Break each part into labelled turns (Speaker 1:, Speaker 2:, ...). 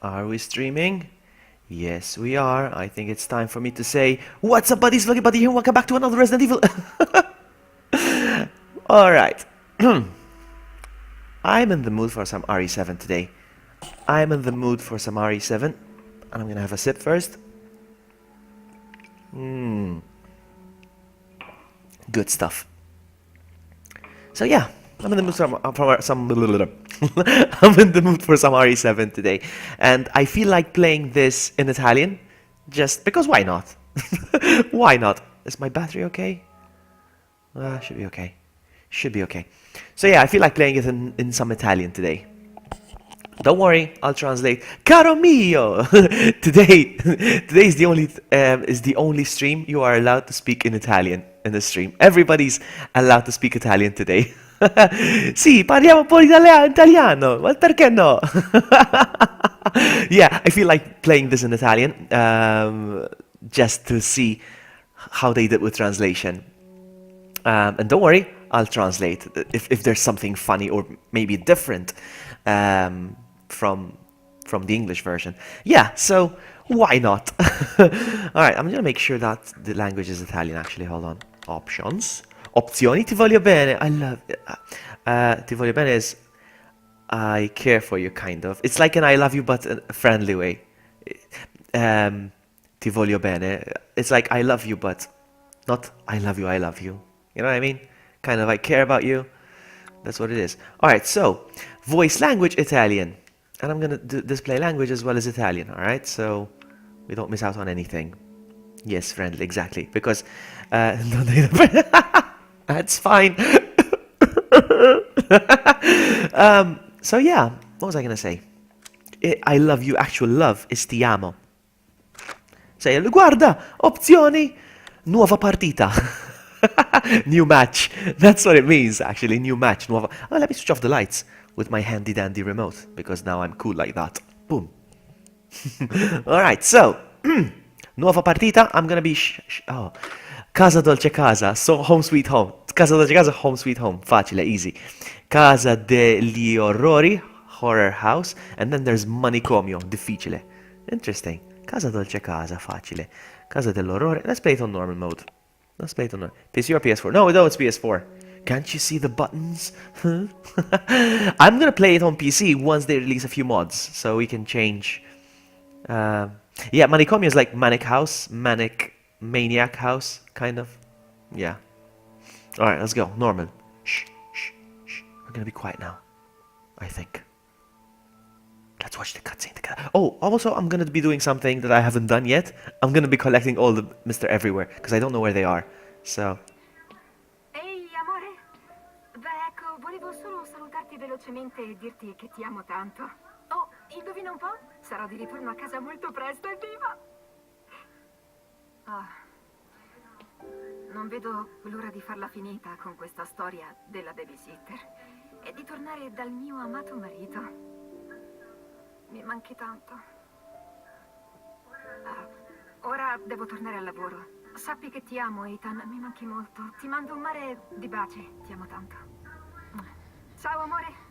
Speaker 1: Are we streaming? Yes, we are. I think it's time for me to say, what's up, buddies? Lucky Buddy here. Welcome back to another Resident Evil. Alright. I'm in the mood for some RE7 today. I'm in the mood for some RE7. And I'm gonna have a sip first. Good stuff. So yeah, I'm in the mood for some I'm in the mood for some RE7 today, and I feel like playing this in Italian, just because why not? Why not? Is my battery okay? Should be okay. Should be okay. So yeah, I feel like playing it in some Italian today. Don't worry, I'll translate. Caro mio! Today is the only stream you are allowed to speak in Italian in the stream. Everybody's allowed to speak Italian today. Sì, parliamo un po' italiano, ma perché no? Yeah, I feel like playing this in Italian, just to see how they did with translation. And don't worry, I'll translate if there's something funny or maybe different from the English version. Yeah, so why not? All right, I'm gonna make sure that the language is Italian. Actually, hold on. Options, opzioni. Ti voglio bene. I love. Ti voglio bene is I care for you, kind of. It's like an I love you, but in a friendly way. Ti voglio bene. It's like I love you, but not I love you, I love you. You know what I mean? Kind of I care about you. That's what it is. Alright, so voice language Italian. And I'm gonna display language as well as Italian, alright? So we don't miss out on anything. Yes, friendly, exactly. Because that's fine. So yeah, what was I gonna say? I love you, actual love is ti amo. Say, guarda, opzioni, nuova partita. New match. That's what it means, actually. New match. Nuova. Oh, let me switch off the lights with my handy dandy remote because now I'm cool like that. Boom. Alright, so. Nuova partita. I'm gonna be. Oh. Casa Dolce Casa. So, home sweet home. Casa Dolce Casa, home sweet home. Facile, easy. Casa degli orrori. Horror house. And then there's manicomio. Difficile. Interesting. Casa Dolce Casa, facile. Casa dell'orrore. Let's play it on normal mode. Let's play it on PC or PS4. No, it's PS4. Can't you see the buttons? Huh? I'm gonna play it on PC once they release a few mods, so we can change. Yeah, Manicomio is like Manic House, Manic Maniac House, kind of. Yeah. Alright, let's go. Normal. Shh, shh, shh. We're gonna be quiet now. I think. Let's watch the cutscene together. Oh, also, I'm gonna be doing something that I haven't done yet. I'm gonna be collecting all the Mr. Everywhere, because I don't know where they are. So.
Speaker 2: Ehi, amore. Beh, ecco, volevo solo salutarti velocemente e dirti che ti amo tanto. Oh, indovina un po'? Sarò di ritorno a casa molto presto, evviva! Ah, non vedo l'ora di farla finita con questa storia della babysitter e di tornare dal mio amato marito. Mi manchi tanto. Ora devo tornare al lavoro. Sappi che ti amo, Ethan. Mi manchi molto. Ti mando un mare di baci. Ti amo tanto. Ciao, amore.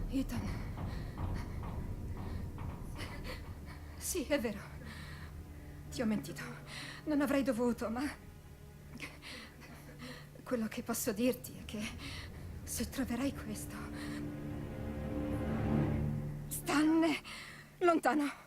Speaker 3: Ethan. Sì, è vero. Ti ho mentito. Non avrei dovuto, ma... Quello che posso dirti è che se troverai questo... Stanne lontano.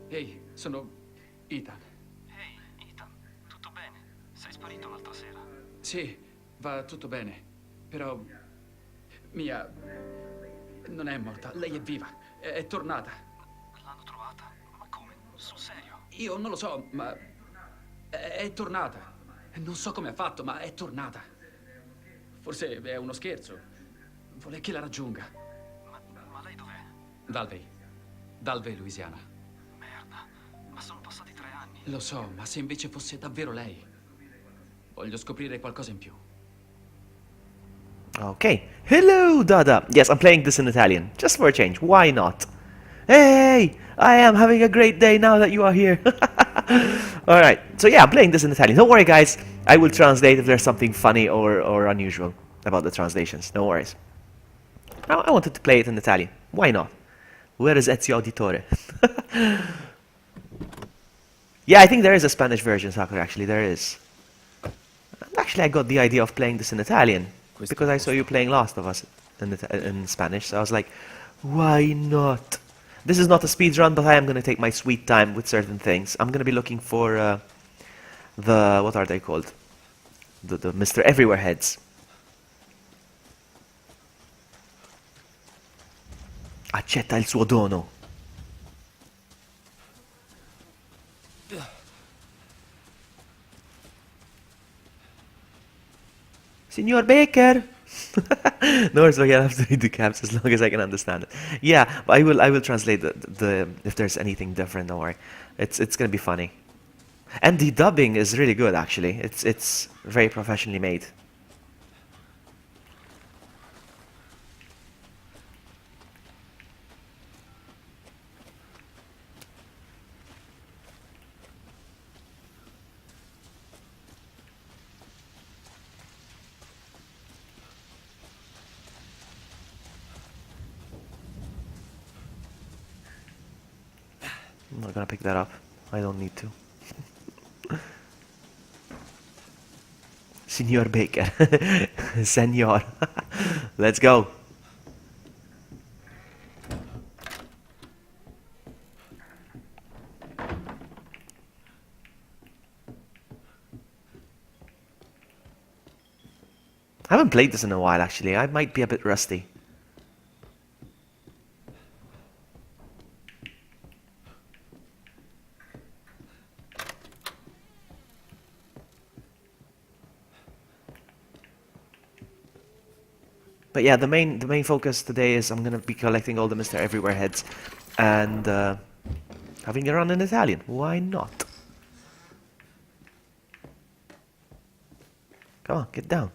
Speaker 4: Ehi, sono Ethan.
Speaker 5: Ehi, Ethan, tutto bene? Sei sparito l'altra sera.
Speaker 4: Sì, va tutto bene. Però Mia non è morta, lei è viva. È tornata.
Speaker 5: L'hanno trovata? Ma come? Sul serio?
Speaker 4: Io non lo so, ma è tornata. Non so come ha fatto, ma è tornata. Forse è uno scherzo. Vuole che la raggiunga.
Speaker 5: Ma lei dov'è?
Speaker 4: Dalvey. Dalvey, Louisiana.
Speaker 5: Merda, ma sono passati 3 anni.
Speaker 4: Lo so, ma se invece fosse davvero lei? Voglio scoprire qualcosa in più.
Speaker 1: Okay. Hello, Dada. Yes, I'm playing this in Italian. Just for a change. Why not? Hey, I am having a great day now that you are here. Alright, so yeah, I'm playing this in Italian. Don't worry, guys. I will translate if there's something funny or unusual about the translations. No worries. I wanted to play it in Italian. Why not? Where is Ezio Auditore? Yeah, I think there is a Spanish version, Sakura, actually. There is. And actually, I got the idea of playing this in Italian because I saw you playing Last of Us in Spanish, so I was like, why not? This is not a speed run, but I am going to take my sweet time with certain things. I'm going to be looking for the... what are they called? The Mr. Everywhere heads. Accetta il suo dono. Signor Baker! No worries, I have to read the caps as long as I can understand it. Yeah, but I will translate the if there's anything different, don't worry. It's gonna be funny. And the dubbing is really good actually. It's very professionally made. I'm not gonna pick that up. I don't need to. Signor Baker. Senor. Let's go. I haven't played this in a while actually. I might be a bit rusty. But yeah, the main focus today is I'm gonna be collecting all the Mr. Everywhere heads and having a run in Italian. Why not? Come on, get down.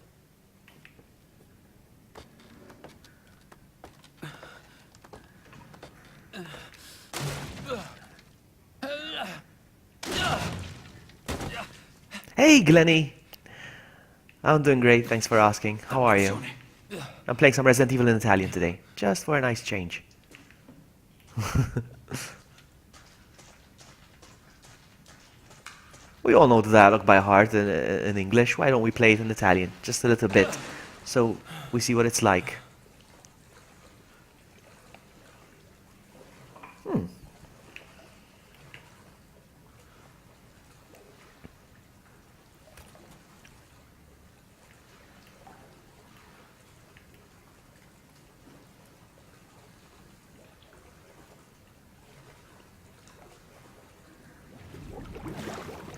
Speaker 1: Hey, Glenny. I'm doing great, thanks for asking. How are you? I'm playing some Resident Evil in Italian today, just for a nice change. We all know the dialogue by heart in English. Why don't we play it in Italian? Just a little bit, so we see what it's like.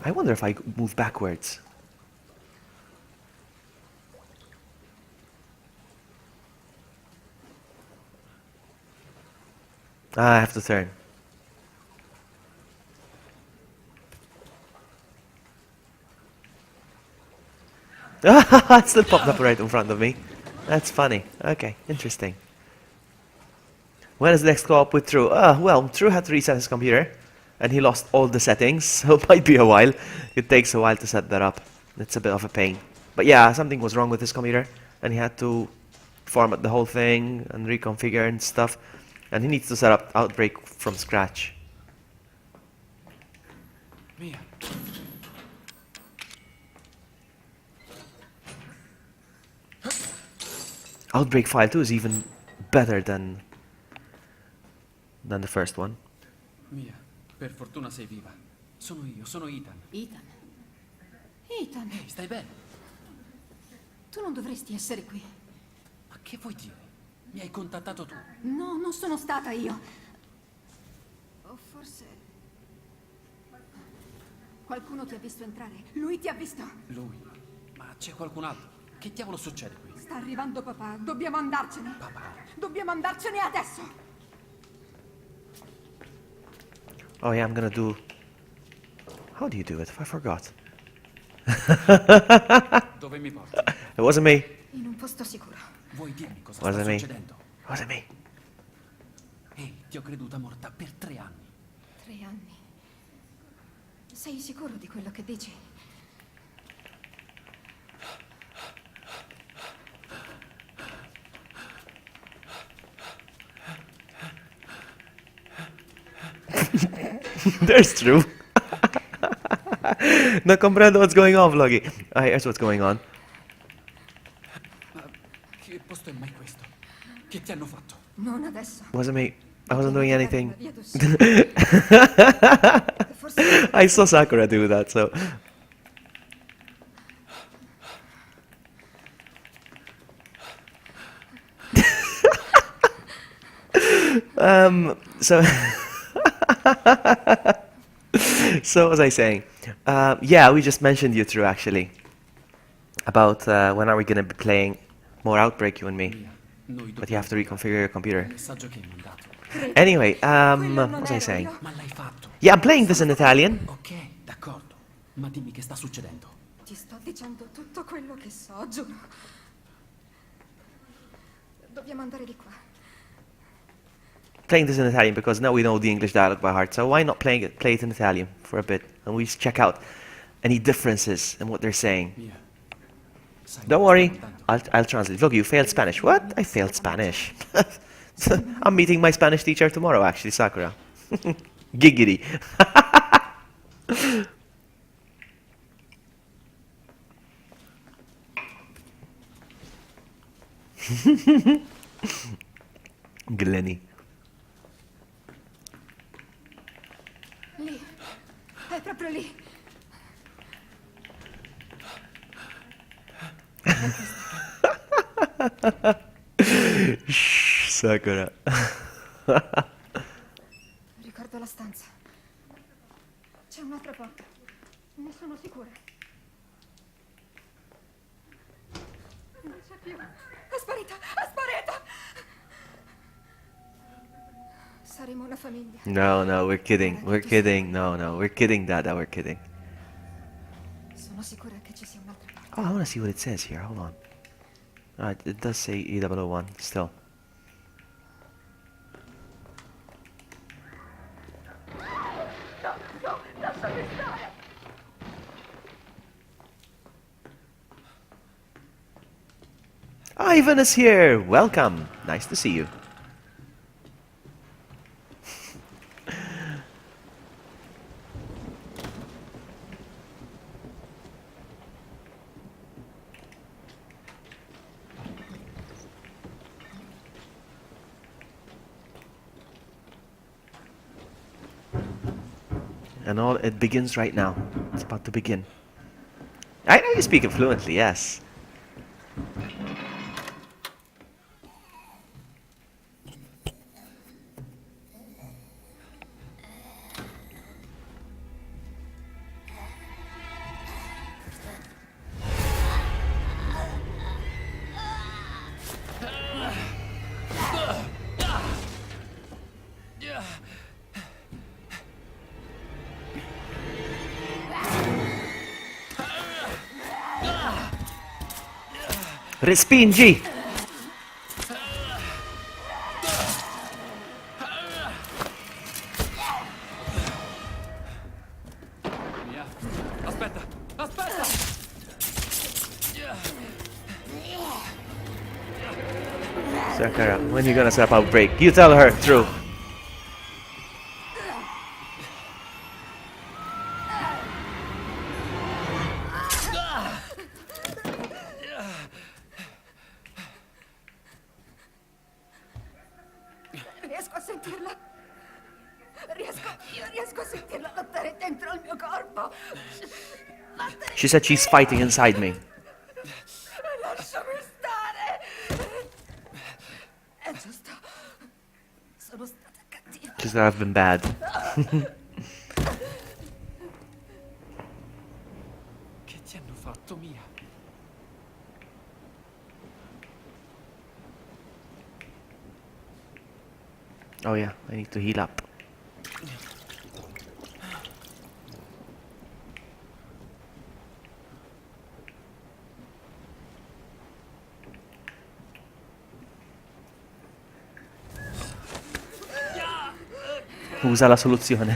Speaker 1: I wonder if I move backwards. Ah, I have to turn. It still popped up right in front of me. That's funny. Okay, interesting. When is the next co-op with True? Well, True had to reset his computer, and he lost all the settings, so it might be a while. It takes a while to set that up. It's a bit of a pain. But yeah, something was wrong with his computer, and he had to format the whole thing and reconfigure and stuff. And he needs to set up Outbreak from scratch.
Speaker 4: Mia.
Speaker 1: Outbreak File 2 is even better than the first one.
Speaker 4: Mia, per fortuna sei viva. Sono io, sono Ethan.
Speaker 3: Ethan. Ethan,
Speaker 4: Ehi, stai bene?
Speaker 3: tu non dovresti essere qui.
Speaker 4: Ma che vuoi dire? Mi hai contattato tu.
Speaker 3: No, non sono stata io. O forse... qualcuno ti ha visto entrare. Lui ti ha visto.
Speaker 4: Lui? Ma c'è qualcun altro? Che diavolo succede qui?
Speaker 3: Sta arrivando papà. Dobbiamo andarcene.
Speaker 4: Papà?
Speaker 3: Dobbiamo andarcene adesso.
Speaker 1: Oh yeah, I'm gonna do... How do you do it? I forgot.
Speaker 4: Dove mi porti?
Speaker 1: It wasn't me.
Speaker 3: In un posto sicuro.
Speaker 5: Vuoi dirmi cosa
Speaker 1: Wasn't
Speaker 5: sta
Speaker 1: me.
Speaker 5: succedendo?
Speaker 1: It wasn't me.
Speaker 5: Ehi, ti ho creduta morta per 3 anni.
Speaker 3: 3 anni. Sei sicuro di quello che dici?
Speaker 1: That's true. Non comprendo what's going on, Vloggy. Here's what's going on.
Speaker 4: Ma che posto è mai questo? Che ti hanno fatto?
Speaker 3: Non adesso.
Speaker 1: Wasn't me. I wasn't doing anything.
Speaker 3: Via d'uscita. Forse
Speaker 1: I saw Sakura do that, so... So... So what was I saying? Yeah, we just mentioned you through, actually. About when are we gonna be playing more Outbreak, you and me.
Speaker 5: Mia, noi
Speaker 1: But you have to reconfigure your computer.
Speaker 5: Il messaggio che hai mandato.
Speaker 1: Anyway,
Speaker 3: quello
Speaker 1: what
Speaker 3: non
Speaker 1: was I
Speaker 3: ero
Speaker 1: saying?
Speaker 3: io.
Speaker 5: Ma l'hai fatto.
Speaker 1: Yeah, I'm playing this in Italian.
Speaker 5: Ok, d'accordo. Ma dimmi che sta succedendo.
Speaker 3: Ti sto dicendo tutto quello che so, giuro. Dobbiamo andare di qua.
Speaker 1: Playing this in Italian because now we know the English dialogue by heart. So why not play it in Italian for a bit and we just check out any differences in what they're saying.
Speaker 5: Mia. Sai
Speaker 1: Don't
Speaker 5: cosa
Speaker 1: worry,
Speaker 5: sto notando?
Speaker 1: I'll translate. Look, you failed Spanish. What? I failed Spanish. I'm meeting my Spanish teacher tomorrow, actually, Sakura. Giggity. Glenny.
Speaker 3: Lì. È proprio lì.
Speaker 1: Shh, Sakura.
Speaker 3: Ricordo la stanza. C'è un'altra porta. Ne sono sicura. Non c'è più. È sparita! È sparita! Saremo una famiglia.
Speaker 1: No, we're kidding. We're kidding. No, we're kidding, Dada. We're kidding.
Speaker 3: Sono sicura che ci sia un'altra porta.
Speaker 1: Oh, I want to see what it says here. Hold on. It does say E001 still. Ivan is here. Welcome. Nice to see you. And all it begins right now. It's about to begin. I know you speak it fluently, yes. Respingi!
Speaker 4: Mia, aspetta! Aspetta!
Speaker 1: Sakura, when you gonna stop Outbreak? You tell her, true.
Speaker 3: Riesco a sentirla. Io riesco a sentirla lottare dentro il mio corpo.
Speaker 1: She said she's fighting inside me.
Speaker 3: Lasciami stare. È giusto. Sono stata cattiva.
Speaker 1: She said I've been bad.
Speaker 4: Che ti hanno fatto, Mia?
Speaker 1: Oh yeah, I need to heal up. Usa la soluzione.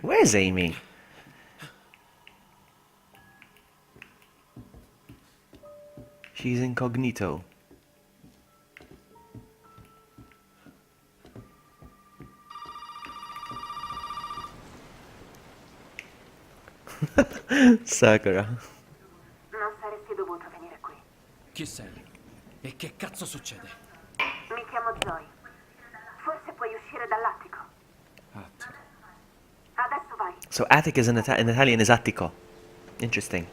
Speaker 1: Where's Amy? She's incognito. Sakura.
Speaker 6: Non saresti dovuto venire qui.
Speaker 4: Chi sei? E che cazzo succede?
Speaker 6: Mi chiamo Zoe. Forse puoi uscire dall'attico.
Speaker 4: Attico.
Speaker 6: Adesso vai.
Speaker 1: So attic is in Italian is attico. Interesting.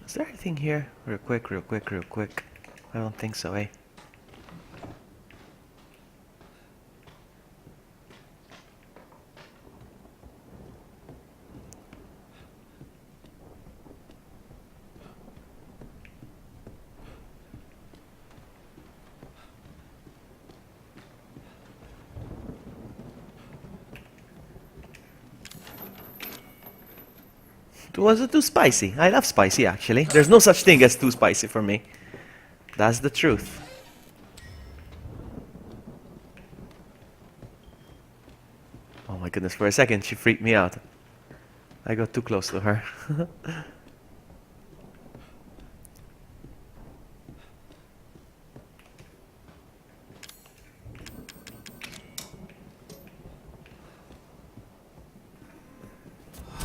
Speaker 1: Is there anything here? Real quick. I don't think so, eh? Was it too spicy? I love spicy, actually. There's no such thing as too spicy for me. That's the truth. Oh my goodness, for a second she freaked me out. I got too close to her.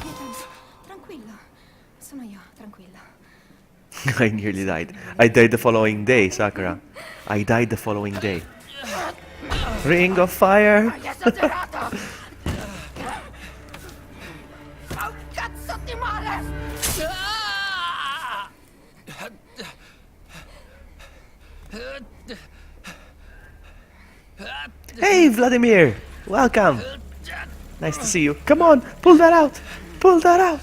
Speaker 3: Ethan, tranquillo. Sono io, tranquilla.
Speaker 1: I nearly died. I died the following day, Sakura. I died the following day. Ring of fire!
Speaker 3: Cazzo ti male!
Speaker 1: Hey, Vladimir! Welcome! Nice to see you. Come on, pull that out! Pull that out!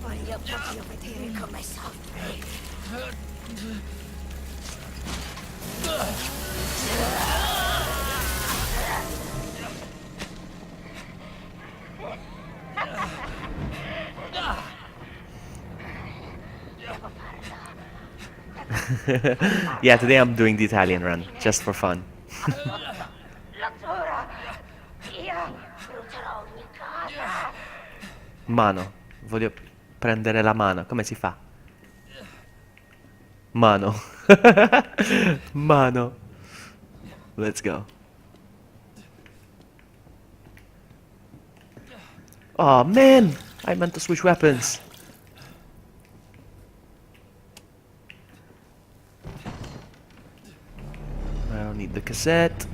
Speaker 3: Voglio proprio vedere come soffri.
Speaker 1: Yeah, today I'm doing the Italian run, just for fun.
Speaker 6: Lo giuro. Io brucerò ogni cosa.
Speaker 1: Mano. Voglio prendere la mano. Come si fa? Mano. Mano. Let's go. Oh man! I meant to switch weapons. I don't need the cassette.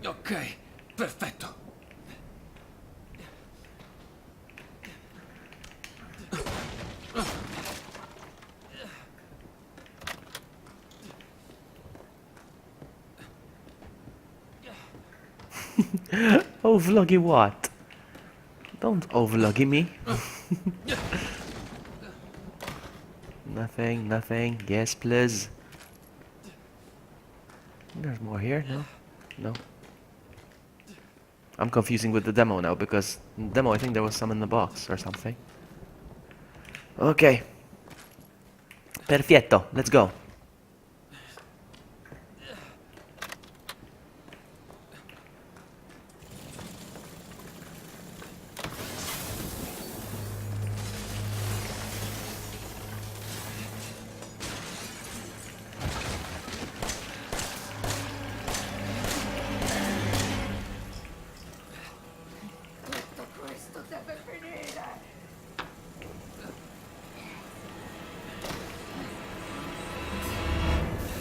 Speaker 4: Ok, perfetto.
Speaker 1: Oh, vloggy what? Don't overloggy me. Nothing. Yes, please. There's more here, no? No. I'm confusing with the demo now because in the demo I think there was some in the box or something. Okay. Perfetto, let's go.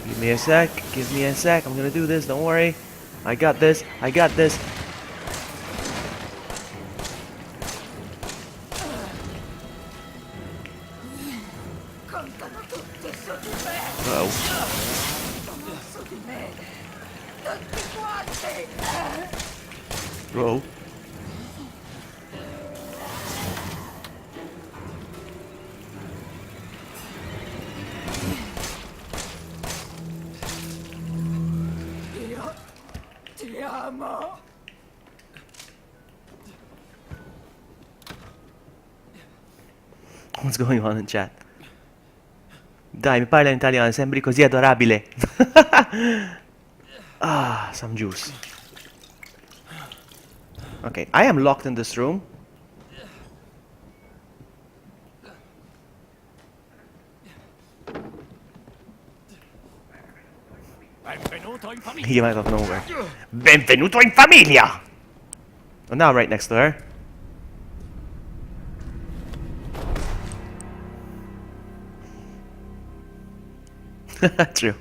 Speaker 1: Give me a sec. Give me a sec. I'm gonna do this. Don't worry. I got this. I got this.
Speaker 3: Contano tutti su di me!
Speaker 1: Uh-oh.
Speaker 3: Su di me! Tutti quanti!
Speaker 1: Uh-oh.
Speaker 3: Io ti amo!
Speaker 1: What's going on in chat? Dai, mi parla in italiano, sembri così adorabile. Ah, some juice. Okay, I am locked in this room.
Speaker 5: Benvenuto in famiglia.
Speaker 1: He might out of nowhere. Benvenuto in famiglia! Oh, now I'm right next to her. True.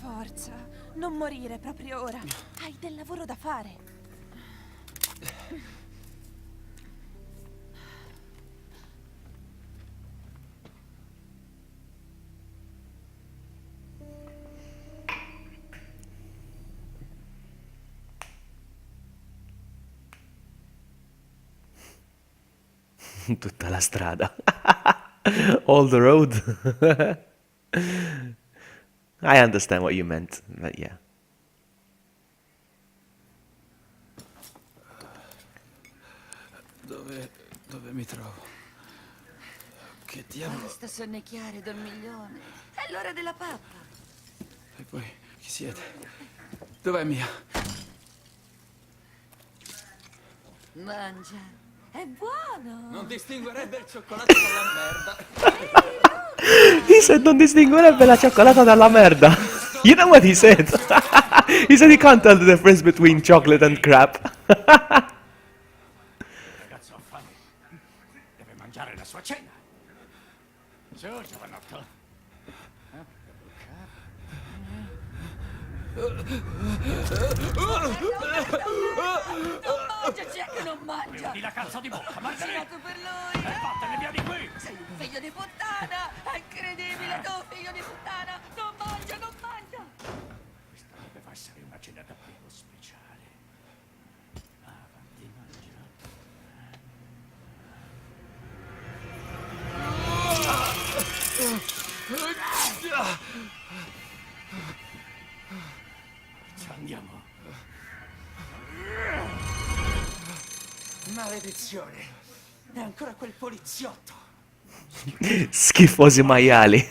Speaker 7: Forza, non morire proprio ora. Hai del lavoro da fare.
Speaker 1: Tutta la strada. All the road. I understand what you meant, but yeah.
Speaker 4: Dove mi trovo? Che diavolo?
Speaker 7: Basta sonnecchiare, dormiglione. È l'ora della pappa.
Speaker 4: E poi, chi siete? Dov'è Mia?
Speaker 7: Mangia. È buono.
Speaker 5: Non distinguerebbe il cioccolato dalla merda.
Speaker 1: He said non distinguerebbe la cioccolata dalla merda. You know what he said? He said he can't tell the difference between chocolate and crap.
Speaker 5: Ragazzo ha fame. Deve mangiare la sua cena. Su, giovanotto.
Speaker 7: Non mangia, c'è che non mangia.
Speaker 5: Di la calza di bocca, Margherita.
Speaker 7: Tirato per lui.
Speaker 5: E vattene via di qui.
Speaker 7: Sei un figlio di puttana. È incredibile, tu figlio di puttana. Non mangia, non mangia.
Speaker 5: Questa doveva essere una cena davvero speciale. Avanti, mangia. Andiamo.
Speaker 7: Maledizione. È ancora quel poliziotto.
Speaker 1: Schifosi maiali.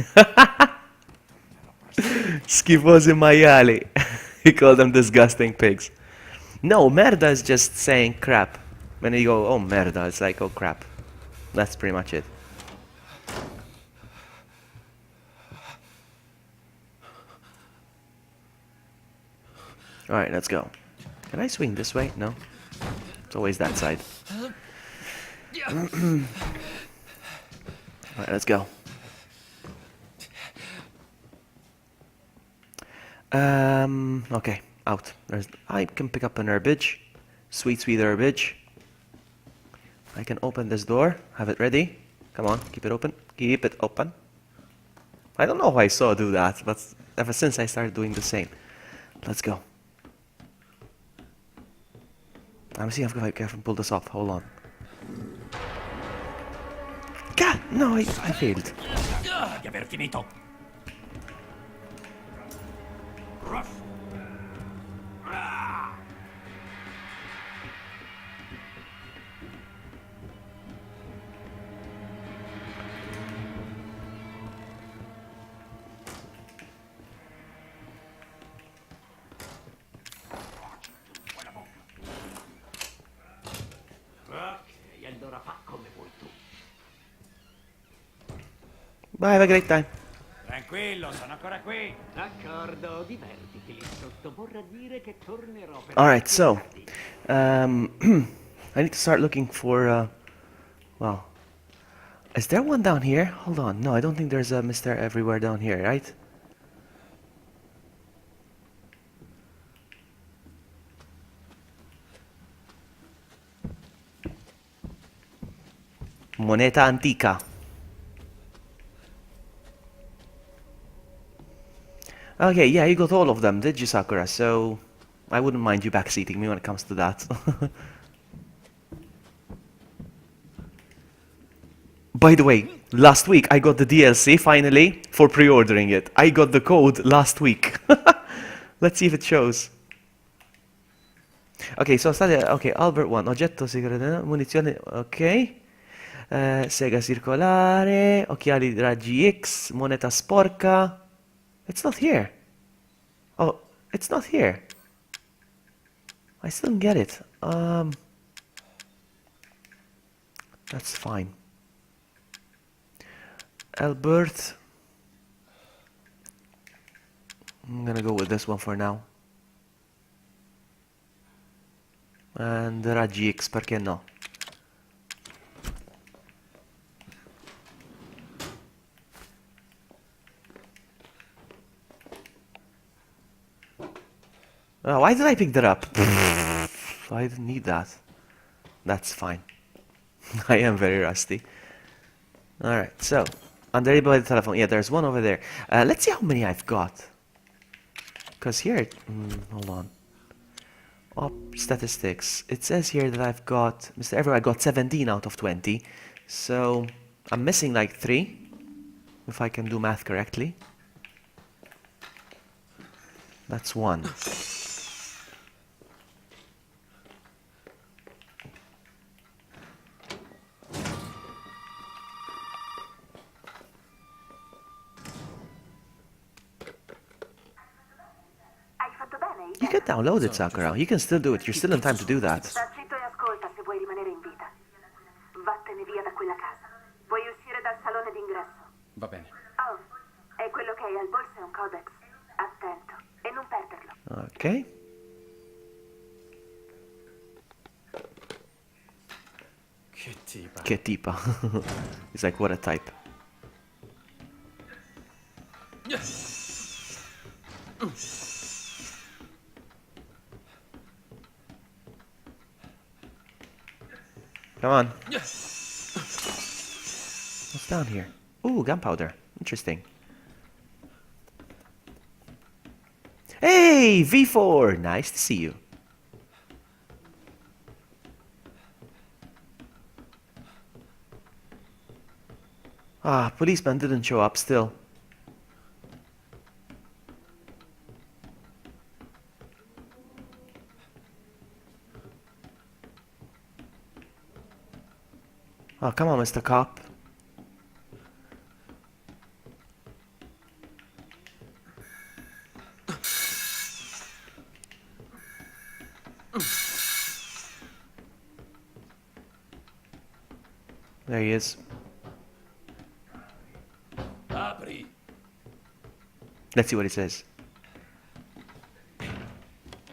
Speaker 1: Schifosi maiali. He called them disgusting pigs. No, merda is just saying crap. When you go, oh merda, it's like, oh crap. That's pretty much it. Alright, let's go. Can I swing this way? No? It's always that side. Alright, let's go. Okay, out. I can pick up an herbage. Sweet, sweet herbage. I can open this door. Have it ready. Come on, keep it open. Keep it open. I don't know why I saw do that, but ever since I started doing the same. Let's go. I'm seeing if I can pull this off. Hold on. God, no, I failed.
Speaker 5: Di aver finito. Ruff.
Speaker 1: Bye, have a great time.
Speaker 5: Tranquillo, sono ancora qui.
Speaker 8: D'accordo, divertiti lì sotto. Vorrà dire che tornerò per
Speaker 1: Alright, so.
Speaker 8: spiegarti.
Speaker 1: I need to start looking for, well. Is there one down here? Hold on. No, I don't think there's a Mr. Everywhere down here, right? Moneta antica. Okay, yeah, you got all of them, did you, Sakura? So, I wouldn't mind you backseating me when it comes to that. By the way, last week I got the DLC finally for pre-ordering it. I got the code last week. Let's see if it shows. Ok, sono state... Ok, Albert 1, oggetto segreto, munizioni... Ok. Sega circolare, occhiali raggi X, moneta sporca... It's not here. Oh, it's not here. I still don't get it. That's fine. Albert. I'm gonna go with this one for now. And Raggi X, perché no? Oh, why did I pick that up? I didn't need that. That's fine. I am very rusty. Alright, so. Under by the telephone. Yeah, there's one over there. Let's see how many I've got. Because here... hold on. Op statistics. It says here that I've got... Mr. Everywhere, I got 17 out of 20. So, I'm missing like 3. If I can do math correctly. That's 1.
Speaker 6: Hai fatto bene,
Speaker 1: You can download it, Sakura. You can still do it. You're still in time to do that.
Speaker 6: Sta zitto e ascolta se vuoi rimanere in vita. Vattene via da quella casa. Puoi uscire dal salone d'ingresso.
Speaker 4: Va bene.
Speaker 6: Oh, e quello che hai al polso è un codex. Attento e non perderlo.
Speaker 1: Okay.
Speaker 4: Che tipa.
Speaker 1: Che tipa. He's like, what a type. Come on. What's down here? Ooh, gunpowder. Interesting. Hey, V4! Nice to see you. Ah, policeman didn't show up still. Oh, come on, Mr. Cop. There he is.
Speaker 5: Apri.
Speaker 1: Let's see what it says.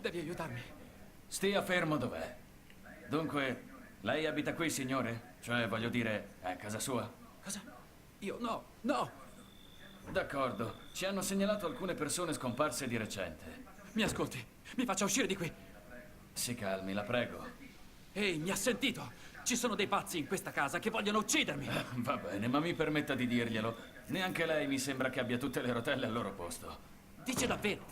Speaker 4: Devi aiutarmi.
Speaker 5: Stia fermo dov'è. Dunque, lei abita qui, signore? Cioè, voglio dire, è casa sua?
Speaker 4: Cosa? Io? No, no!
Speaker 5: D'accordo. Ci hanno segnalato alcune persone scomparse di recente.
Speaker 4: Mi ascolti, mi faccia uscire di qui.
Speaker 5: Si calmi, la prego.
Speaker 4: Ehi, mi ha sentito? Ci sono dei pazzi in questa casa che vogliono uccidermi.
Speaker 5: Va bene, ma mi permetta di dirglielo. Neanche lei mi sembra che abbia tutte le rotelle al loro posto.
Speaker 4: Dice davvero?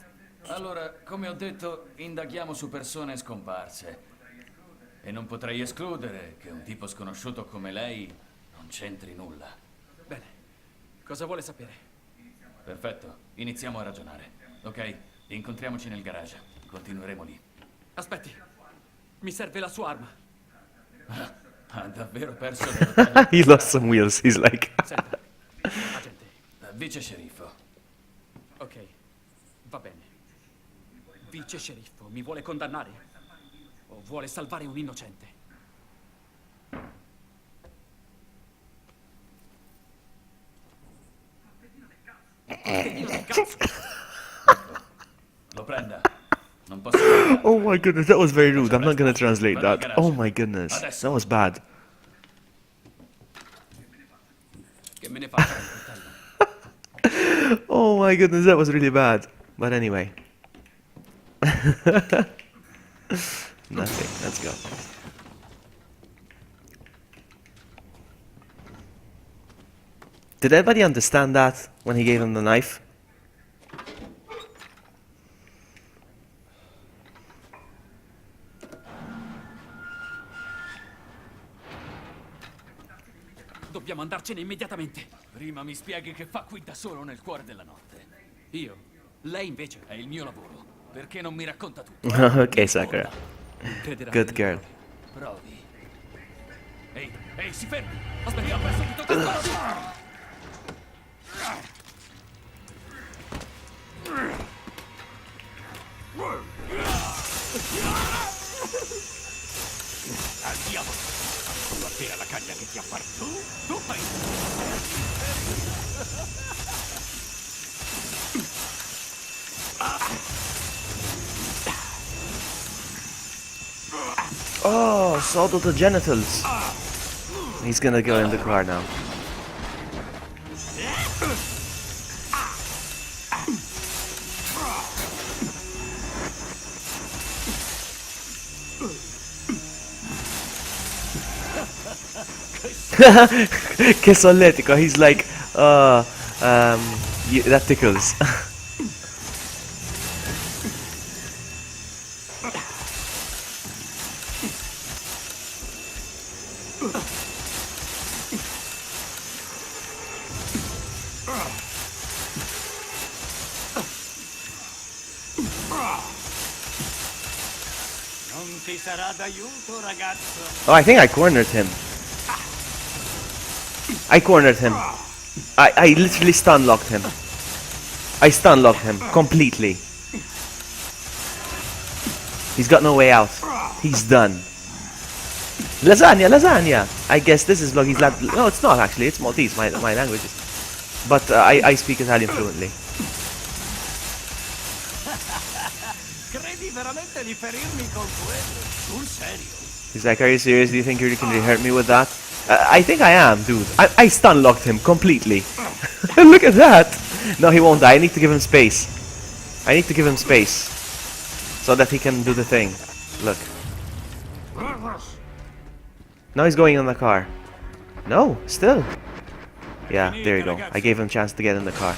Speaker 5: Allora, come ho detto, indaghiamo su persone scomparse. E non potrei escludere che un tipo sconosciuto come lei non c'entri nulla.
Speaker 4: Bene, cosa vuole sapere?
Speaker 5: Perfetto, iniziamo a ragionare. Ok, incontriamoci nel garage. Continueremo lì.
Speaker 4: Aspetti, mi serve la sua arma.
Speaker 5: Ha davvero perso le rotelle?
Speaker 1: He lost some wheels, he's like.
Speaker 4: Senta, agente.
Speaker 5: Vice sceriffo.
Speaker 4: Ok, va bene. Vice sceriffo, mi vuole condannare? O vuole salvare un innocente?
Speaker 5: Lo prenda. Non posso guardare.
Speaker 1: Oh my goodness, that was very rude. I'm not gonna translate that. Oh my goodness, that was bad.
Speaker 4: Che me ne faccia del coltello?
Speaker 1: Oh my goodness, that was really bad. But anyway. Nothing, let's go. Did anybody understand that when he gave him the knife?
Speaker 4: Dobbiamo andarcene immediatamente.
Speaker 5: Prima mi spieghi che fa qui da solo nel cuore della notte.
Speaker 4: Io. Lei invece.
Speaker 5: È il mio lavoro. Perché non mi racconta tutto?
Speaker 1: Okay, Sakura.
Speaker 4: Non crederà.
Speaker 1: Good girl.
Speaker 5: Provi. Ehi, si fermi!
Speaker 4: Aspetta, ho perso tutto questo.
Speaker 5: Andiamo! Ancora te la caglia che ti ha fatto. Tu fai...
Speaker 1: Oh, sawed off the genitals. He's gonna go in the car now. Che solletico, he's like, that tickles.
Speaker 5: Non ti sarà d'aiuto, ragazzo.
Speaker 1: Oh, I think I cornered him. I cornered him. I literally stun locked him. I stun locked him completely. He's got no way out. He's done. Lasagna, lasagna! I guess this is vlog. No, it's not actually. It's Maltese. My language is. But I speak Italian fluently.
Speaker 5: Credi veramente di ferirmi con quello? Sul serio?
Speaker 1: He's like, are you serious? Do you think you can really hurt me with that? I think I am, dude. I stun locked him completely. Look at that! No, he won't die. I need to give him space. I need to give him space. So that he can do the thing. Look. Now he's going in the car. No, still. Yeah, there you go. I gave him a chance to get in the car.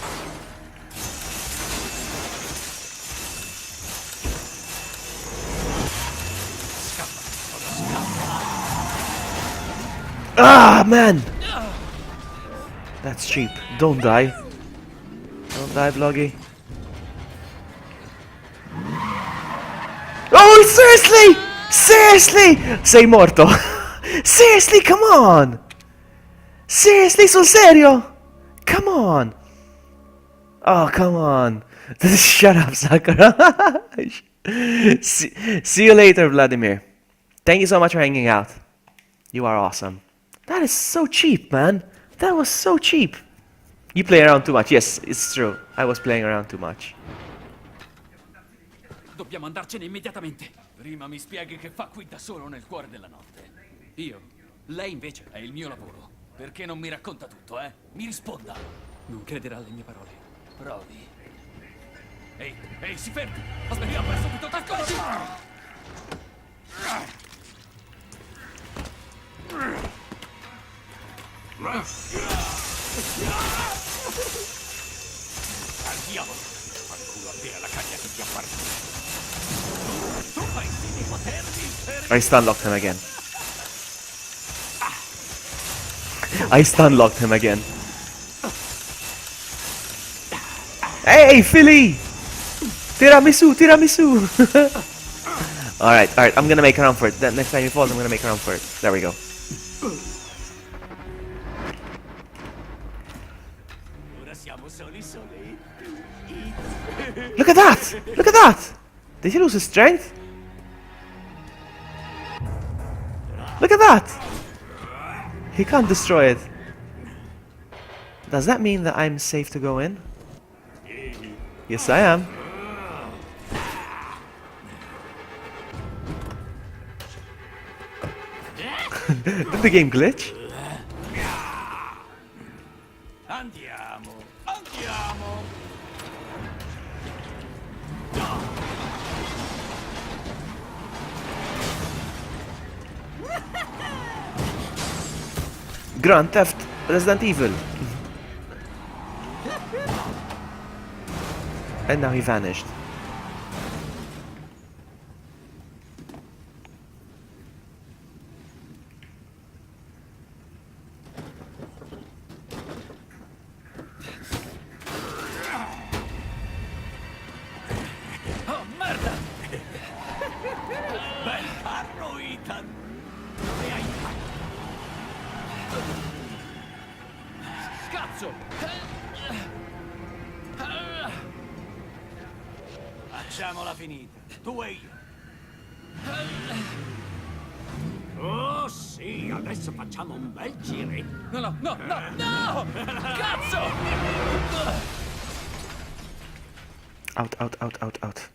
Speaker 1: Ah, man! That's cheap. Don't die. Don't die, Vloggy. Oh, seriously! Seriously! Sei morto. Seriously, come on! Seriously, sul serio? Come on! Oh, come on. Shut up, Sakura. See you later, Vladimir. Thank you so much for hanging out. You are awesome. That is so cheap, man. That was so cheap. You play around too much. Yes, it's true. I was playing around too much.
Speaker 4: Dobbiamo andarcene immediatamente.
Speaker 5: Prima mi spieghi che fa qui da solo nel cuore della notte.
Speaker 4: Io. Lei invece.
Speaker 5: È il mio lavoro. Perché non mi racconta tutto, eh? Mi risponda.
Speaker 4: Non crederà alle mie parole.
Speaker 5: Provi. Ehi, si fermi!
Speaker 4: Aspetta, ho perso tutto questo.
Speaker 5: Andiamo! Fanculo a te la caglia che ti ha fatto. Tu fai sì di potermi.
Speaker 1: I stun locked him again. I stun locked him again. Hey, Philly! Tiramisu, tiramisu! Alright, I'm gonna make a run for it. That next time he falls, I'm gonna make a run for it. There we go.
Speaker 5: Ora siamo soli.
Speaker 1: Look at that! Look at that! Did he lose his strength? Look at that! He can't destroy it. Does that mean that I'm safe to go in? Yes, I am. Did the game glitch?
Speaker 5: Andiamo, andiamo.
Speaker 1: Grand Theft Resident Evil. And now he vanished.
Speaker 5: Oh, merda! Bel carro, Ethan! Dove hai
Speaker 4: Cazzo!
Speaker 5: Facciamola finita, tu e io. Oh sì, adesso facciamo un bel giretto.
Speaker 4: No, no, no, no! No! Cazzo!
Speaker 1: Out, out, out, out, out.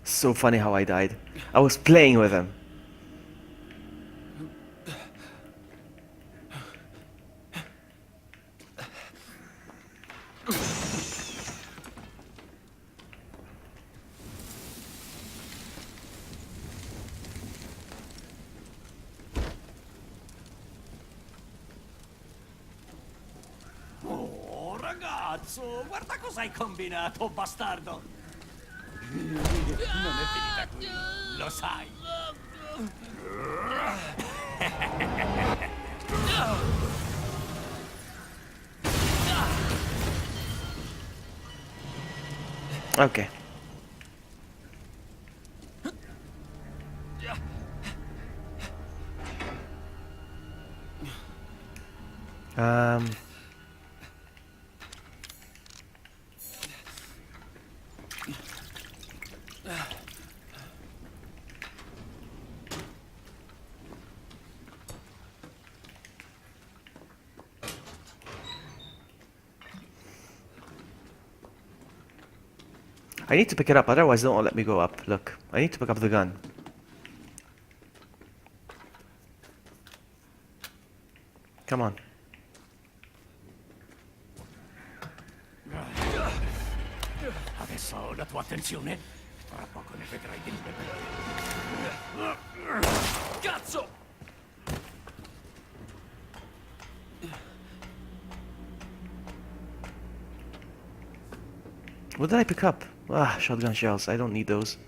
Speaker 1: So funny how I died. I was playing with him.
Speaker 5: Oh, ragazzo, guarda cosa hai combinato, bastardo. Non è finita qui, lo sai.
Speaker 1: Okay. Um. I need to pick it up, otherwise they won't let me go up. Look, I need to pick up the gun. Come on.
Speaker 5: Adesso ho la tua attenzione. Tra poco ne vedrai delle belle.
Speaker 4: Cazzo!
Speaker 1: What did I pick up? Ah, shotgun shells. I don't need those.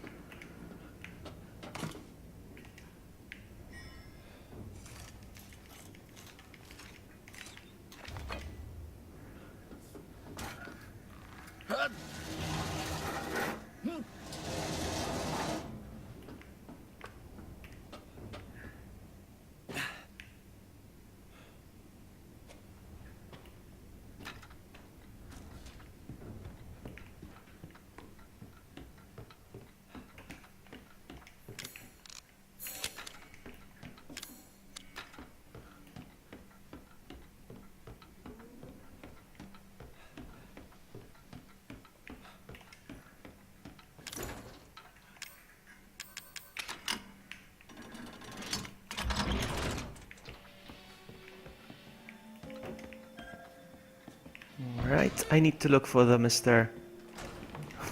Speaker 1: Right, I need to look for the Mr.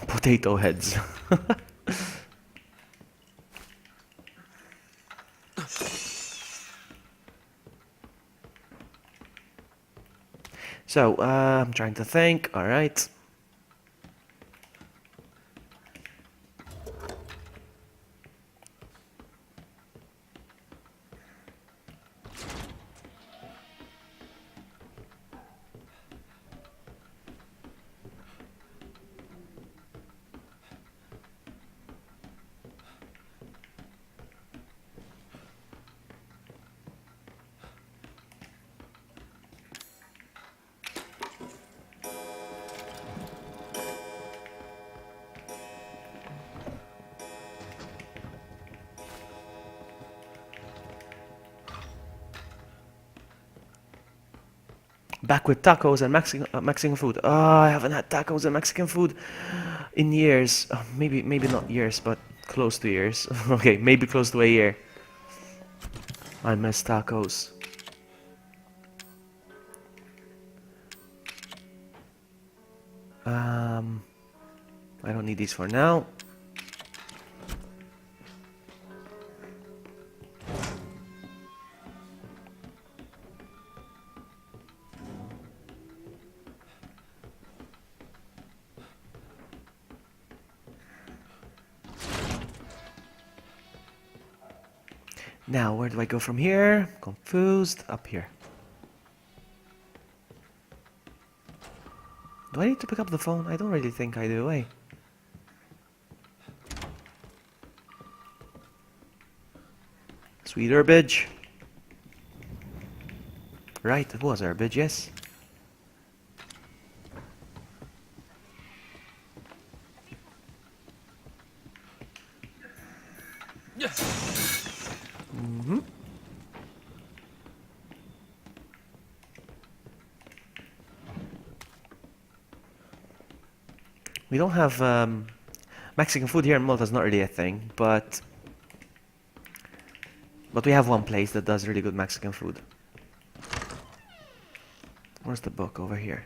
Speaker 1: Potato Heads. So, I'm trying to think. All right. Back with tacos and Mexican food. Oh, I haven't had tacos and Mexican food in years. Maybe not years, but close to years. Okay, maybe close to a year. I miss tacos. I don't need these for now. Now, where do I go from here? Confused. Up here. Do I need to pick up the phone? I don't really think I do, eh? Sweet herbage. Right, it was herbage, yes. We don't have Mexican food here in Malta is not really a thing, but we have one place that does really good Mexican food. Where's the book? Over here.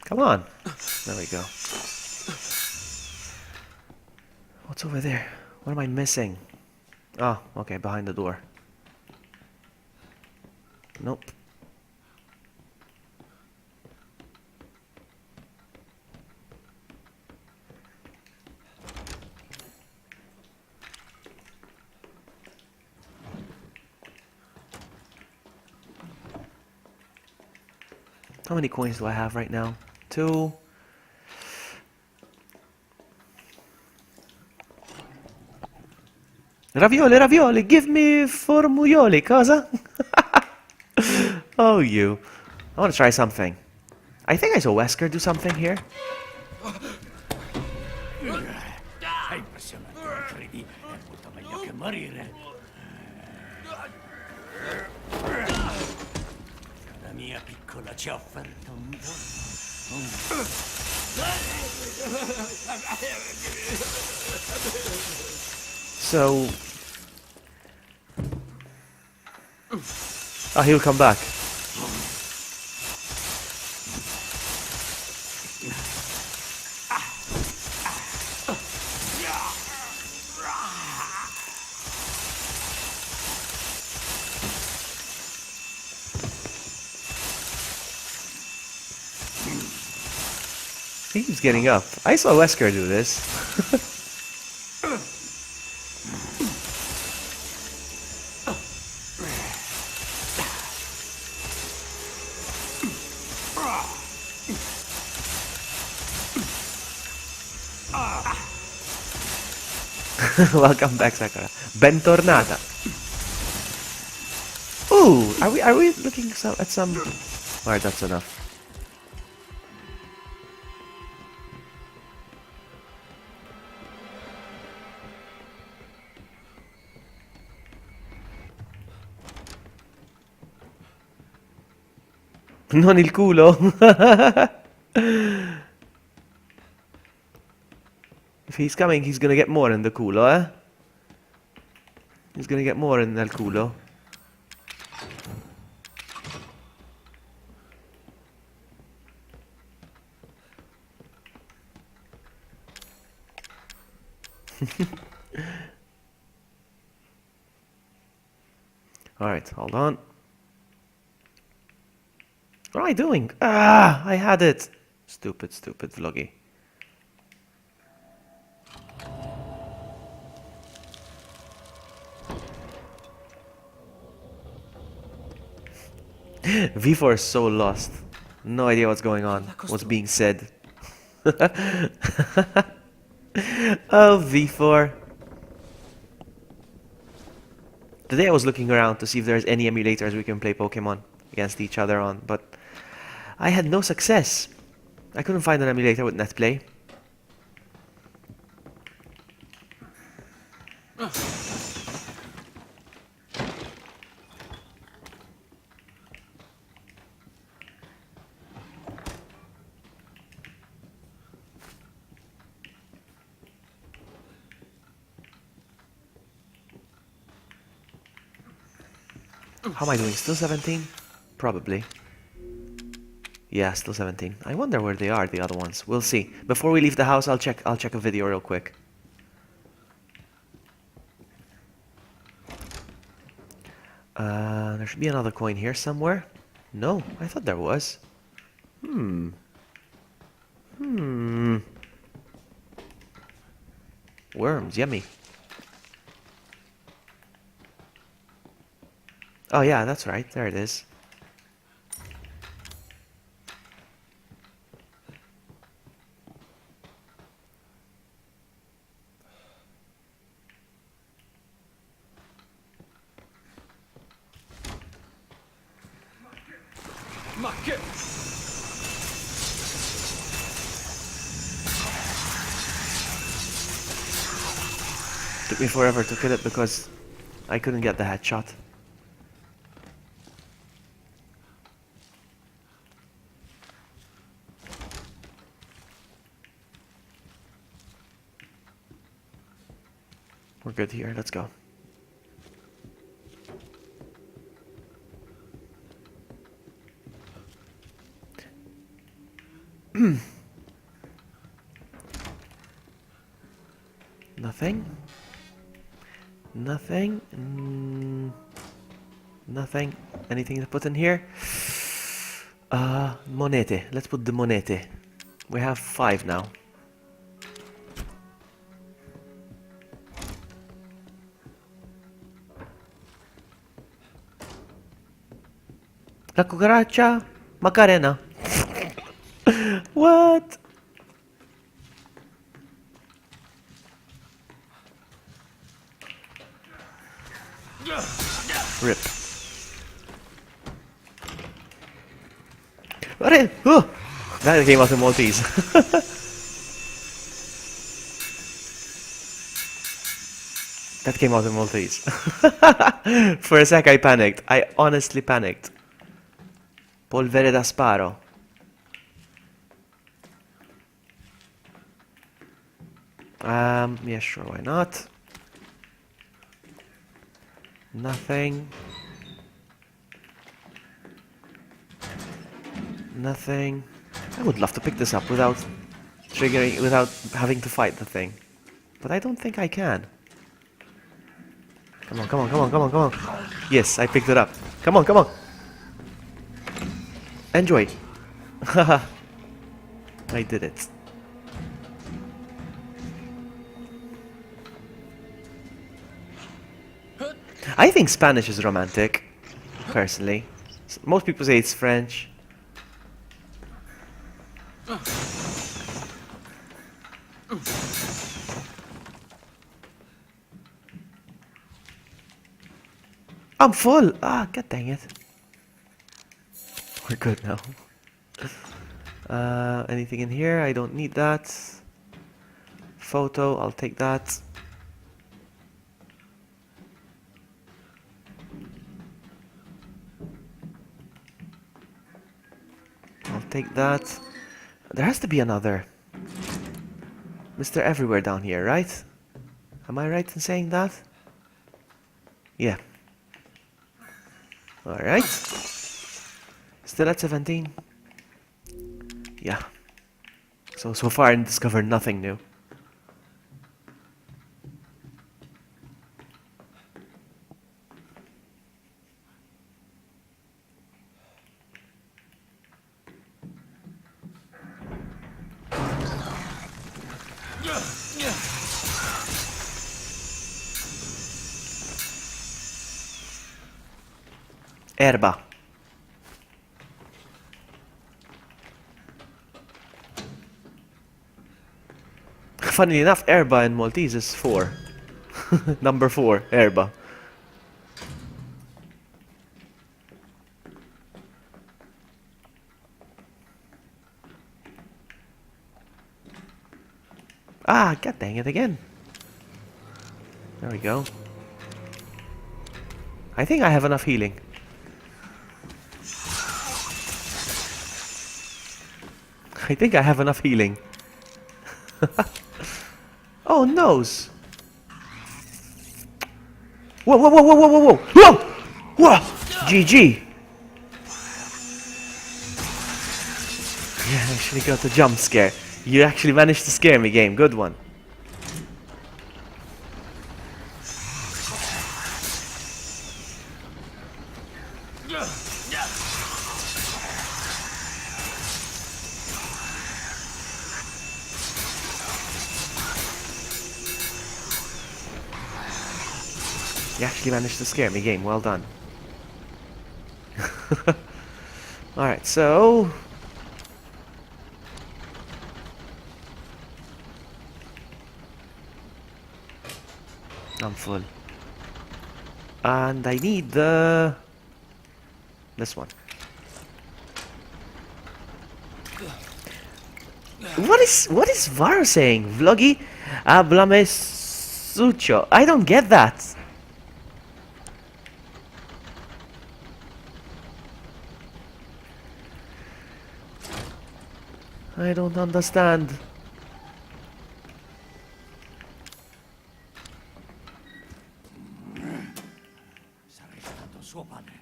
Speaker 1: Come on. There we go. What's over there? What am I missing? Oh, okay, behind the door. Nope. How many coins do I have right now? 2. Ravioli, ravioli, give me formuglioli, cosa? Oh, you. I want to try something. I think I saw Wesker do something here.
Speaker 8: È impressionante, credi? È molto meglio che morire. La mia piccola ci ha offerto un dono.
Speaker 1: So... Oh, he'll come back. He keeps getting up. I saw Wesker do this. Welcome back, Sakura. Bentornata. Ooh, are we looking at some? Alright, that's enough. Non il culo. If he's coming, he's gonna get more in the culo, eh? He's gonna get more in el culo. Alright, hold on. What am I doing? Ah, I had it. Stupid, stupid vloggy. V4 is so lost. No idea what's going on. What's being said. Oh, V4. Today I was looking around to see if there's any emulators we can play Pokemon against each other on, but I had no success. I couldn't find an emulator with NetPlay. How am I doing? Still 17? Probably. Yeah, still 17. I wonder where they are, the other ones. We'll see. Before we leave the house, I'll check a video real quick. There should be another coin here somewhere. No, I thought there was. Worms, yummy. Oh yeah, that's right. There it is.
Speaker 4: Ma che...
Speaker 1: Took me forever to kill it because I couldn't get the headshot. We're good here, let's go. Nothing. Nothing. Nothing. Anything to put in here? Monete. Let's put the monete. We have 5 now. La cucaracha Macarena. What? Rip. Oh, that came out in Maltese. That came out in Maltese. For a sec I panicked. I honestly panicked. Polvere da sparo. Yeah, sure, why not? Nothing. Nothing. I would love to pick this up without triggering, without having to fight the thing. But I don't think I can. Come on, come on, come on, come on, come on. Yes, I picked it up. Come on, come on. Enjoy. Haha. I did it. I think Spanish is romantic, personally. Most people say it's French. I'm full! Ah, god dang it. We're good now. Anything in here? I don't need that. Photo, I'll take that. I'll take that. There has to be another Mr. Everywhere down here, right? Am I right in saying that? Yeah. Alright. Still at 17? Yeah. So far I discovered nothing new. Erba. Funnily enough, erba in Maltese is 4. Number 4, erba. Ah, god dang it again. There we go. I think I have enough healing. I think I have enough healing. Oh, nose. Whoa, whoa, whoa, whoa, whoa, whoa, whoa! Whoa! Whoa! GG! Yeah, I actually got the jump scare. You actually managed to scare me, game. Good one. You actually managed to scare me, game. Well done. Alright, so... I'm full. And I need the... this one. What is Var saying? Vlogi Ablamesucho. I don't get that. I don't understand.
Speaker 8: Sarei stato suo padre.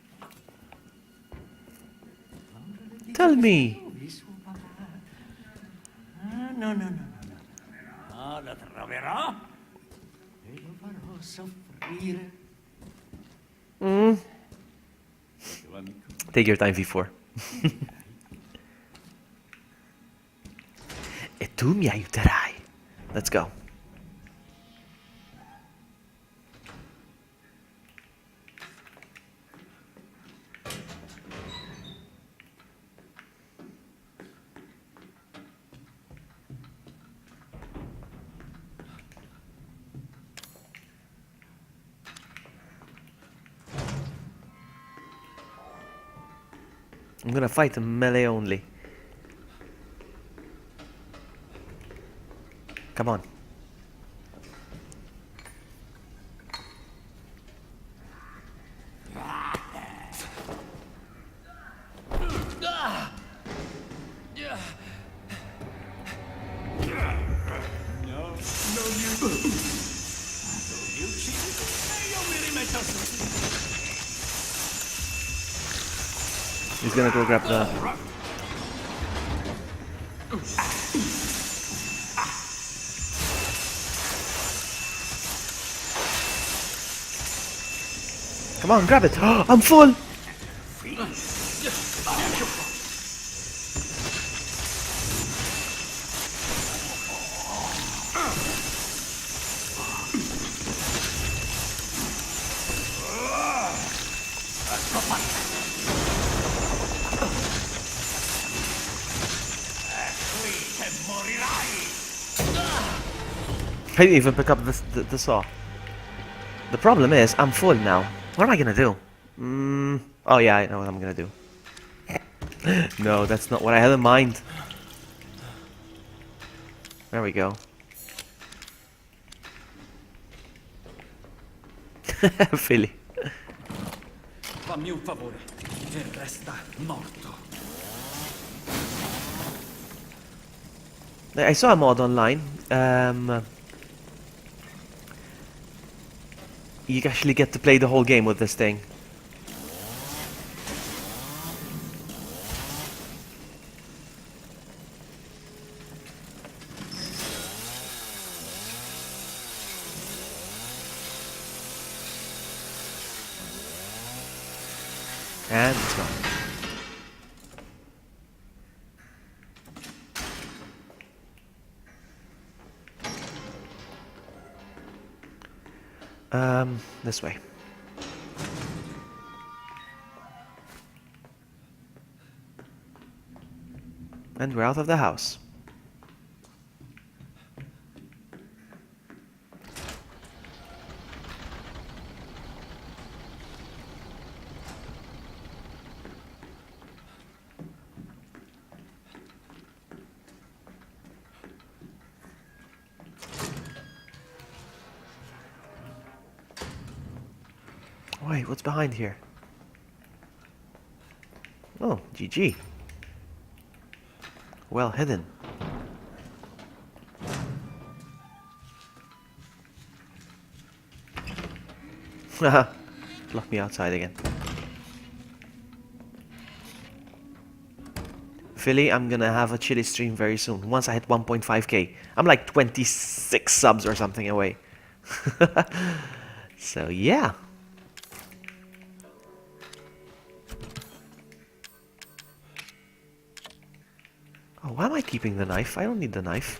Speaker 1: Tell me.
Speaker 8: Suo papà. No, no, no, no, no. No, lo troverò e lo farò soffrire. Tuo amico.
Speaker 1: Take your time, V4. E tu mi aiuterai. Let's go. I'm gonna fight melee only. Come on. He's gonna go grab the... Come on, grab it! I'm full! I didn't even pick up the saw. The problem is, I'm full now. What am I gonna do? Oh yeah, I know what I'm gonna do. No, that's not what I had in mind. There we go. Philly.
Speaker 4: Fammi un favore. E resta morto.
Speaker 1: I saw a mod online. You actually get to play the whole game with this thing. And it's gone. This way. And we're out of the house. Wait, what's behind here? Oh, GG. Well hidden. Haha. Lock me outside again. Philly, I'm gonna have a chili stream very soon. Once I hit 1.5k. I'm like 26 subs or something away. So yeah. Oh, why am I keeping the knife? I don't need the knife.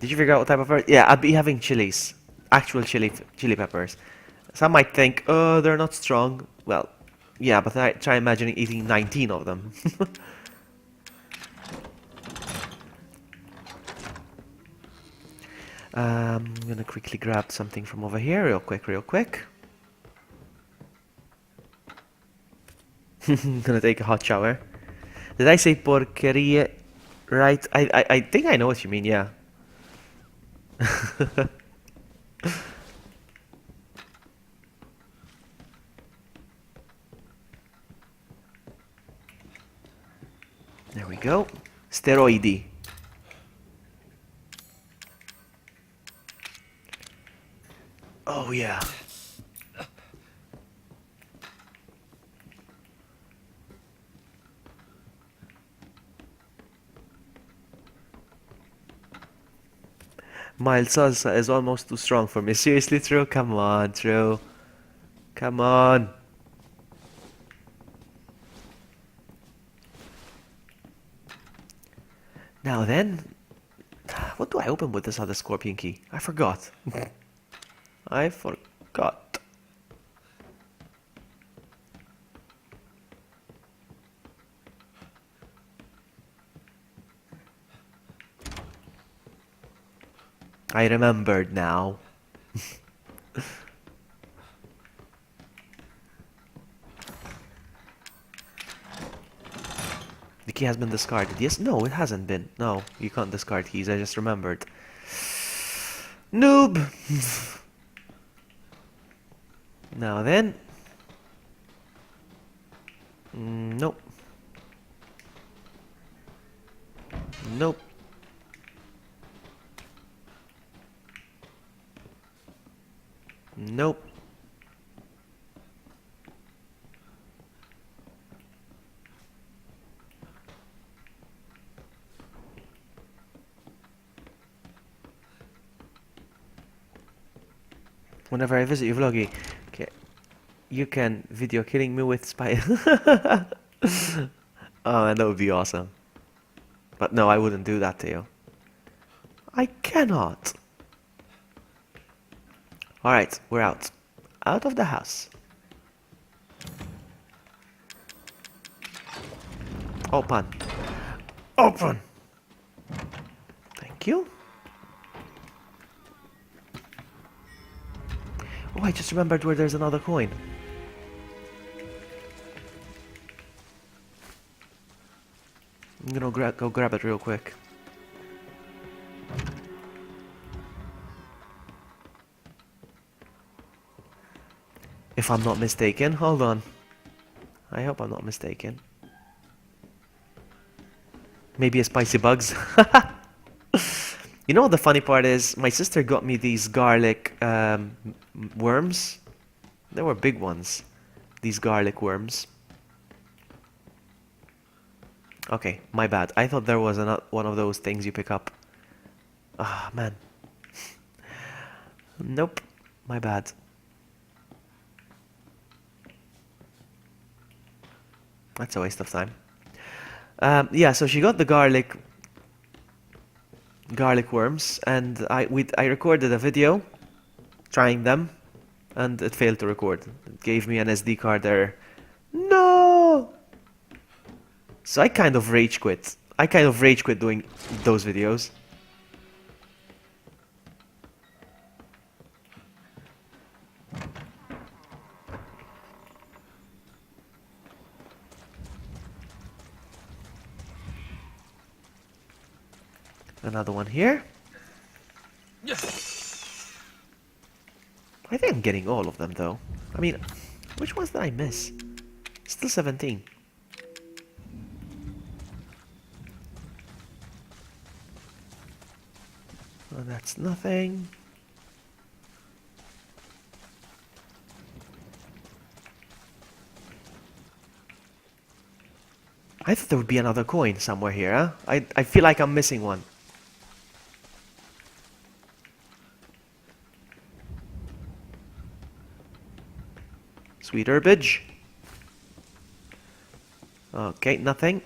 Speaker 1: Did you figure out what type of pepper? Yeah, I'd be having chilies. Actual chili peppers. Some might think, oh, they're not strong. Well, yeah, but try imagining eating 19 of them. I'm gonna quickly grab something from over here, real quick. Gonna take a hot shower. Did I say porqueria right? I think I know what you mean, yeah. There we go. Steroidi. Oh yeah. Mild salsa is almost too strong for me. Seriously, True? Come on, True. Come on. Now then, what do I open with this other scorpion key? I forgot. I forgot. I remembered now. The key has been discarded. Yes? No, it hasn't been. No, you can't discard keys. I just remembered. Noob! Now then. Nope. Nope. Nope. Whenever I visit you, Vloggy, you can video killing me with spy. Oh, and that would be awesome. But no, I wouldn't do that to you. I cannot. Alright, we're out. Out of the house. Open. Open! Thank you. Oh, I just remembered where there's another coin. I'm gonna go grab it real quick. If I'm not mistaken, hold on. I hope I'm not mistaken. Maybe a spicy bugs. You know what the funny part is? My sister got me these garlic worms. They were big ones. These garlic worms. Okay, my bad. I thought there was one of those things you pick up. Ah, man. Nope, my bad. That's a waste of time. Yeah, so she got the garlic worms, and I recorded a video trying them, and it failed to record. It gave me an SD card error. No! So I kind of rage quit. I kind of rage quit doing those videos. Another one here. I think I'm getting all of them though. I mean, which ones did I miss? Still 17. Oh, that's nothing. I thought there would be another coin somewhere here, huh? I feel like I'm missing one. Sweet herbage. Okay, nothing.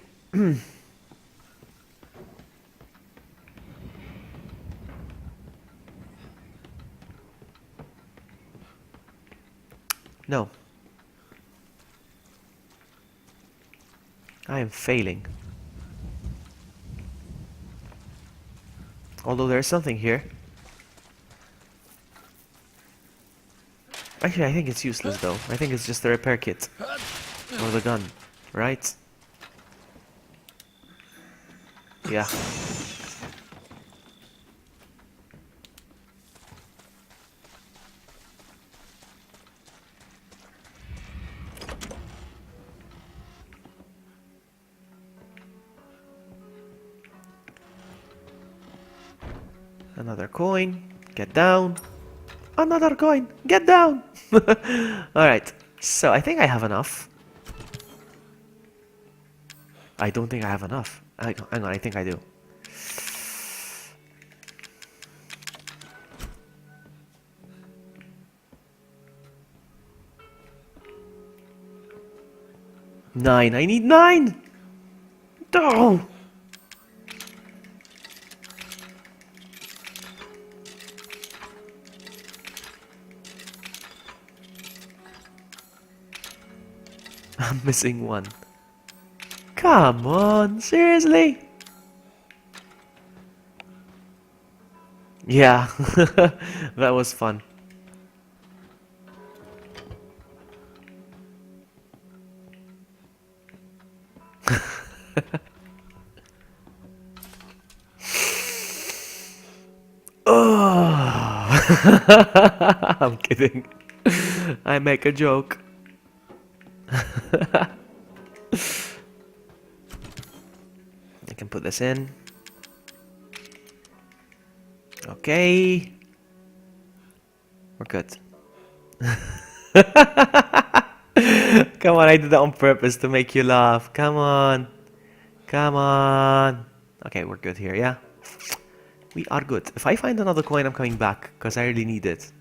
Speaker 1: No. I am failing. Although there's something here. Actually, I think it's useless though. I think it's just the repair kit. Or the gun, right? Yeah. Another coin. Get down. Another coin. Get down. Alright. So I think I have enough. I don't think I have enough. Hang on, I think I do. Nine. I need 9. Oh. I'm missing one. Come on, seriously? Yeah, that was fun. Oh, I'm kidding. I make a joke. I can put this in. Okay. We're good. Come on, I did that on purpose to make you laugh. Come on. Come on. Okay, we're good here, yeah? We are good. If I find another coin, I'm coming back, because I really need it.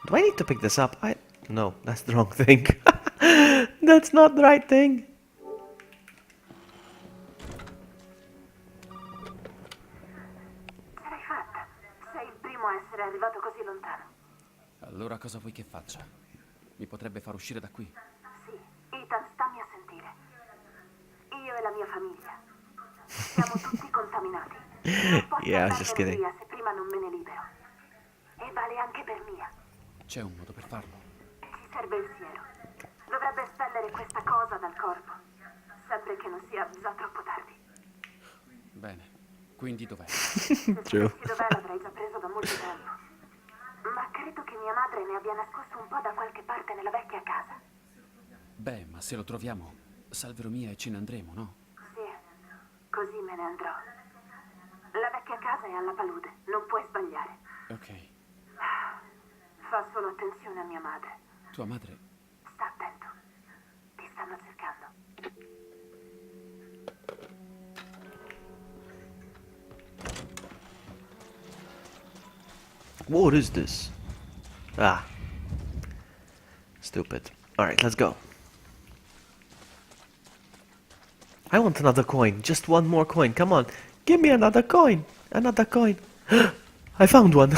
Speaker 1: Do I need to pick this up? No, that's the wrong thing. That's not the right thing.
Speaker 6: Ce l'hai fatta. Sei il primo a essere arrivato così lontano.
Speaker 4: Allora cosa vuoi che faccia? Mi potrebbe far uscire da qui?
Speaker 6: Sì, Ethan, stammi a sentire. Io e la mia famiglia siamo tutti contaminati. Non posso
Speaker 1: Yeah, I was just
Speaker 6: andarmene
Speaker 1: kidding.
Speaker 6: via se prima non me ne libero. E vale anche per Mia.
Speaker 4: C'è un modo per farlo.
Speaker 6: Ci serve il siero. Dovrebbe espellere questa cosa dal corpo. Sempre che non sia già troppo tardi.
Speaker 4: Bene, quindi dov'è?
Speaker 6: Se
Speaker 1: True.
Speaker 6: sapessi dov'è l'avrei già preso da molto tempo. Ma credo che mia madre ne abbia nascosto un po' da qualche parte nella vecchia casa.
Speaker 4: Beh, ma se lo troviamo, salverò Mia e ce ne andremo, no?
Speaker 6: Sì, così me ne andrò. La vecchia casa è alla palude, non puoi sbagliare.
Speaker 4: Ok.
Speaker 6: Fa solo attenzione a mia madre.
Speaker 4: Tua madre...
Speaker 6: Sta attento. Ti stanno cercando.
Speaker 1: What is this? Ah. Stupid. Alright, let's go. I want another coin. Just one more coin. Come on. Give me another coin. Another coin. I found one.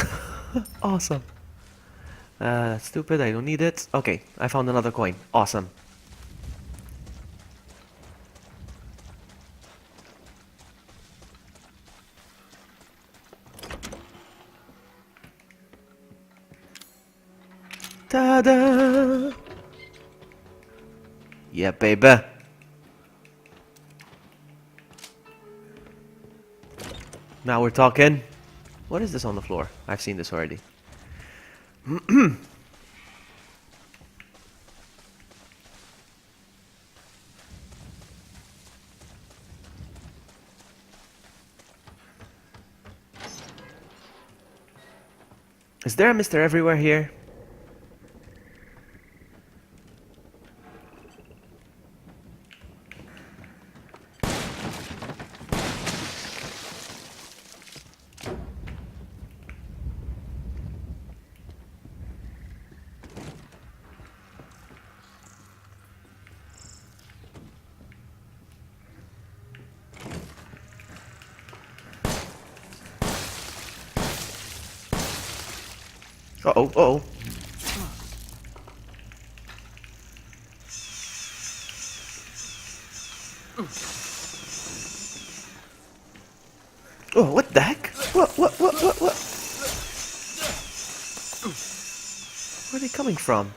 Speaker 1: Awesome. Stupid. I don't need it. Okay, I found another coin. Awesome. Ta-da! Yeah, baby. Now we're talking. What is this on the floor? I've seen this already. Is there a Mr. Everywhere here? Uh-oh, uh-oh. Oh, what the heck? What? Where are they coming from?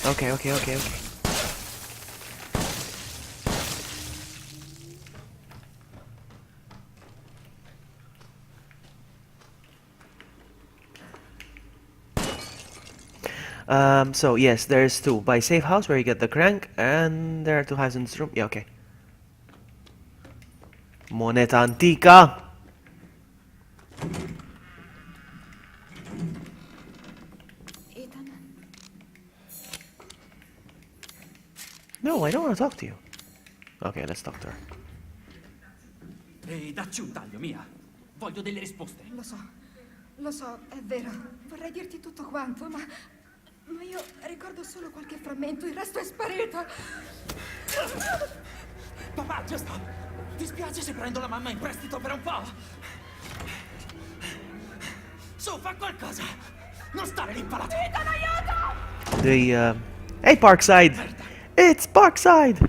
Speaker 1: Okay. So yes, there's two. By safe house where you get the crank, and there are two houses in this room. Yeah, okay. Moneta antica.
Speaker 3: Ethan?
Speaker 1: No, I don't want to talk to you. Okay, let's talk to her.
Speaker 8: Ehi, dacci un taglio, Mia. Voglio delle risposte.
Speaker 3: Lo so, è vero. Vorrei dirti tutto quanto, ma io ricordo solo qualche frammento, il resto è sparito.
Speaker 8: Papà, già sta. Ti spiace se prendo la mamma in prestito per un po'? Su, fa qualcosa. Non stare lì impalato. Ethan, aiuto!
Speaker 1: Hey, Parkside! It's Parkside!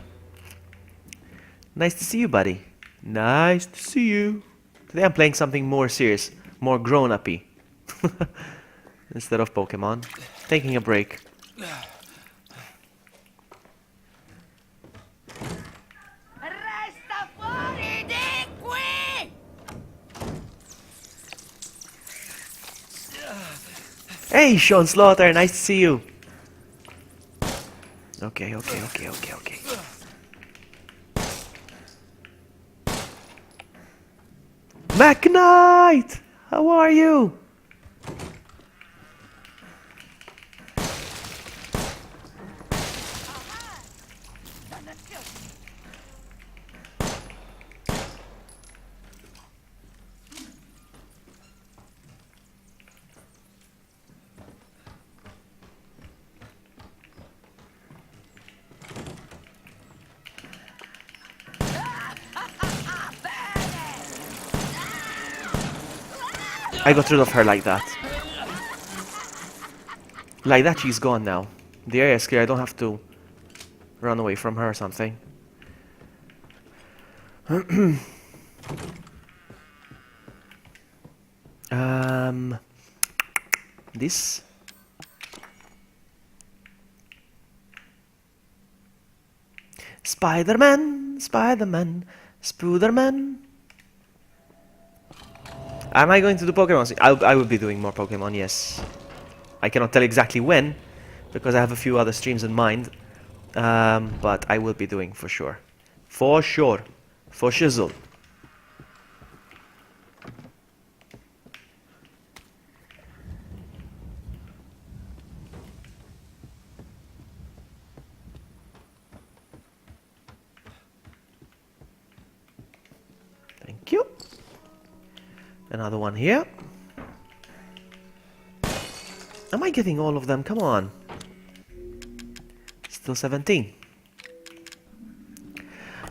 Speaker 1: Nice to see you, buddy. Nice to see you. Today I'm playing something more serious, more grown-uppy. Instead of Pokemon. Taking a break.
Speaker 7: Resta fuori di qui!
Speaker 1: Hey, Sean Slaughter, nice to see you. Okay. Mac Knight! How are you? I got rid of her like that. Like that, she's gone now. The area is clear, I don't have to run away from her or something. This? Spider-Man, Spooderman. Am I going to do Pokemon? I will be doing more Pokemon, yes. I cannot tell exactly when, because I have a few other streams in mind. But I will be doing for sure. For sure. For shizzle. Thank you. Another one here. Am I getting all of them? Come on. Still 17.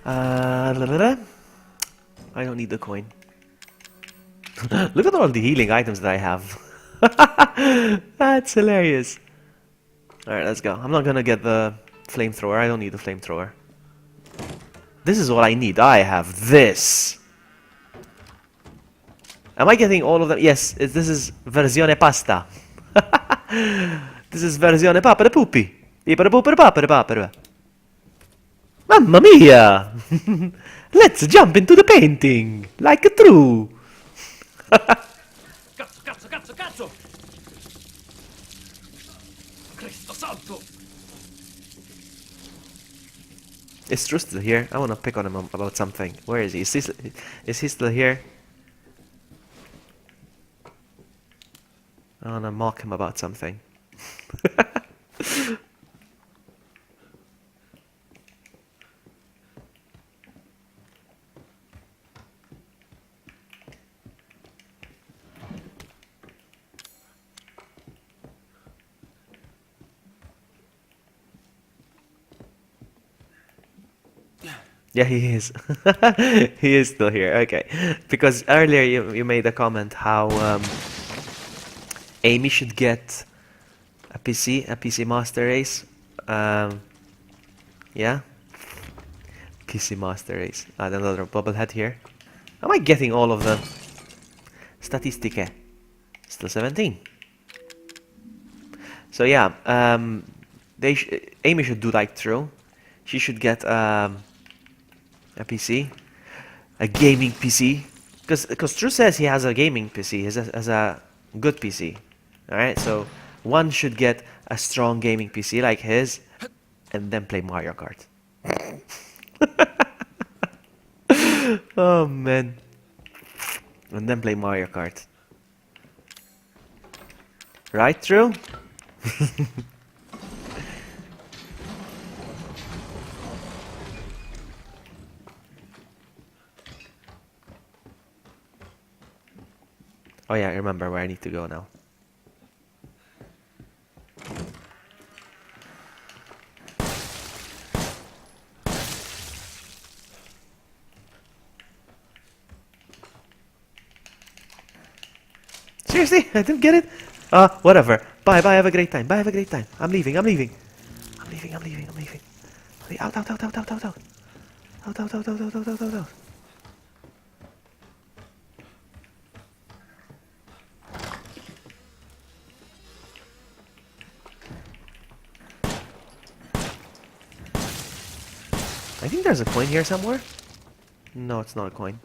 Speaker 1: I don't need the coin. Look at all the healing items that I have. That's hilarious. Alright, let's go. I'm not gonna get the flamethrower. I don't need the flamethrower. This is what I need. I have this. Am I getting all of them? Yes, this is versione pasta. This This is versione papere pupi. Ipere pupere papere papere. Mamma mia! Let's jump into the painting! Like true!
Speaker 4: Cazzo, cazzo, cazzo, cazzo! Cristo santo!
Speaker 1: Is Drew still here? I wanna pick on him about something. Where is he? Is he still here? I wanna mock him about something. Yeah, he is. He is still here. Okay, because earlier you made a comment how Amy should get a PC Master Race. Yeah, PC Master Race. Add another bobblehead here. Am I getting all of them? Statistike. Still 17. So yeah, Amy should do like True. She should get a PC, a gaming PC, because True says he has a gaming PC, has a good PC. All right, so one should get a strong gaming PC like his, and then play Mario Kart. Oh man, and then play Mario Kart. Right, True? Oh yeah, I remember where I need to go now. Seriously? I didn't get it? Whatever. Bye, bye, have a great time. Bye, have a great time. I'm leaving, I'm leaving. I'm leaving, I'm leaving, I'm leaving. Out, out, out, out, out, out, out. Out, out, out, out, out, out, out, out, out. I think there's a coin here somewhere. No, it's not a coin.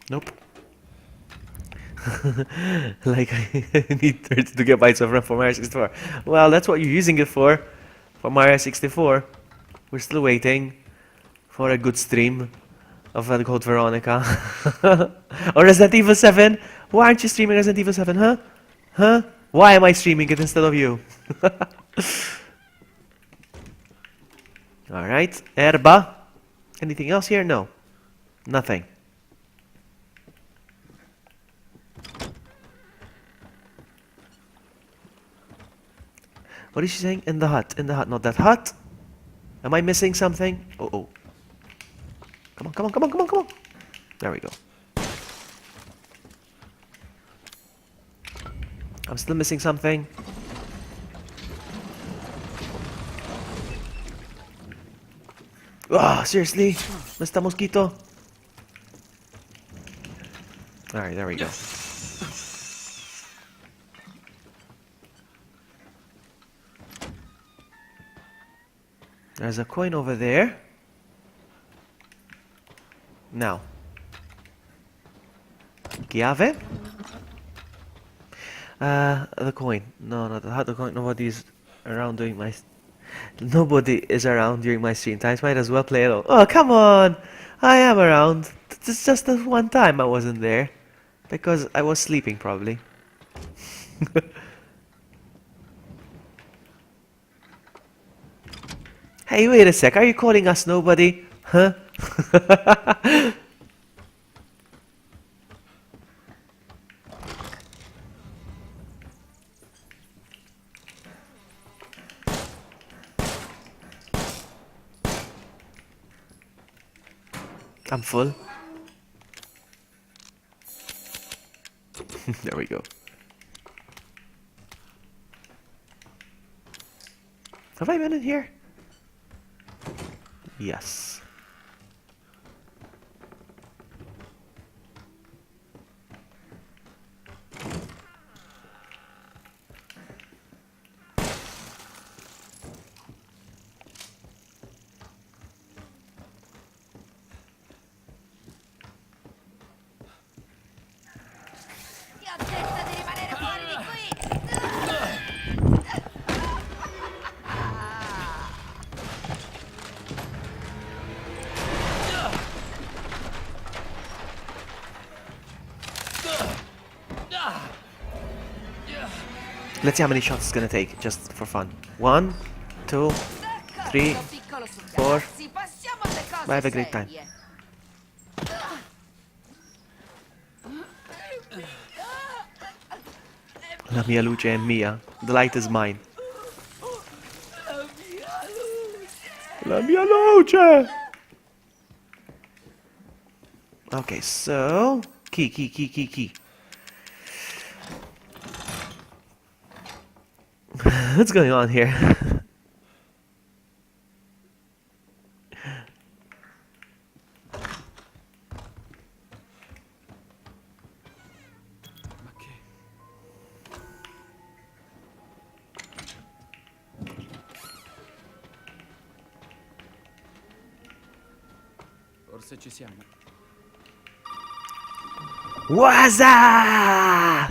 Speaker 1: Nope. Like, I need 32 gigabytes of RAM for Mario 64. Well, that's what you're using it for Mario 64. We're still waiting for a good stream of Code Veronica. Or Resident Evil 7. Why aren't you streaming Resident Evil 7, huh? Huh? Why am I streaming it instead of you? Alright, Erba. Anything else here? No. Nothing. What is she saying? In the hut. In the hut. Not that hut. Am I missing something? Oh, oh. Come on, come on, come on, come on, come on. There we go. I'm still missing something. Ah, seriously? Mr. Mosquito? Alright, there we go. There's a coin over there. Now. Chiave? The coin. No, not the coin. Nobody's around doing my... Nobody is around during my stream times. Might as well play alone. Oh, come on! I am around. It's just that one time I wasn't there. Because I was sleeping, probably. Hey, wait a sec. Are you calling us nobody? Huh? I'm full. There we go. Have I been in here? Yes.
Speaker 7: Ti ho detto di rimanere fuori di qui!
Speaker 1: Let's see how many shots it's gonna take, just for fun. 1, 2, 3,
Speaker 7: D'accordo, piccolo
Speaker 1: 4.
Speaker 7: Sì, passiamo alle cose
Speaker 1: Bye, have a great time.
Speaker 7: serie.
Speaker 1: La mia luce è mia. The light is mine. La mia luce! Okay, so... Key. What's going on here?
Speaker 4: Ma che... Forse ci siamo.
Speaker 1: Waza!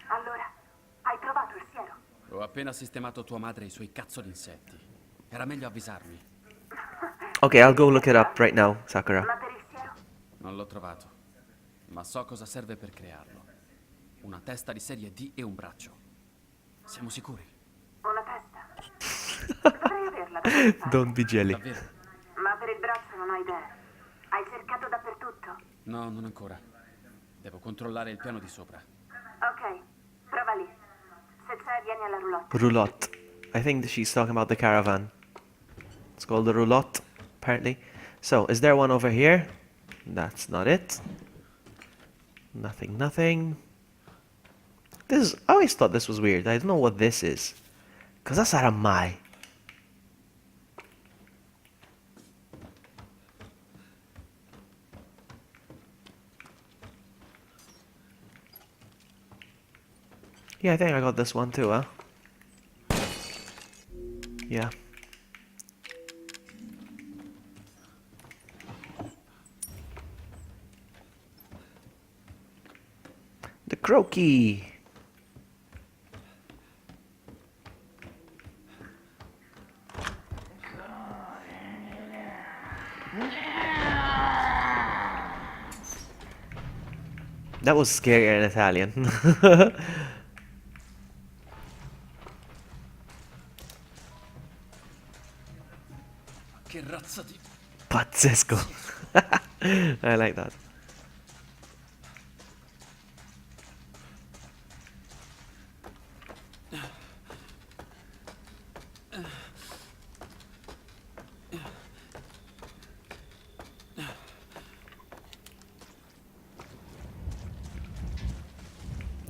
Speaker 6: Allora, hai trovato il siero?
Speaker 4: Ho appena sistemato tua madre e i suoi cazzo di insetti. Era meglio avvisarmi.
Speaker 1: Okay, I'll go look it up right now, Sakura.
Speaker 6: Ma per il siero?
Speaker 4: Non l'ho trovato. Ma so cosa serve per crearlo. Una testa di serie D e un braccio. Siamo sicuri?
Speaker 6: Una testa? Dovrei averla da quelle parti.
Speaker 1: Don't be jelly.
Speaker 4: Davvero?
Speaker 6: Ma per il braccio non ho idea. Hai cercato dappertutto?
Speaker 4: No, non ancora. Devo controllare il piano di sopra.
Speaker 6: Ok, prova lì. Se c'è, vieni alla roulotte.
Speaker 1: Roulotte. I think that she's talking about the caravan. It's called the roulotte, apparently. So, is there one over here? That's not it. Nothing. This is... I always thought this was weird. I don't know what this is. Cosa sarà mai? Yeah, I think I got this one too, huh? Yeah. The croaky. That was scary in Italian.
Speaker 4: Che razza di...
Speaker 1: Pazzesco. I like that.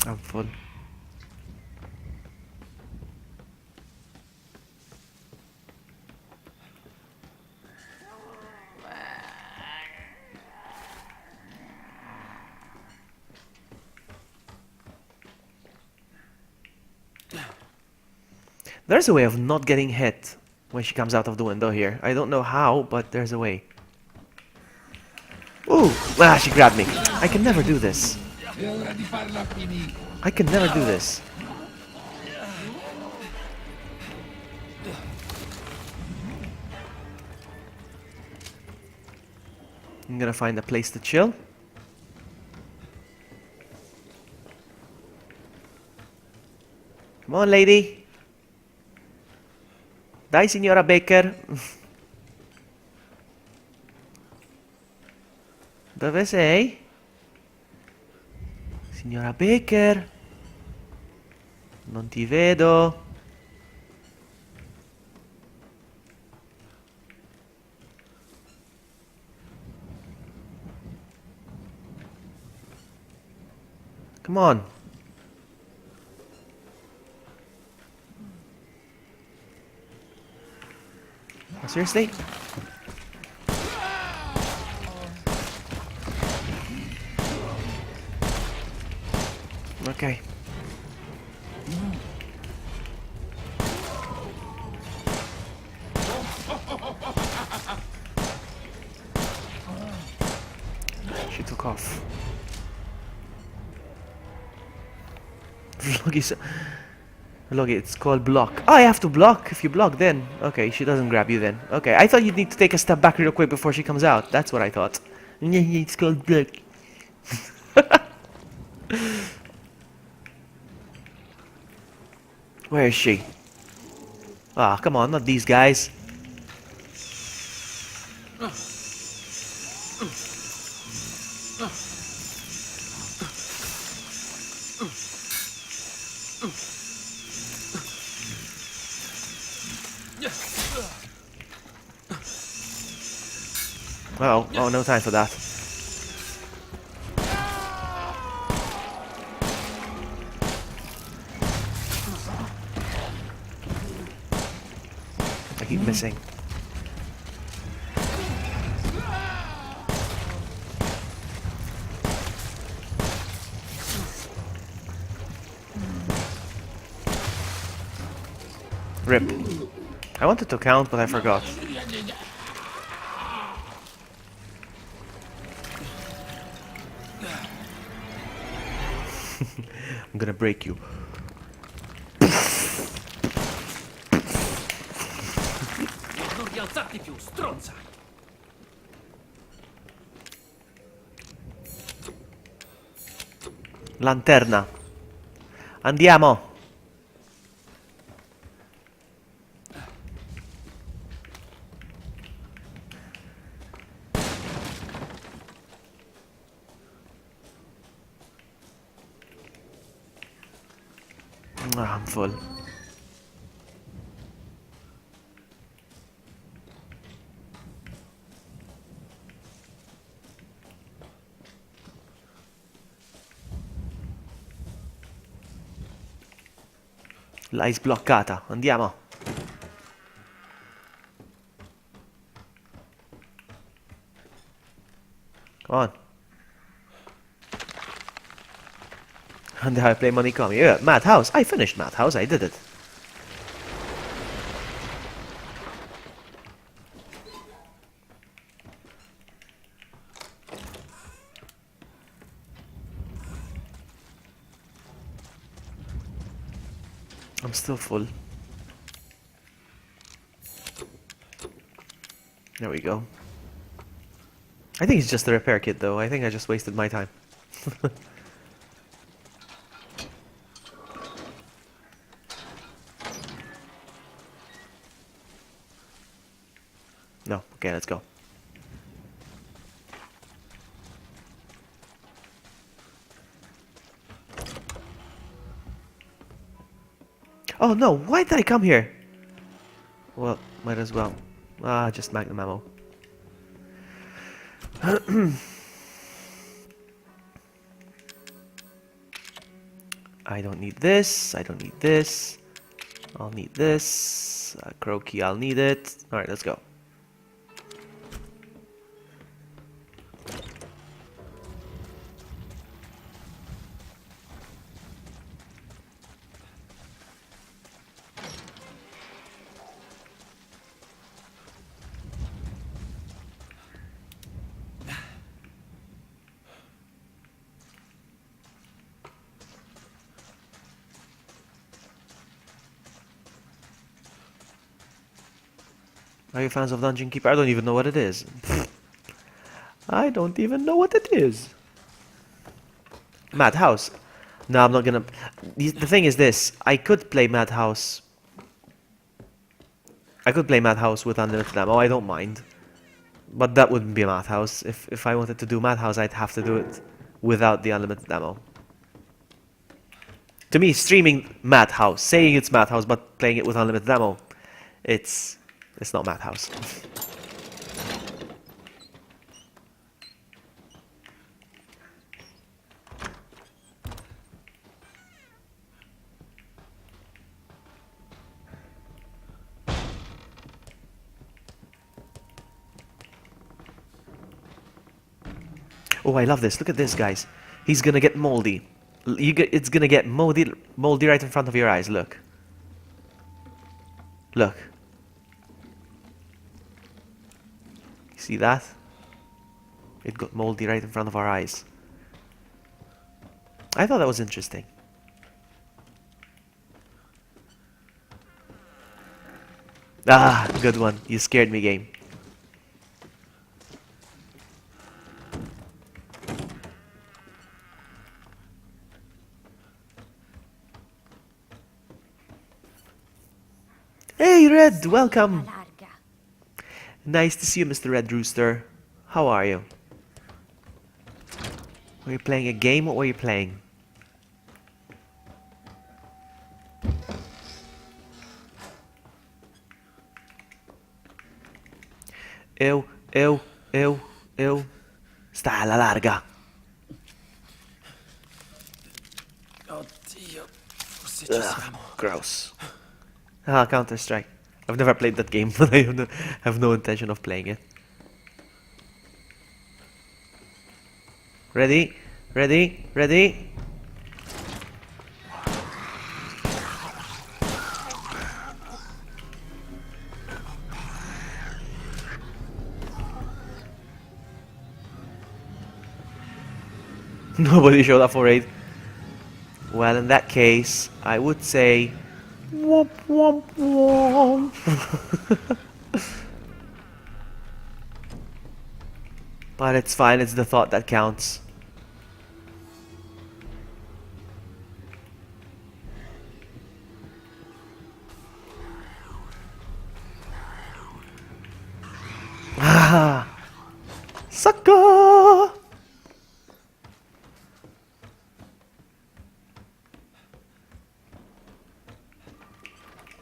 Speaker 1: I'm full. There's a way of not getting hit when she comes out of the window here. I don't know how, but there's a way. Ooh! Ah, she grabbed me. I can never do this. I can never do this. I'm gonna find a place to chill. Come on, lady. Dai, signora Baker. Dove sei? Signora Baker. Non ti vedo. Come on. Seriously? Okay. She took off. Look, it's called block. Oh, I have to block. If you block, then okay, she doesn't grab you. Then okay, I thought you'd need to take a step back real quick before she comes out. That's what I thought. It's called block. Where is she? Ah, come on, not these guys. Oh, no time for that. I keep missing. Rip. I wanted to count, but I forgot. I'm gonna break you.
Speaker 8: Non rialzarti più, stronza!
Speaker 1: Lanterna. Andiamo. Ah, I'm full. L'hai sbloccata. Andiamo. Come on. And how I play Money Comi. Yeah, Madhouse. I finished Madhouse. I did it. I'm still full. There we go. I think it's just a repair kit though. I think I just wasted my time. No. Okay, let's go. Oh no, why did I come here? Well, might as well. Ah, just magnum ammo. I don't need this. I don't need this. I'll need this. Croaky, I'll need it. Alright, let's go. Are you fans of Dungeon Keeper? I don't even know what it is. I don't even know what it is. Madhouse. No, I'm not gonna... The thing is this. I could play Madhouse. I could play Madhouse with unlimited ammo. I don't mind. But that wouldn't be a Madhouse. If I wanted to do Madhouse, I'd have to do it without the unlimited ammo. To me, streaming Madhouse, saying it's Madhouse but playing it with unlimited ammo, it's not Madhouse. Oh, I love this. Look at this, guys. He's gonna get moldy. It's gonna get moldy right in front of your eyes. Look. Look. See that? It got moldy right in front of our eyes. I thought that was interesting. Ah, good one. You scared me, game. Hey, Red, welcome. Nice to see you, Mr. Red Rooster. How are you? Were you playing a game? What were you playing? Ew, ew, ew, ew. Sta alla larga.
Speaker 4: Oddio, forse ci siamo.
Speaker 1: Gross. Ah, Counter-Strike. I've never played that game, but I have no intention of playing it. Ready? Ready? Ready? Nobody showed up for raid. Well, in that case, I would say... Womp womp womp. But it's fine, it's the thought that counts. Ah! Sucker!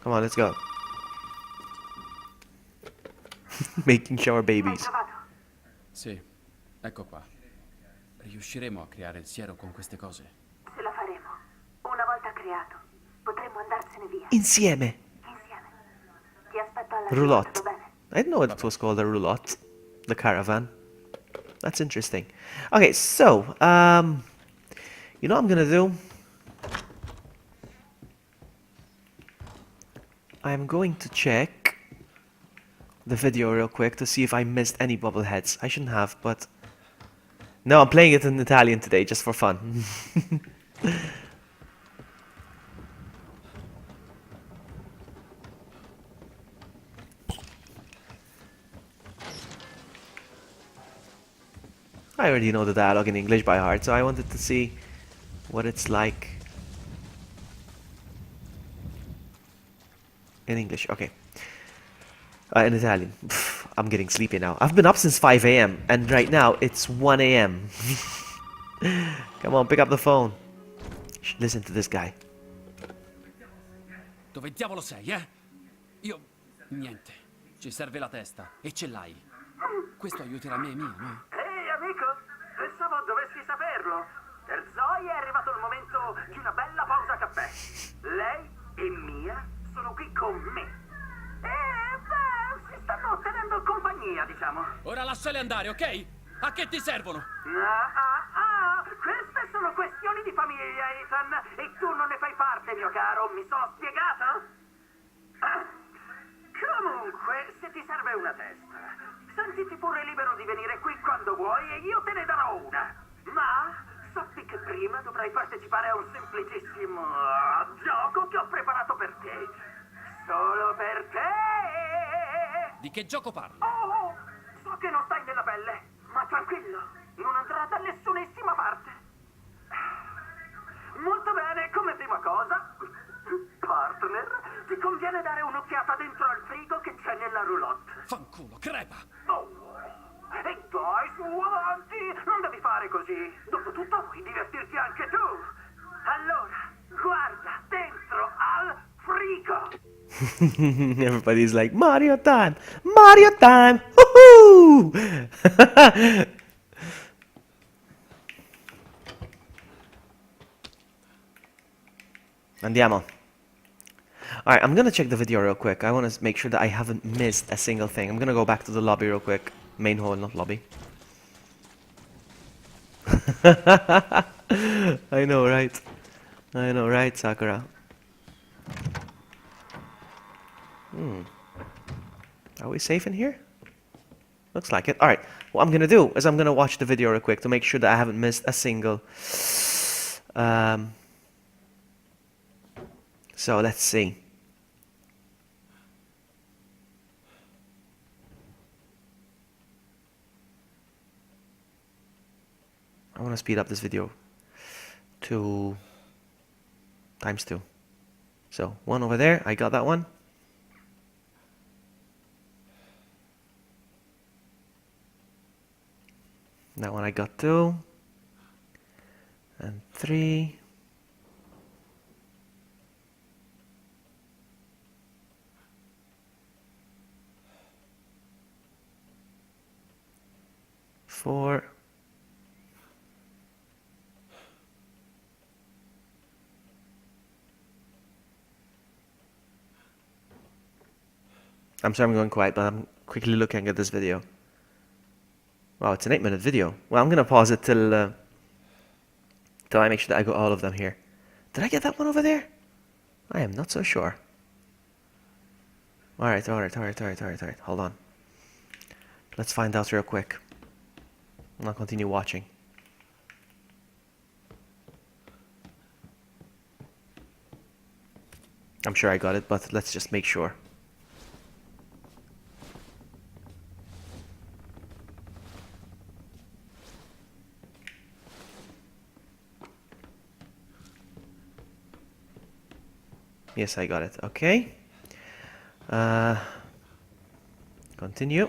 Speaker 1: Come on, let's go. Making shower babies.
Speaker 6: Trovato?
Speaker 4: Sì, ecco qua. Riusciremo a creare il siero con queste cose?
Speaker 6: Ce la faremo. Una volta creato, potremo andarsene via.
Speaker 1: Insieme.
Speaker 6: Insieme. Ti aspetto alla
Speaker 1: Roulotte.
Speaker 6: va bene?
Speaker 1: I didn't know it was called a roulotte. The caravan. That's interesting. Okay, so, you know what I'm gonna do? I'm going to check the video real quick to see if I missed any bobbleheads. I shouldn't have, but... No, I'm playing it in Italian today, just for fun. I already know the dialogue in English by heart, so I wanted to see what it's like in English. Okay. In Italian. Pff, I'm getting sleepy now. I've been up since 5 a.m. and right now it's 1 a.m. Come on, pick up the phone. Listen to this guy.
Speaker 4: Dove diavolo sei, eh? Io... niente. Ci serve la testa. E ce l'hai. Questo aiuterà me e Mia, no?
Speaker 9: Ehi, amico! Pensavo dovessi saperlo. Per Zoe è arrivato il momento di una bella pausa caffè. Lei e Mia sono qui con me. Beh, si stanno tenendo compagnia, diciamo.
Speaker 4: Ora lasciale andare, ok? A che ti servono?
Speaker 9: Queste sono questioni di famiglia, Ethan. E tu non ne fai parte, mio caro. Mi sono spiegato? Comunque, se ti serve una testa, sentiti pure libero di venire qui quando vuoi e io te ne darò una. Ma sappi che prima dovrai partecipare a un semplicissimo gioco che ho preparato per te. Solo per te!
Speaker 4: Di che gioco parli?
Speaker 9: Oh, so che non stai nella pelle, ma tranquillo, non andrà da nessunissima parte. Molto bene, come prima cosa, partner, ti conviene dare un'occhiata dentro al frigo che c'è nella roulotte.
Speaker 4: Fanculo, crepa!
Speaker 9: Oh, e dai, su avanti, non devi fare così. Dopotutto vuoi divertirti anche tu. Allora, guarda dentro al frigo.
Speaker 1: Everybody's like, Mario time! Mario time! Woohoo! Andiamo. Alright, I'm gonna check the video real quick. I want to make sure that I haven't missed a single thing. I'm gonna go back to the lobby real quick. Main hall, not lobby. I know, right? I know, right, Sakura? Are we safe in here? Looks like it. Alright, what I'm gonna do is I'm gonna watch the video real quick to make sure that I haven't missed a single. So let's see. I want to speed up this video to ×2. So one over there, I got that one. That one I got 2. And 3. Four. I'm sorry I'm going quiet, but I'm quickly looking at this video. Wow, it's an 8-minute video. Well, I'm gonna pause it till I make sure that I got all of them here. Did I get that one over there? I am not so sure. Alright. Hold on. Let's find out real quick. I'll continue watching. I'm sure I got it, but let's just make sure. Yes, I got it. Okay. Continue.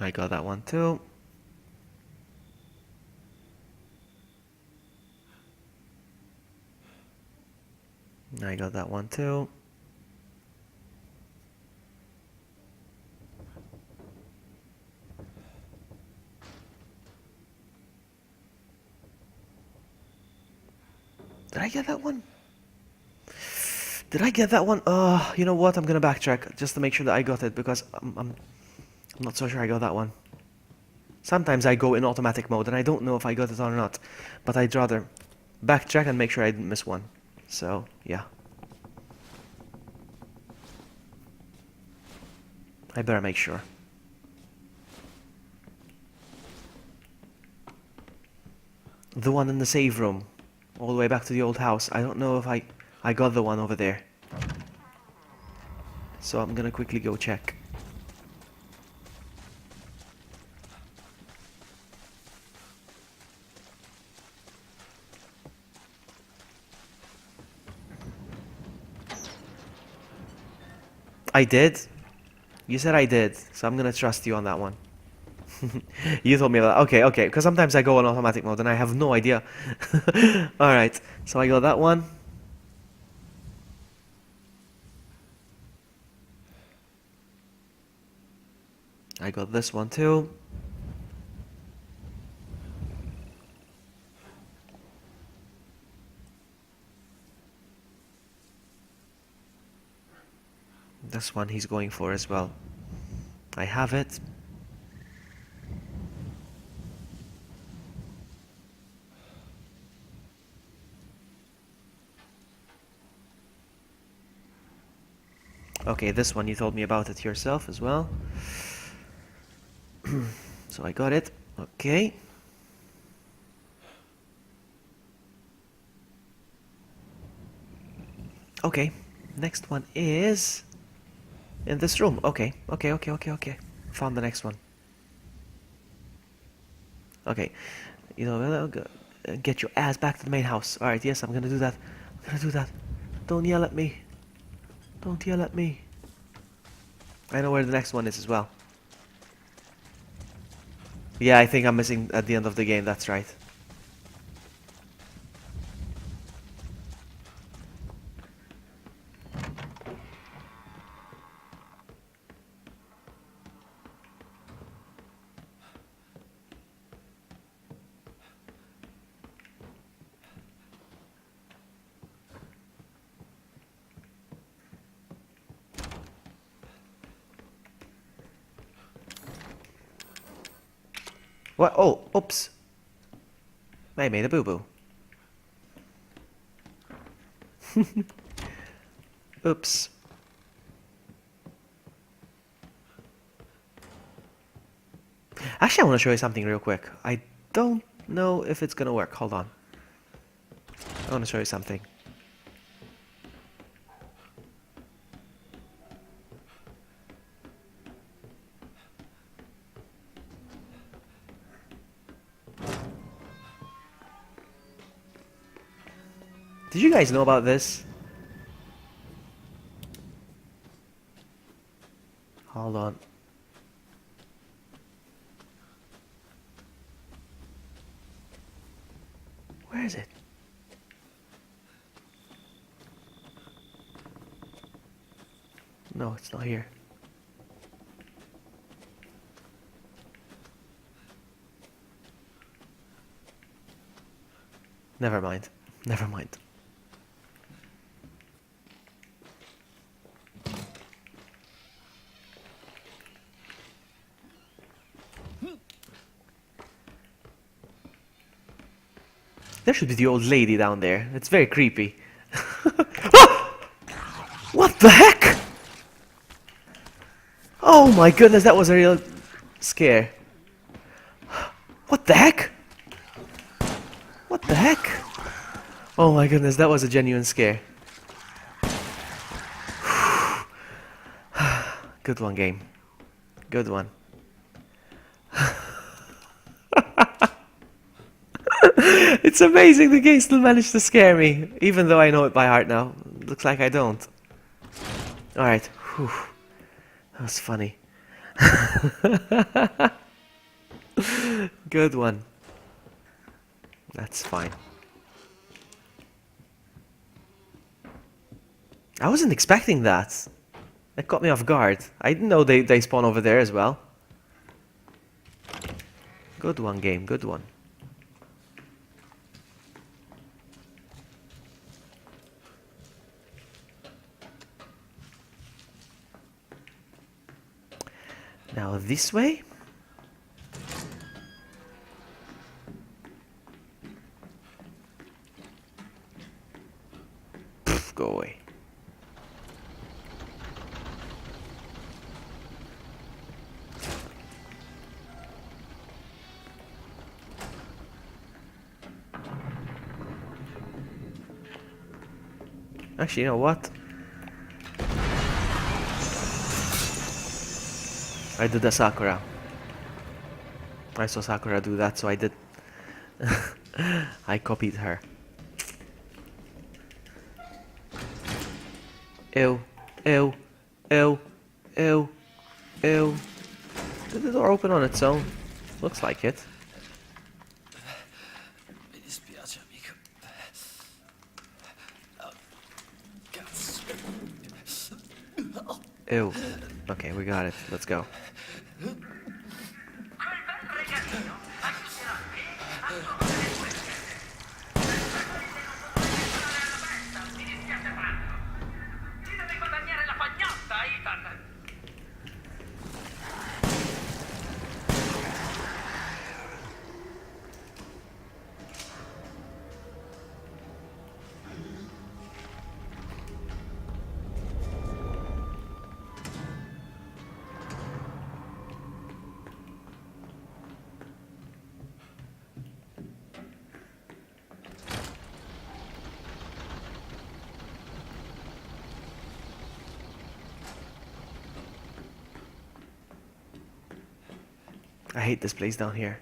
Speaker 1: I got that one too. I got that one too. Did I get that one? Did I get that one? You know what? I'm gonna backtrack just to make sure that I got it because I'm not so sure I got that one. Sometimes I go in automatic mode and I don't know if I got it or not, but I'd rather backtrack and make sure I didn't miss one. So, yeah. I better make sure. The one in the save room, all the way back to the old house. I don't know if I got the one over there. So I'm gonna quickly go check. I did? You said I did, so I'm gonna trust you on that one. You told me that. Okay, because sometimes I go on automatic mode and I have no idea. Alright, so I got that one. I got this one too. This one he's going for as well. I have it. Okay, this one you told me about it yourself as well. So I got it. Okay. Okay. Next one is in this room. Okay. Found the next one. Okay. You know, get your ass back to the main house. Alright, yes, I'm gonna do that. Don't yell at me. Don't yell at me. I know where the next one is as well. Yeah, I think I'm missing at the end of the game, that's right. What? Oh, oops. I made a boo-boo. Oops. Actually, I want to show you something real quick. I don't know if it's gonna work. Hold on. I want to show you something. Did you guys know about this? Hold on. Where is it? No, it's not here. Never mind. Never mind. There should be the old lady down there. It's very creepy. Ah! What the heck? Oh my goodness, that was a real scare. What the heck? What the heck? Oh my goodness, that was a genuine scare. Good one, game. Good one. It's amazing the game still managed to scare me, even though I know it by heart now. Looks like I don't. Alright. Whew. That was funny. Good one. That's fine. I wasn't expecting that. That caught me off guard. I didn't know they spawn over there as well. Good one, game. Good one. Now this way? Pff, go away. Actually, you know what? I did the Sakura. I saw Sakura do that, so I did. I copied her. Ew, ew, ew, ew, ew. Did the door open on its own? Looks like it.
Speaker 5: Mi dispiace, amico. Oh, cazzo.
Speaker 1: Ew. Okay, we got it. Let's go. I hate this place down here.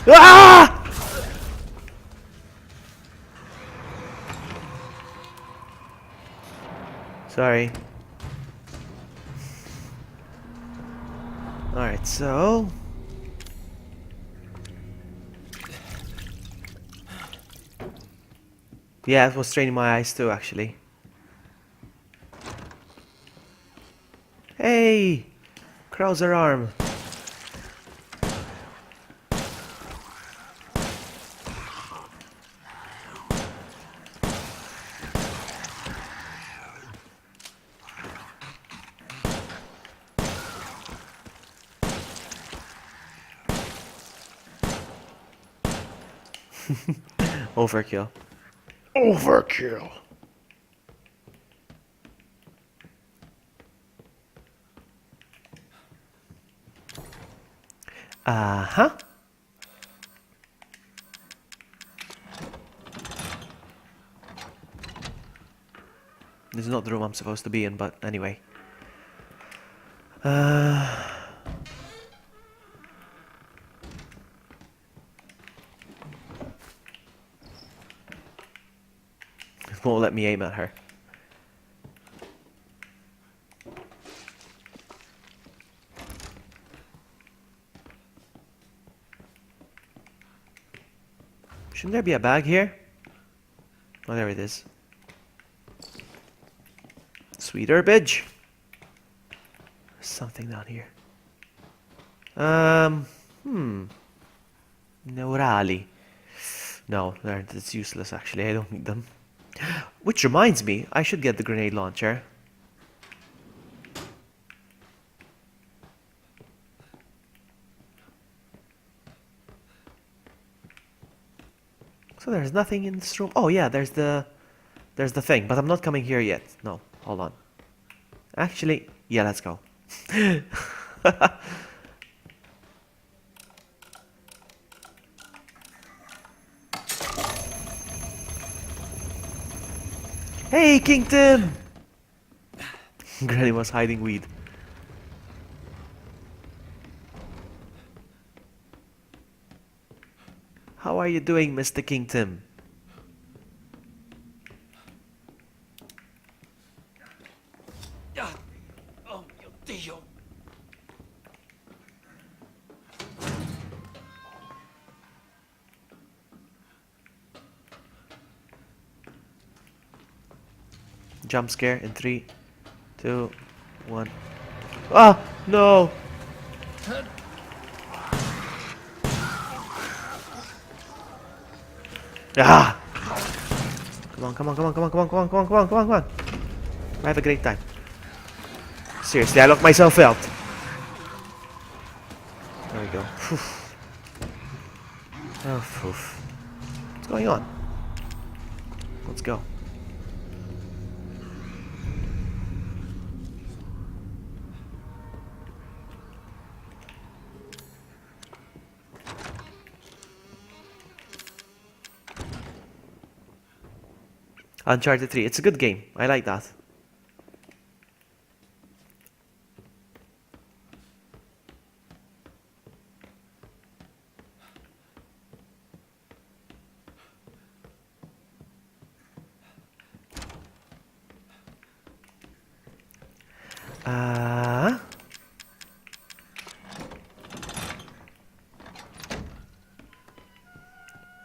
Speaker 1: Ah! Sorry. Alright, so... yeah, it was straining my eyes too, actually. Hey! Krauser arm. Overkill. Overkill. Uh-huh. This is not the room I'm supposed to be in, but anyway. It won't let me aim at her. Shouldn't there be a bag here? Oh, there it is. Sweet herbage. There's something down here. Neurali. No, it's useless actually. I don't need them. Which reminds me, I should get the grenade launcher. So there's nothing in this room. Oh yeah, there's the thing, but I'm not coming here yet. No, hold on. Actually, yeah, let's go. Hey, King Tim! Granny was hiding weed. How are you doing, Mr. King Tim?
Speaker 5: Oh mio Dio!
Speaker 1: Jump scare in 3, 2, 1. Ah! No! Ah! Come on, come on, come on, come on, come on, come on, come on, come on, come on, come on. I have a great time. Seriously, I locked myself out. There we go. Phew. Oh, phew. What's going on? Let's go. Uncharted 3. It's a good game. I like that.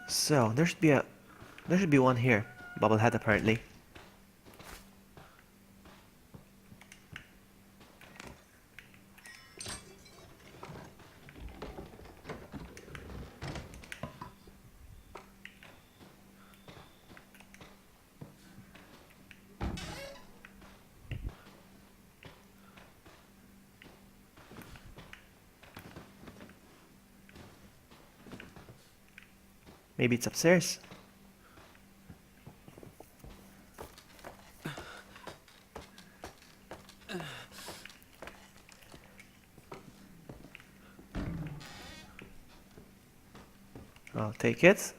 Speaker 1: So there should be one here. Bubblehead apparently. Maybe it's upstairs. I'll take it.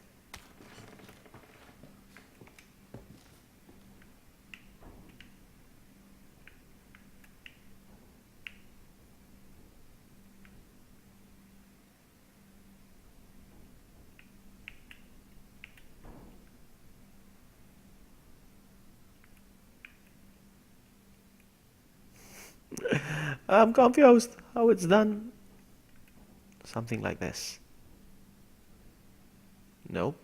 Speaker 1: I'm confused how it's done. Something like this. Nope.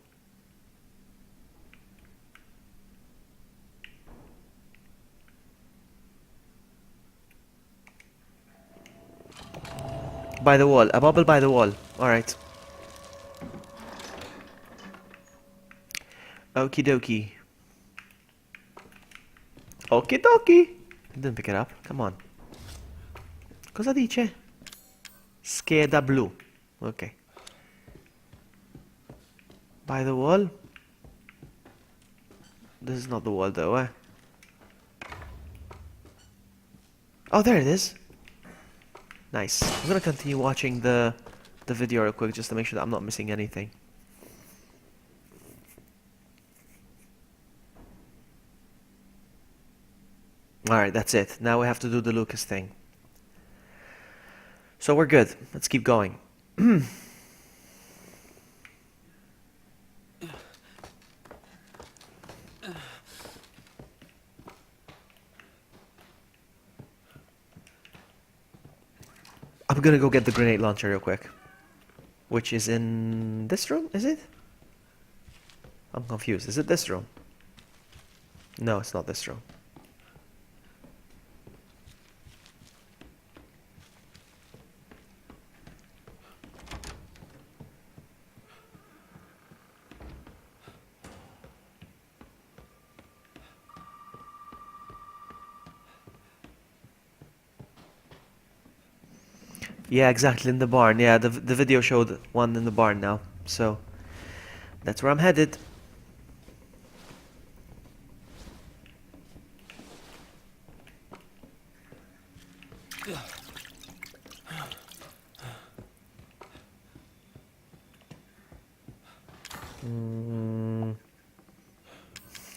Speaker 1: By the wall. A bubble by the wall. Alright. Okie dokie. Okie dokie. Didn't pick it up. Come on. Cosa dice? Scheda blu. Ok. By the wall? This is not the wall though, eh? Oh, there it is. Nice. I'm gonna continue watching the video real quick just to make sure that I'm not missing anything. Alright, that's it. Now we have to do the Lucas thing. So we're good. Let's keep going. I'm gonna go get the grenade launcher real quick. Which is in this room, is it? I'm confused. Is it this room? No, it's not this room. Yeah, exactly, in the barn. Yeah, the video showed one in the barn now. So, that's where I'm headed.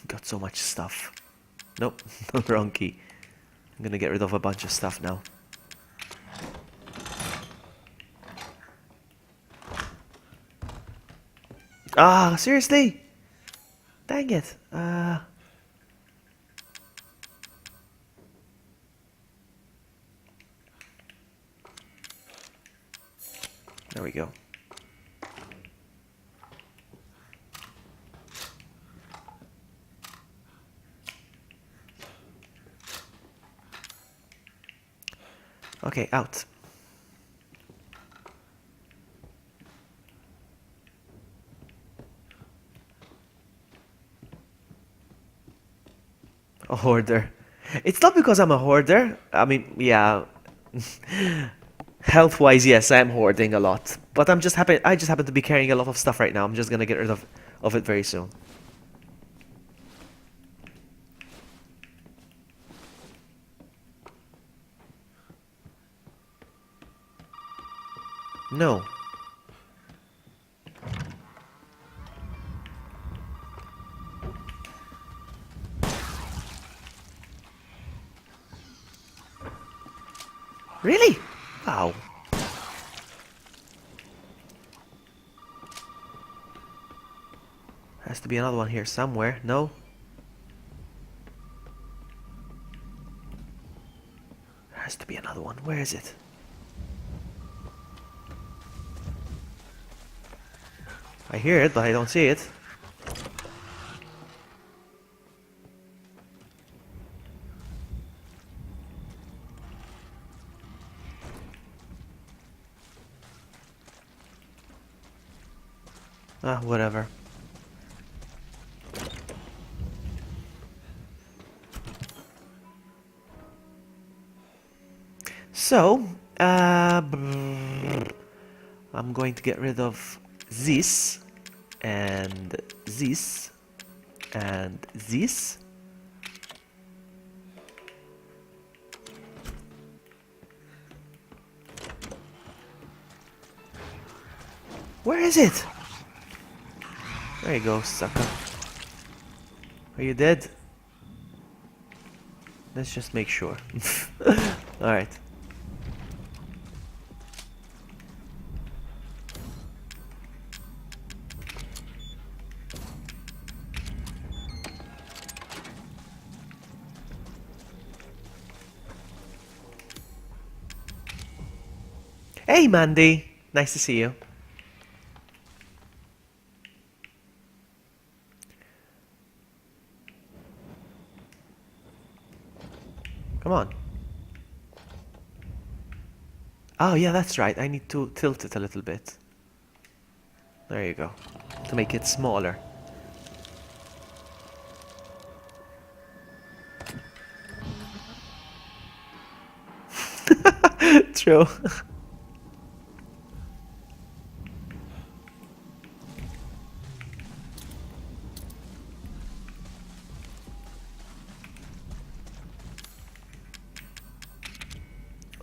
Speaker 1: Got so much stuff. Nope, wrong key. I'm gonna get rid of a bunch of stuff now. Ah, seriously? Dang it. There we go. Okay, out. A hoarder. It's not because I'm a hoarder. I mean, yeah. Health-wise, yes, I am hoarding a lot. But I just happen to be carrying a lot of stuff right now. I'm just gonna get rid of it very soon. No. Really? Wow. Has to be another one here somewhere. No? There has to be another one. Where is it? I hear it, but I don't see it. Ah, whatever. So, I'm going to get rid of this, and this, and this. Where is it? There you go, sucker. Are you dead? Let's just make sure. Alright. Hey, Mandy. Nice to see you. Come on. Oh, yeah, that's right. I need to tilt it a little bit. There you go. To make it smaller. True.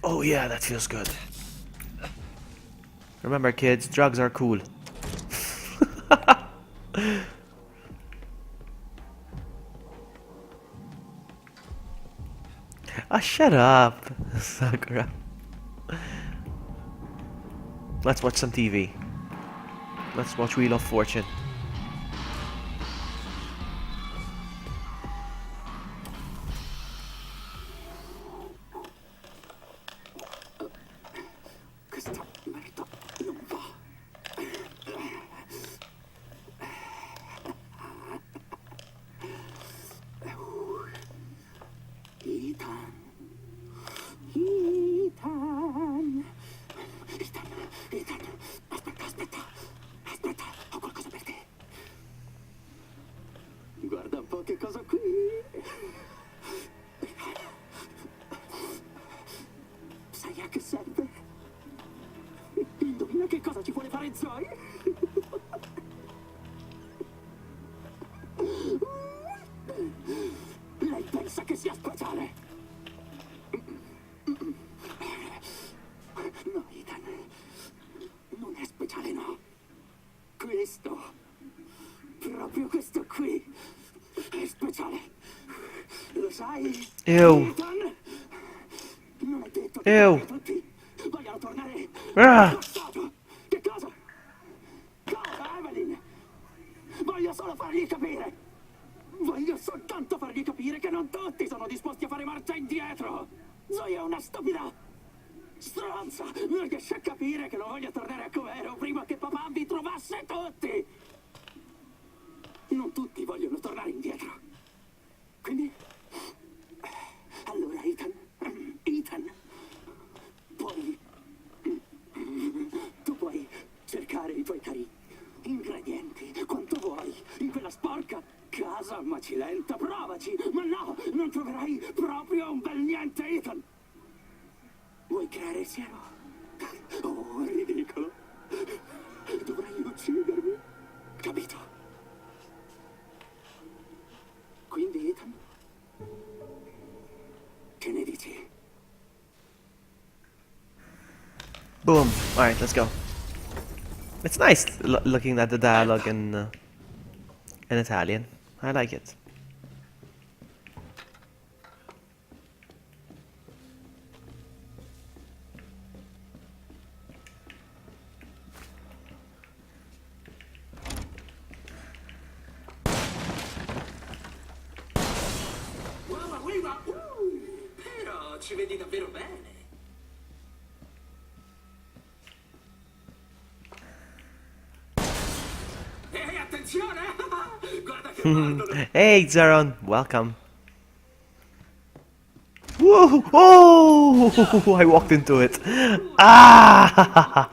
Speaker 1: Oh yeah, that feels good. Remember kids, drugs are cool. Ah, shut up, Sakura. Let's watch some TV. Let's watch Wheel of Fortune.
Speaker 9: Questa merda non va. Ethan. Ethan. Ethan. Ethan. Aspetta. Aspetta, ho qualcosa per te. Guarda un po' che cosa qui. Sai a che serve? Indovina che cosa ci vuole fare Zoe? Lei pensa che sia speciale? No, Ethan. Non è speciale, no. Questo. Proprio questo qui. È speciale. Lo sai?
Speaker 1: Ew.
Speaker 9: Ethan? Non è detto che
Speaker 1: Ew.
Speaker 9: tutti vogliono tornare.
Speaker 1: Ah.
Speaker 9: Che cosa? Cosa, Evelyn? Voglio solo fargli capire. Voglio soltanto fargli capire che non tutti sono disposti a fare marcia indietro. Zoe è una stupida stronza. Non riesce a capire che non voglio tornare a come ero prima che papà vi trovasse tutti. Non tutti vogliono tornare indietro. Quindi... Allora, Ethan, puoi... Tu puoi cercare i tuoi cari ingredienti, quanto vuoi, in quella sporca casa macilenta. Provaci, ma no, non troverai proprio un bel niente, Ethan. Vuoi creare il siero? Oh, ridicolo. Dovrai uccidermi, capito? Quindi, Ethan, che ne dici?
Speaker 1: Boom. Alright, let's go. It's nice looking at the dialogue in Italian. I like it.
Speaker 9: Però ci vedi davvero bene. Ehi, attenzione! Guarda che mordono.
Speaker 1: Hey, Zeron, welcome. Whoa! Oh! I walked into it. Ah!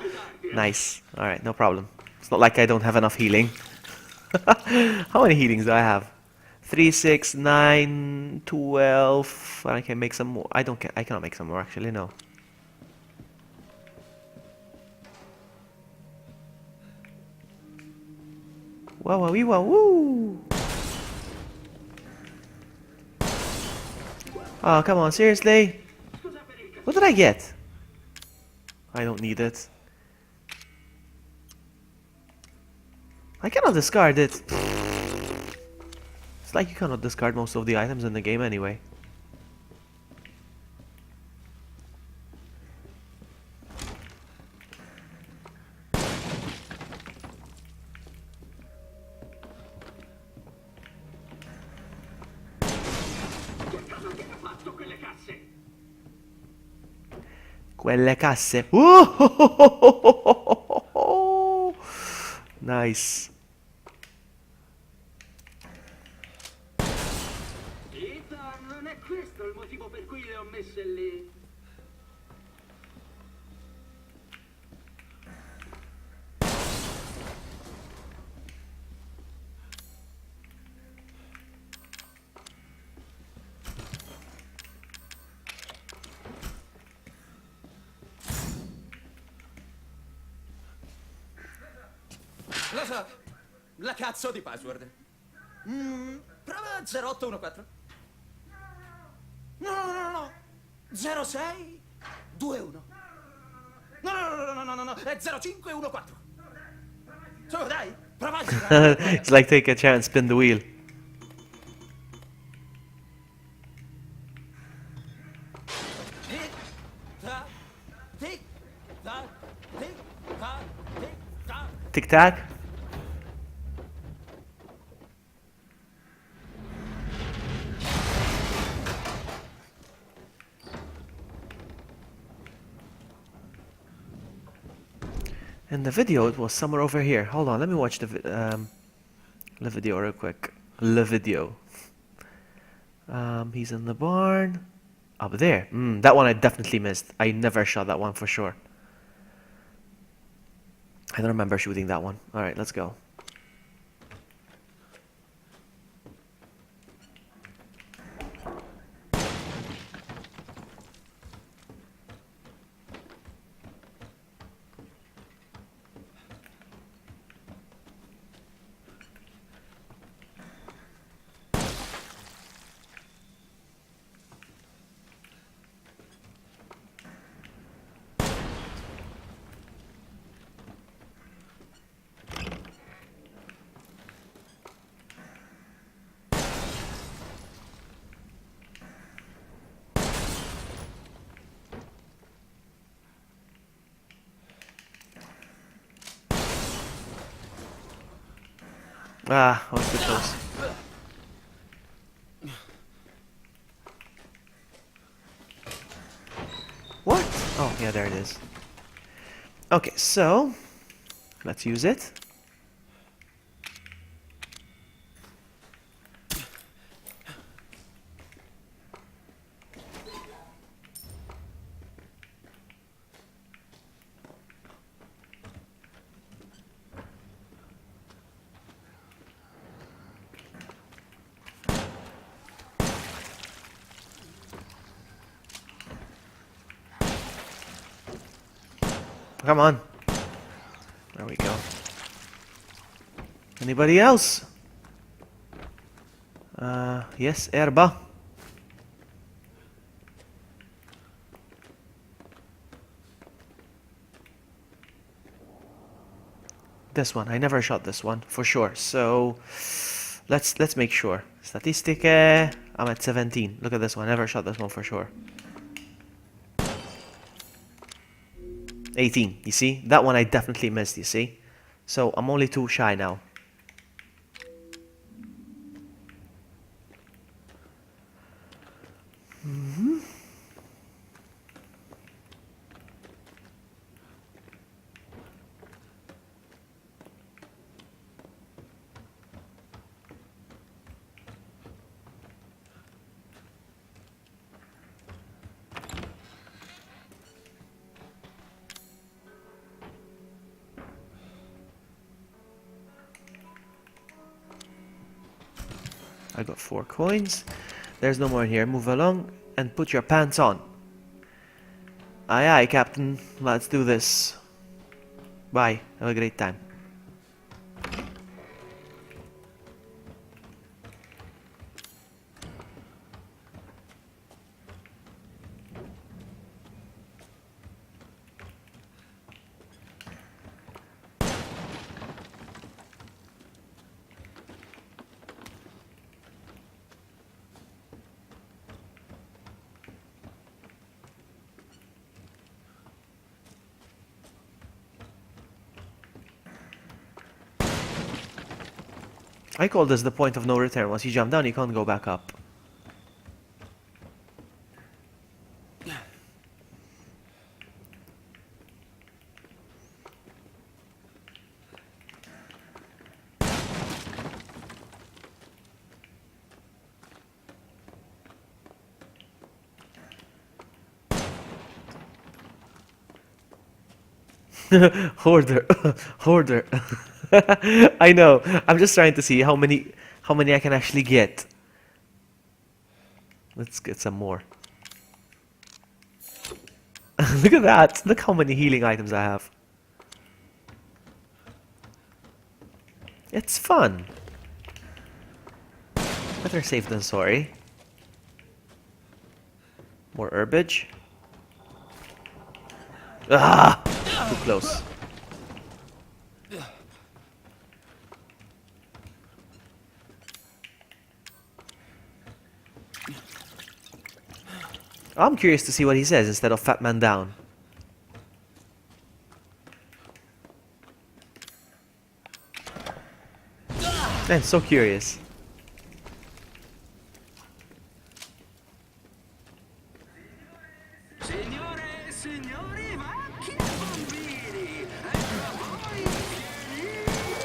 Speaker 1: Nice. All right, no problem. It's not like I don't have enough healing. How many healings do I have? 3, 6, 9, 12. I can make some more. I cannot make some more actually. No. Wow! Wow! Wow! Woo! Oh, come on, seriously? What did I get? I don't need it. I cannot discard it. It's like you cannot discard most of the items in the game anyway. Quelle casse. Nice.
Speaker 9: Ethan, non è questo il motivo per cui le ho messe lì.
Speaker 10: Lo so, la cazzo di password. Prova 0814. No. 06 2-1. No, è 0-5-1-4. Su, dai, provaci.
Speaker 1: It's like take a chance, spin the wheel.
Speaker 10: Tic-tac, tic-tac, tic-tac, tic-tac.
Speaker 1: Tic tac. In the video, it was somewhere over here. Hold on, let me watch the video real quick. The video. He's in the barn. Up there. That one I definitely missed. I never shot that one for sure. I don't remember shooting that one. Alright, let's go. Ah, I was too close. What? Oh, yeah, there it is. Okay, so let's use it. Come on. There we go. Anybody else? Yes, Erba. This one. I never shot this one for sure. So let's make sure. Statistiche. I'm at 17. Look at this one. Never shot this one for sure. 18, you see? That one I definitely missed, you see? So I'm only 2 shy now. I got 4 coins. There's no more here. Move along and put your pants on. Aye aye, Captain. Let's do this. Bye. Have a great time. I call this the point of no return. Once you jump down, you can't go back up. Hoarder. Hoarder. I know. I'm just trying to see how many I can actually get. Let's get some more. Look at that. Look how many healing items I have. It's fun. Better safe than sorry. More herbage. Ah! Too close. I'm curious to see what he says instead of Fat Man Down. Man, so curious.
Speaker 8: Signore e signori, macchine e bambini, ecco a voi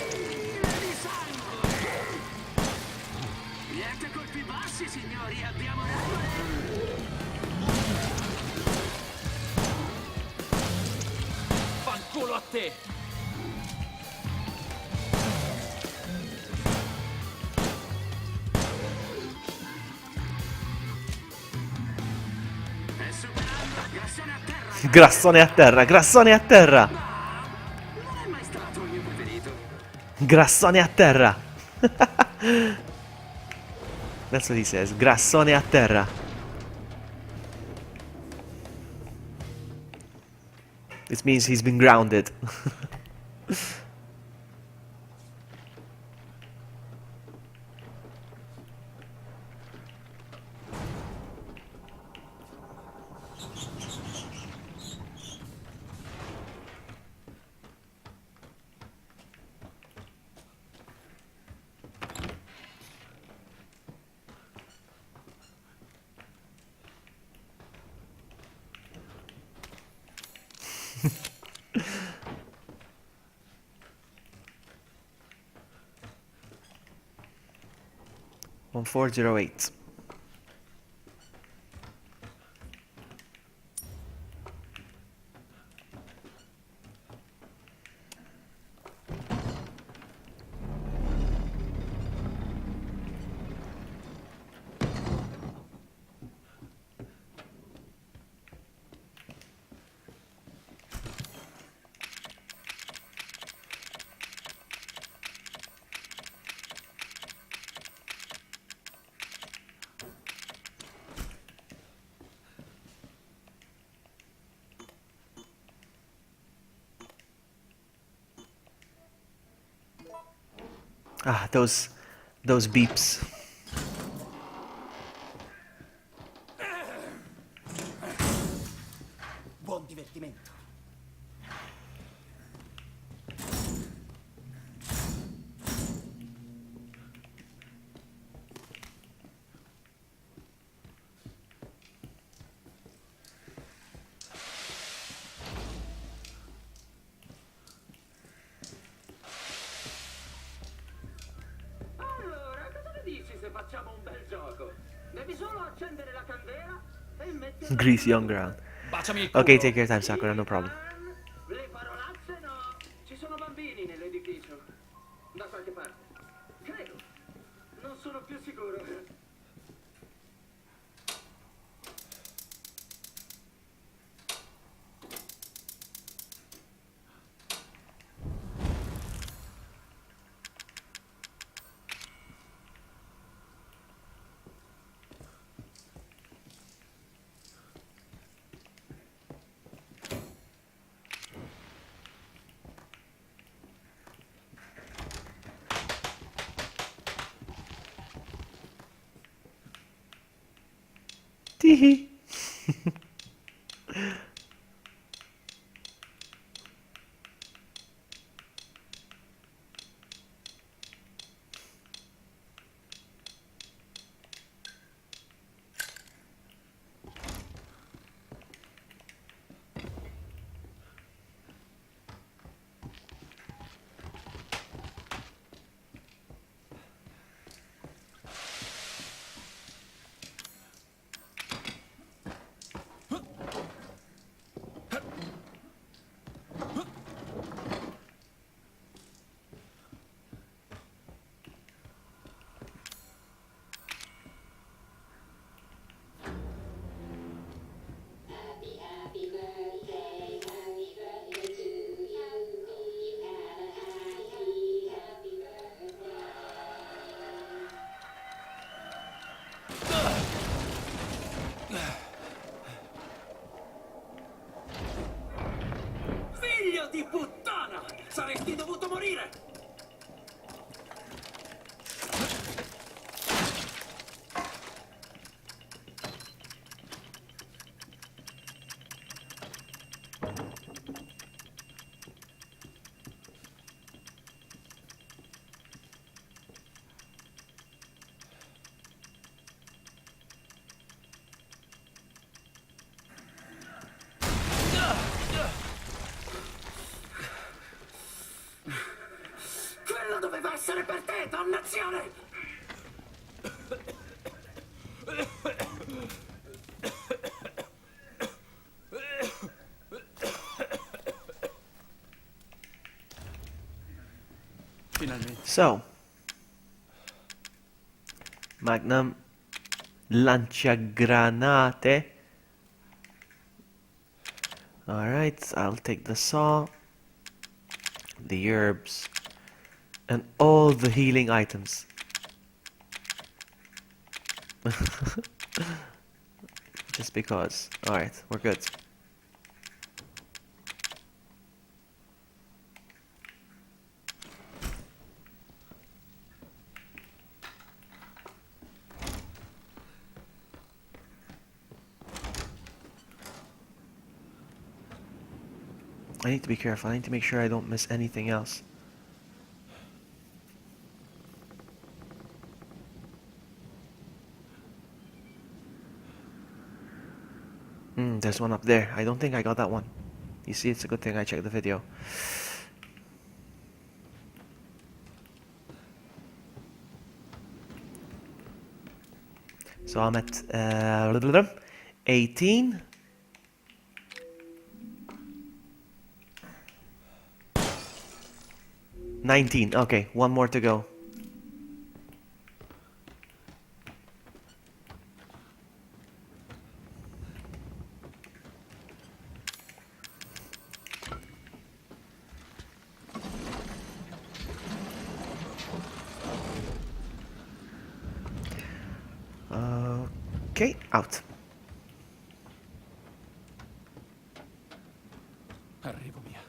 Speaker 8: fienine di sangue. Niente colpi bassi, signori, abbiamo regole.
Speaker 10: Fanculo a te!
Speaker 8: E superando, grassone a terra.
Speaker 1: Grassone a terra, grassone a terra!
Speaker 8: Non è mai stato il mio preferito.
Speaker 1: Grassone a terra! That's what he says. Grassone a terra. This means he's been grounded. On 408. Ah, those beeps.
Speaker 10: Buon divertimento.
Speaker 9: Allora, cosa ne dici se facciamo un bel gioco? Devi solo accendere la candela e mettere...
Speaker 1: Greasy on ground.
Speaker 10: Baciami il culo.
Speaker 1: Okay, take your time, Sakura, no problem.
Speaker 9: Le parolacce no. Ci sono bambini nell'edificio. Da qualche parte. Credo. Non sono più sicuro.
Speaker 1: Teehee.
Speaker 10: di puttana! Saresti dovuto morire! Quello doveva essere per te, dannazione!
Speaker 4: Finalmente.
Speaker 1: So, Magnum lanciagranate. Alright, I'll take the saw, the herbs, and all the healing items. Just because. Alright, we're good. I need to be careful. I need to make sure I don't miss anything else. There's one up there. I don't think I got that one. You see, it's a good thing I checked the video. So I'm at 18. $19. Okay, one more to go. Okay, out.
Speaker 4: Arrivo, Mia.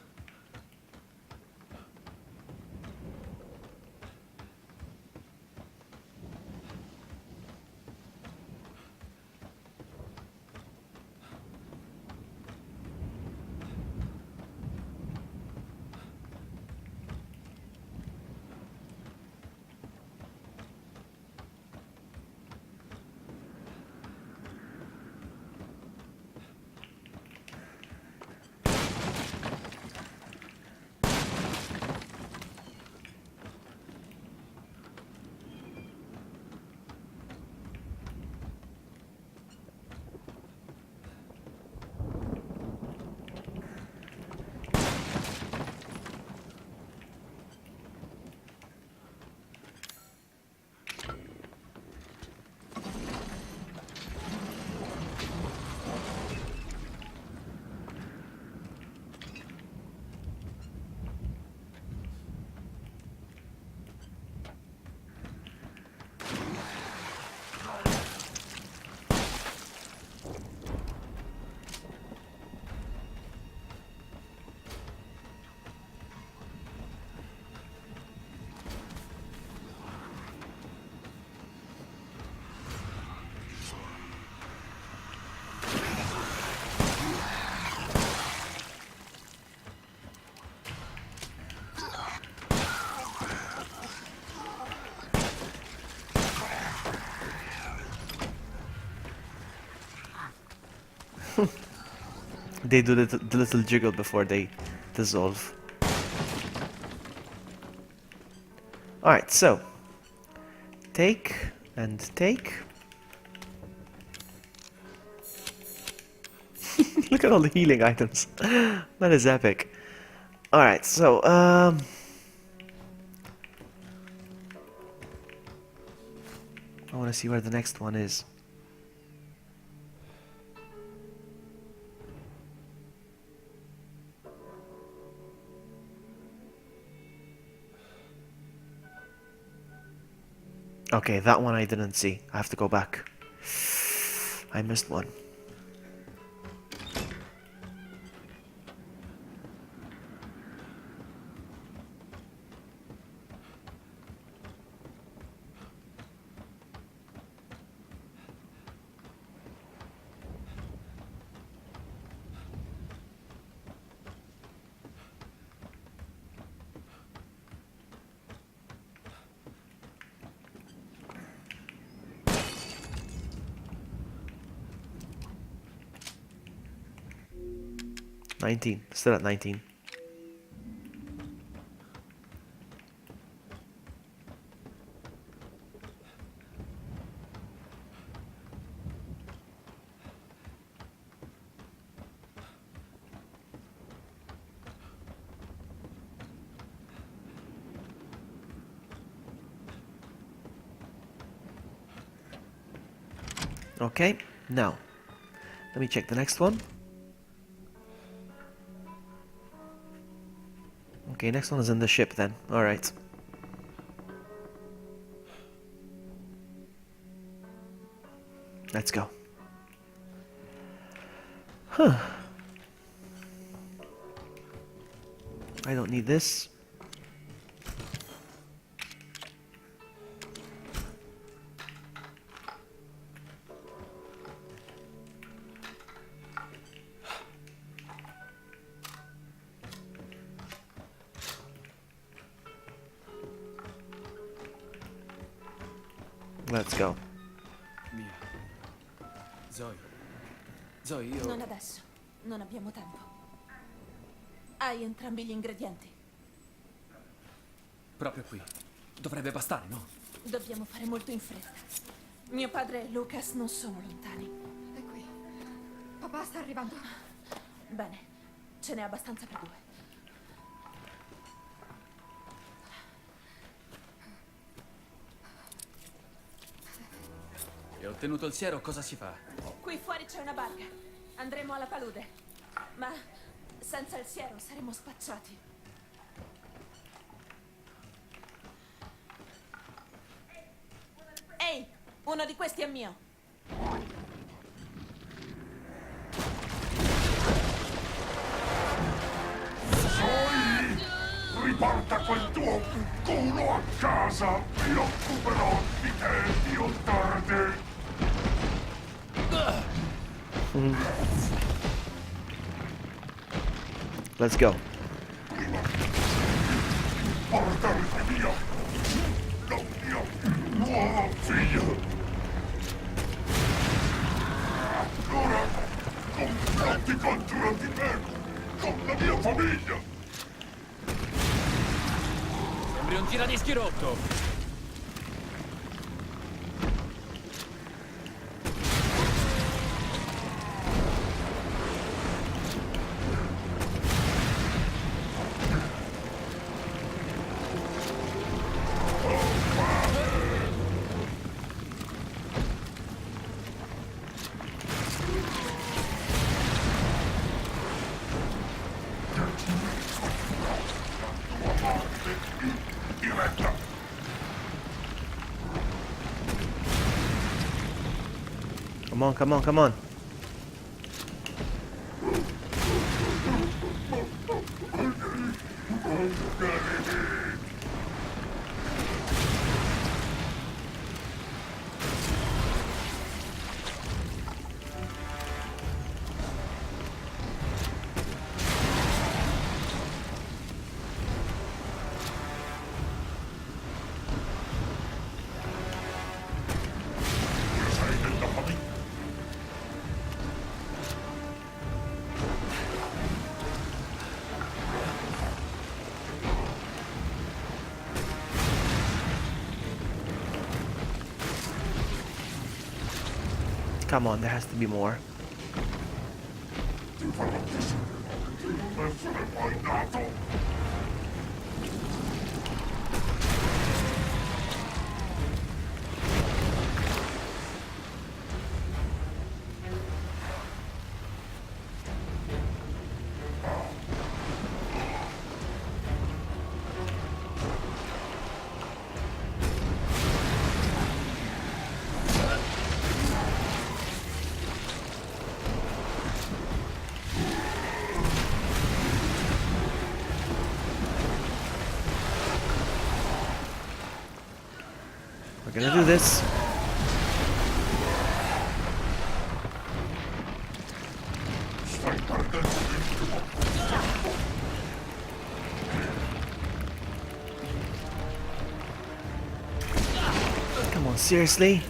Speaker 1: They do the little jiggle before they dissolve. Alright, so take and take. Look at all the healing items. That is epic. Alright, so I want to see where the next one is. Okay, that one I didn't see. I have to go back. I missed one. 19. Still at 19. Okay, now let me check the next one. Okay, next one is in the ship then. Alright. Let's go. Huh. I don't need this. Let's go.
Speaker 4: Mia. Zoe. Zoe, io...
Speaker 7: Non adesso. Non abbiamo tempo. Hai entrambi gli ingredienti.
Speaker 4: Proprio qui. Dovrebbe bastare, no?
Speaker 7: Dobbiamo fare molto in fretta. Mio padre e Lucas non sono lontani.
Speaker 3: È qui. Papà sta arrivando.
Speaker 7: Bene, ce n'è abbastanza per due.
Speaker 4: E ottenuto il siero, cosa si fa?
Speaker 7: Qui fuori c'è una barca. Andremo alla palude. Ma senza il siero saremo spacciati. Ehi, uno di questi è mio.
Speaker 8: Riporta quel tuo culo a casa! Mi occuperò di te più tardi!
Speaker 1: Let's go.
Speaker 8: Portarti via! La mia nuova figlia! Ora complotti contro di me! Con la mia famiglia!
Speaker 4: Sembri un tiradischi rotto!
Speaker 1: Come on, come on, come on.
Speaker 8: Sei della famiglia!
Speaker 1: Come on, there has to be more.
Speaker 8: Ti farò tesoro di non essere mai nato!
Speaker 1: We're gonna do this.
Speaker 8: Stai perdendo tempo!
Speaker 1: Come on, seriously?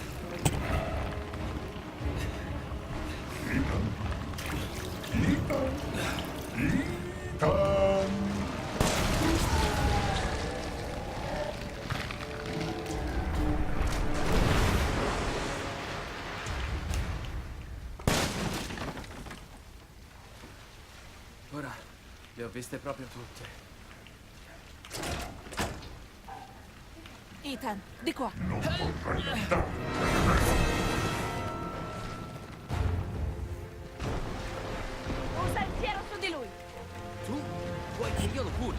Speaker 4: Ora le ho viste proprio tutte.
Speaker 7: Ethan, di qua. Usa il siero su di lui.
Speaker 10: Tu vuoi che io lo curi?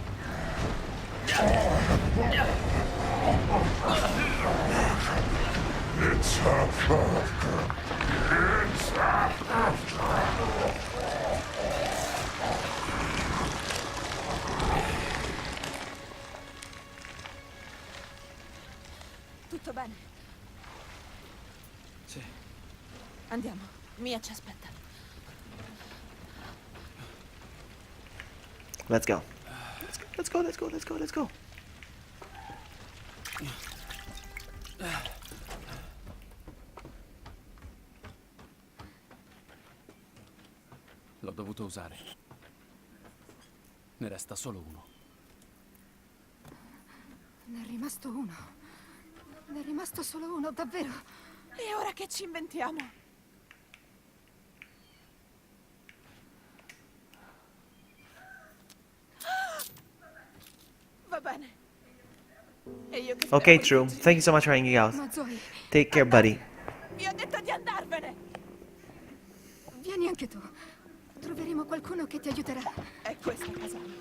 Speaker 7: Tutto bene?
Speaker 4: Sì.
Speaker 7: Andiamo. Mia ci aspetta.
Speaker 1: Let's go. Let's go, let's go, let's go, let's go.
Speaker 4: L'ho dovuto usare. Ne resta solo uno.
Speaker 3: Ne è rimasto uno. Ne è rimasto solo uno, davvero.
Speaker 7: E ora che ci inventiamo? Va bene. E io che
Speaker 1: Okay,
Speaker 7: speravo di
Speaker 1: True.
Speaker 7: fuggire.
Speaker 1: Thank you so much for hanging out.
Speaker 3: Ma Zoe,
Speaker 1: Take care, buddy.
Speaker 7: Vi ho detto di andarvene.
Speaker 3: vieni anche tu. Troveremo qualcuno che ti aiuterà.
Speaker 7: È questa casa mia.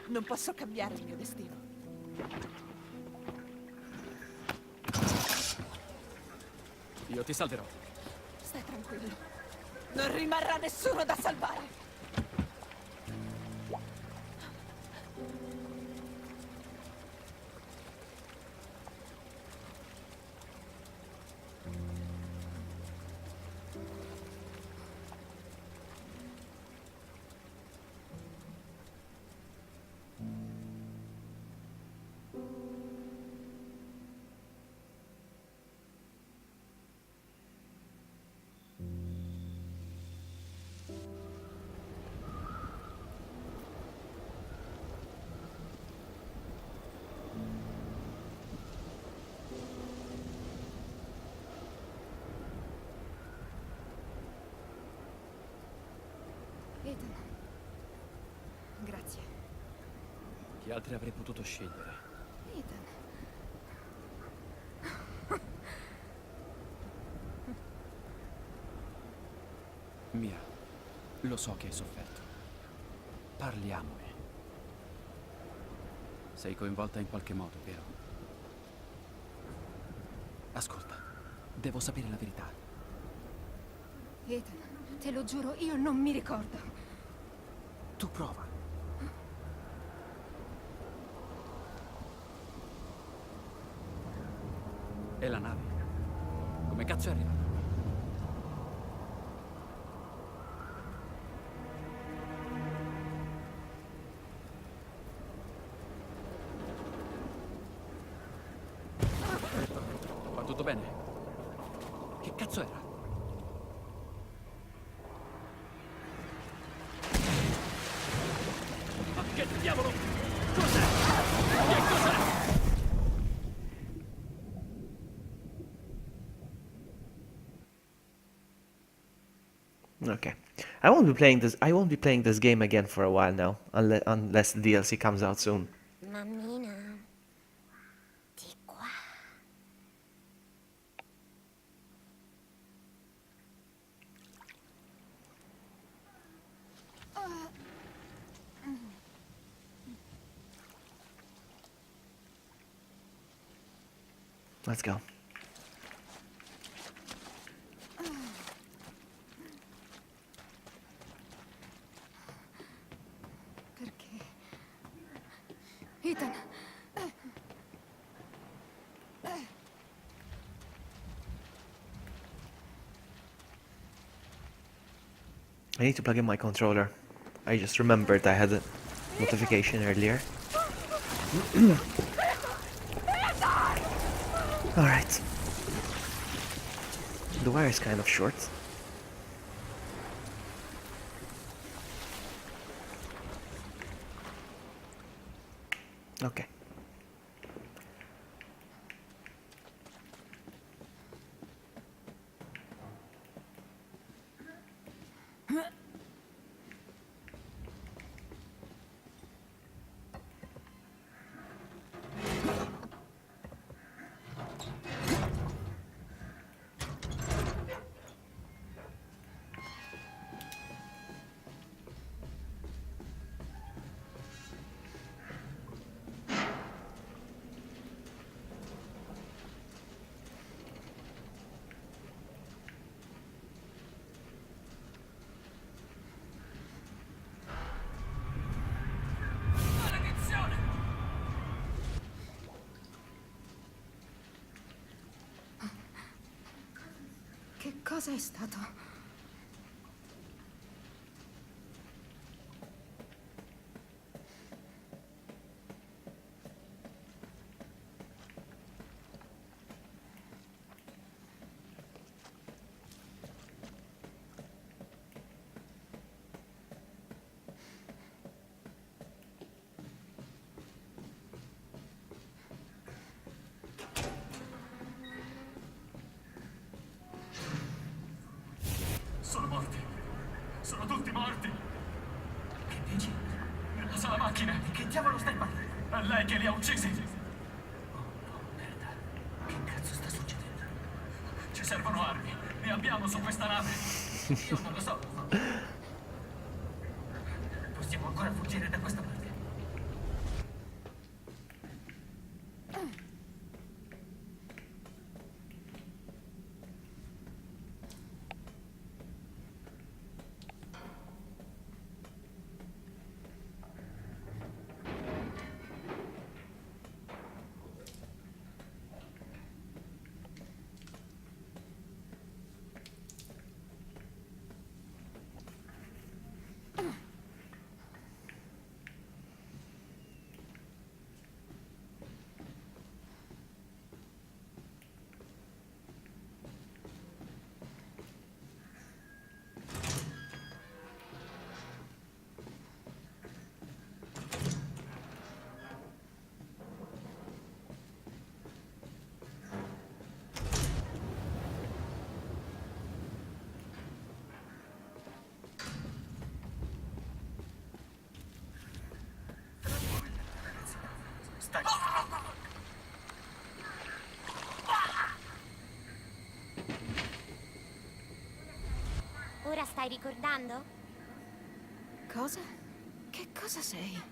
Speaker 7: Non posso cambiare il mio destino.
Speaker 4: Io ti salverò.
Speaker 7: Stai tranquillo. Non rimarrà nessuno da salvare.
Speaker 3: Ethan. Grazie.
Speaker 4: Chi altri avrei potuto scegliere?
Speaker 3: Ethan.
Speaker 4: Mia, lo so che hai sofferto. Parliamone. Sei coinvolta in qualche modo, vero? Ascolta, devo sapere la verità.
Speaker 3: Ethan, te lo giuro, io non mi ricordo.
Speaker 4: Tu prova. E la nave? Come cazzo è arrivata? Va tutto bene? Che cazzo era? Ma che diavolo? Cos'è? Che cos'è?
Speaker 1: Okay. I won't be playing this. I won't be playing this game again for a while now, unless the DLC comes out soon.
Speaker 11: Mammina, di qua.
Speaker 1: Let's go.
Speaker 3: Perché? Ethan.
Speaker 1: I need to plug in my controller. I just remembered I had a notification earlier. Alright. The wire is kind of short. Ok.
Speaker 3: Che cosa è stato?
Speaker 8: Sono morti. Sono tutti morti. Che dici? Nella sala macchina. Che diavolo stai parlando? È lei che li ha uccisi. Oh no, merda. Che cazzo sta succedendo? Ci servono armi. Ne abbiamo su questa nave. Io non lo so. Possiamo ancora fuggire da questa parte. Stai.
Speaker 11: Ora stai ricordando?
Speaker 3: Cosa? Che cosa sei?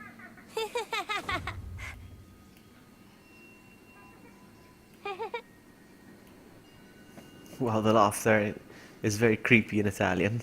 Speaker 1: Wow, the laughter is very creepy in Italian.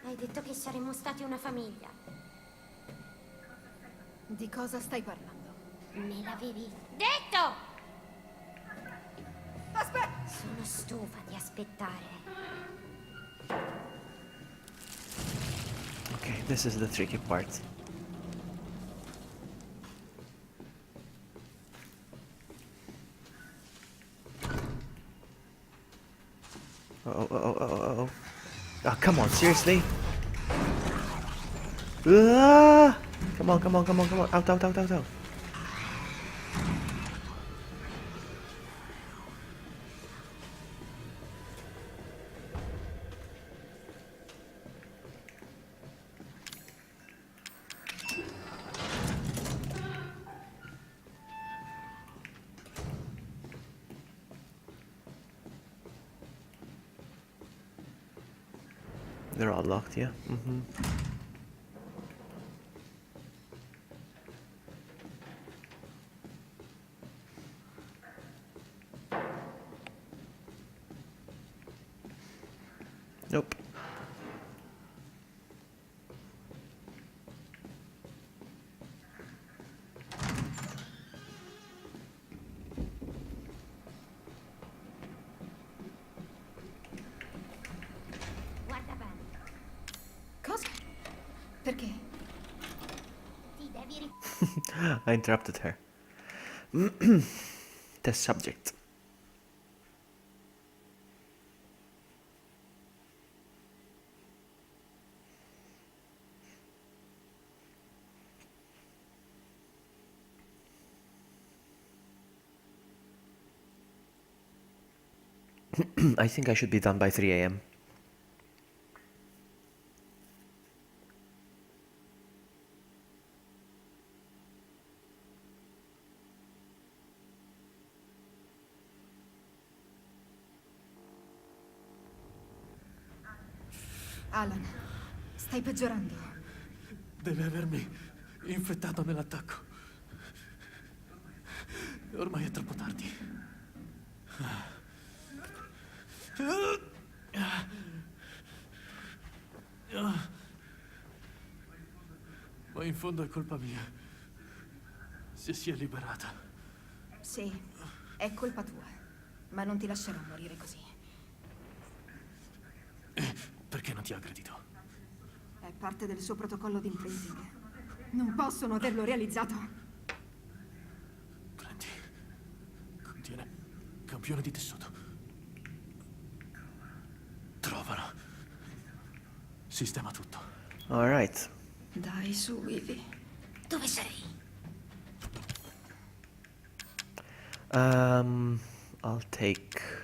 Speaker 11: Hai detto che saremmo stati una famiglia.
Speaker 3: Di cosa stai parlando?
Speaker 11: Me l'avevi detto!
Speaker 3: Aspetta!
Speaker 11: Sono stufa di aspettare.
Speaker 1: Okay, this is the tricky part. Oh. Oh, come on, seriously? Ah! Come on. Out. They're all locked, yeah? Mm-hmm. Nope.
Speaker 3: Perché?
Speaker 11: Ti devi
Speaker 1: I interrupted her. Test subject. I think I should be done by 3 a.m.
Speaker 3: Alan, stai peggiorando.
Speaker 8: Deve avermi infettato nell'attacco. Ormai è troppo tardi. Ma in fondo è colpa mia. Se si è liberata.
Speaker 3: Sì, è colpa tua. Ma non ti lascerò morire così.
Speaker 8: Perché non ti ha aggredito?
Speaker 3: È parte del suo protocollo di imprinting. Non possono averlo realizzato.
Speaker 8: Prendi. Contiene campione di tessuto. Trovalo. Sistema tutto.
Speaker 1: All right.
Speaker 3: Dai, su, Vivi. Dove sei?
Speaker 1: I'll take.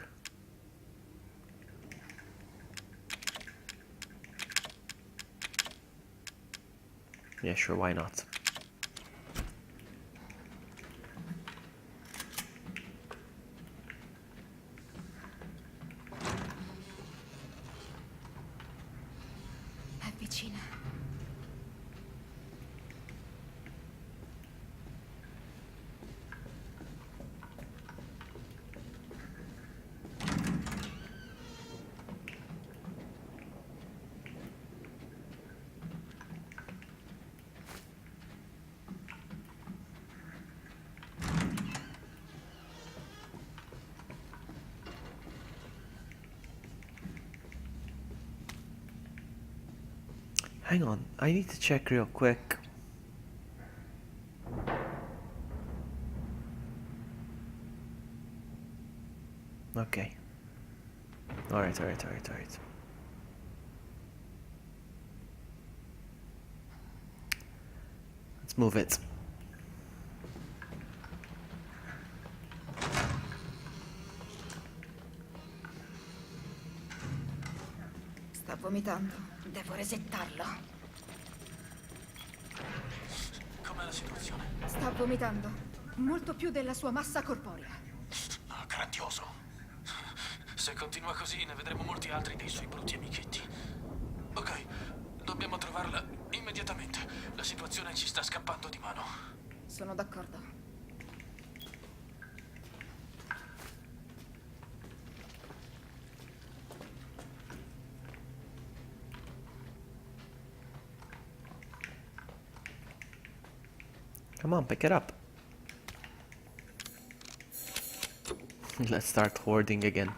Speaker 1: Yeah, sure, why not?
Speaker 3: È vicina.
Speaker 1: Hang on, I need to check real quick. Okay. Alright. Let's move it.
Speaker 3: Sta vomitando. Devo resettarlo.
Speaker 8: Com'è la situazione?
Speaker 3: Sta vomitando. Molto più della sua massa corporea.
Speaker 8: Ah, grandioso. Se continua così, ne vedremo molti altri dei suoi brutti amichetti. Ok, dobbiamo trovarla immediatamente. La situazione ci sta scappando di mano.
Speaker 3: Sono d'accordo.
Speaker 1: Come on, pick it up. Let's start hoarding again.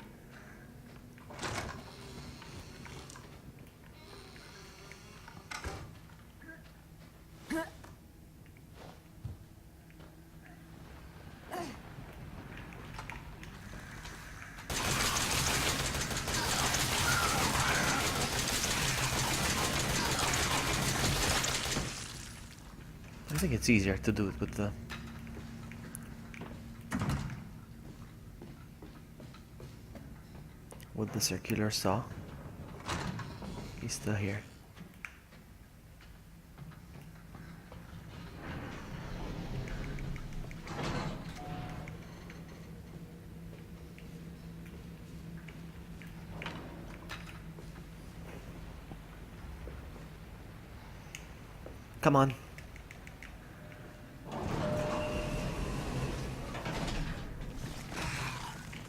Speaker 1: I think it's easier to do it with the circular saw. He's still here. Come on.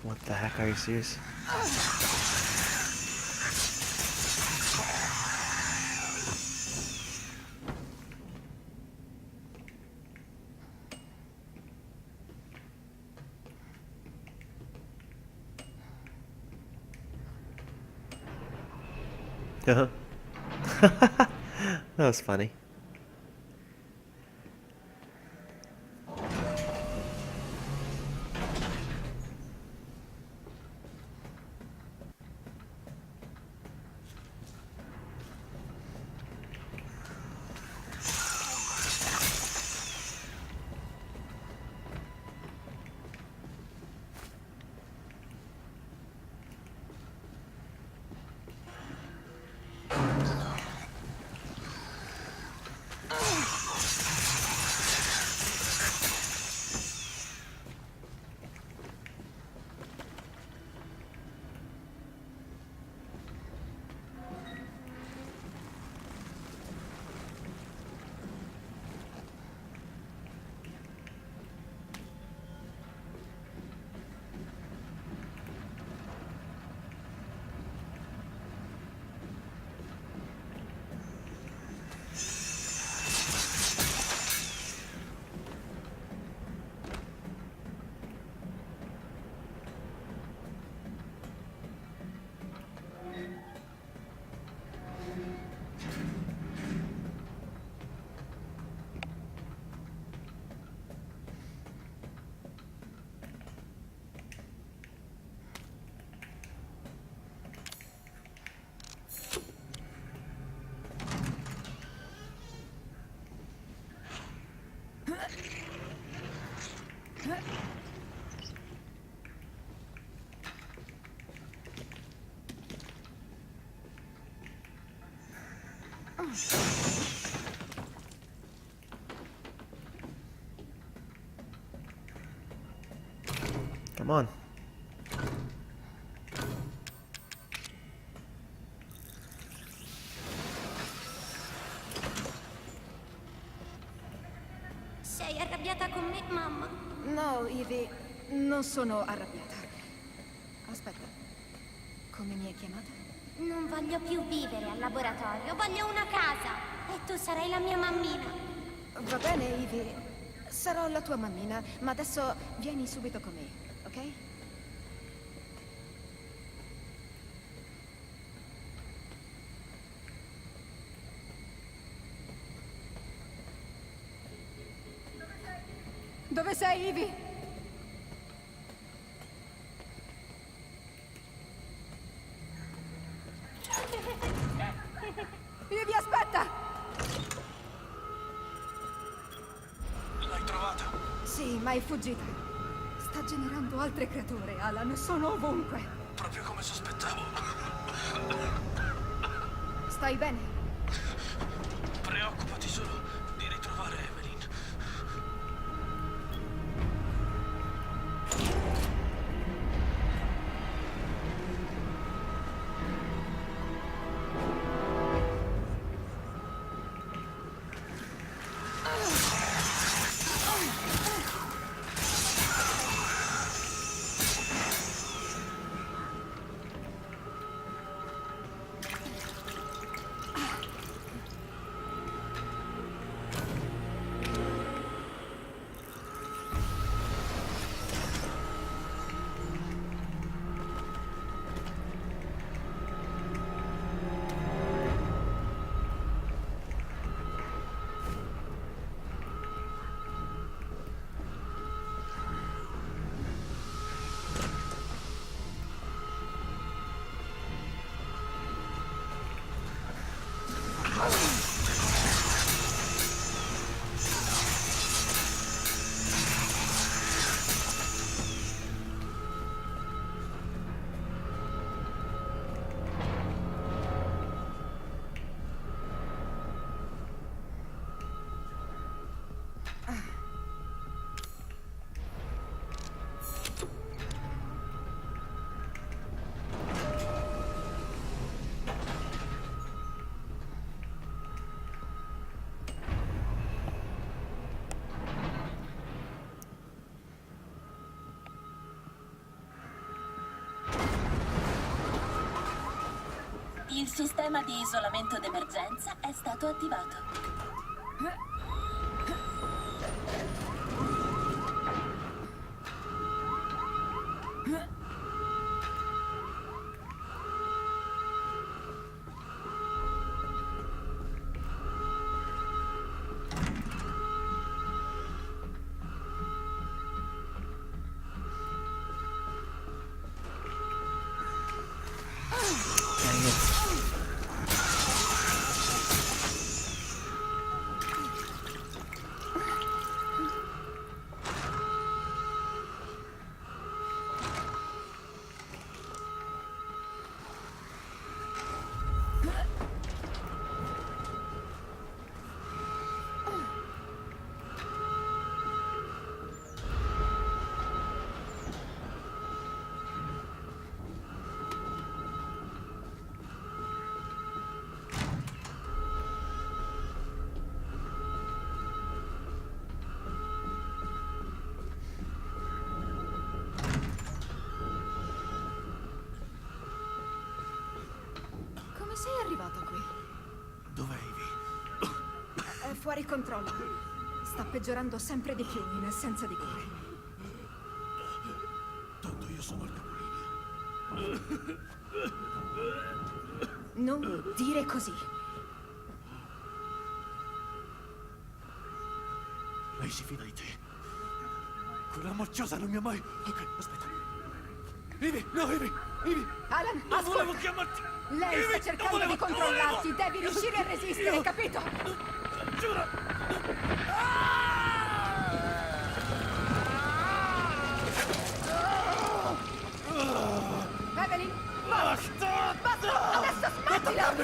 Speaker 1: What the heck, are you serious? That was funny. Come on.
Speaker 11: Sei arrabbiata con me, mamma?
Speaker 3: No, Ivy, non sono arrabbiata. Aspetta, come mi hai chiamata?
Speaker 11: Non voglio più vivere al laboratorio, voglio una casa. E tu sarai la mia mammina.
Speaker 3: Va bene, Ivy, sarò la tua mammina, ma adesso vieni subito con me, ok? Dove sei, Ivy? Ivy, aspetta!
Speaker 8: L'hai trovata?
Speaker 3: Sì, ma è fuggita. Sta generando altre creature, Alan. Sono ovunque.
Speaker 8: Proprio come sospettavo.
Speaker 3: Stai bene?
Speaker 8: Preoccupati solo di ritrovare Evelyn.
Speaker 7: Il sistema di isolamento d'emergenza è stato attivato.
Speaker 3: È fuori controllo. Sta peggiorando sempre di più in assenza di cure.
Speaker 8: Tanto io sono il capolinea.
Speaker 3: Non dire così.
Speaker 8: Lei si fida di te. Quella mocciosa non mi ha mai... Ok, aspetta. Ivy, no, Ivy! Ivy!
Speaker 3: Alan,
Speaker 8: Non
Speaker 3: ascolta!
Speaker 8: volevo chiamarti!
Speaker 3: Lei
Speaker 8: Ivy,
Speaker 3: sta
Speaker 8: non
Speaker 3: cercando
Speaker 8: volevo-
Speaker 3: di controllarti. Devi riuscire a resistere,
Speaker 8: Io-
Speaker 3: capito?
Speaker 8: Giuro!
Speaker 3: Evelyn,
Speaker 8: Basta!
Speaker 3: basta! Adesso smettila!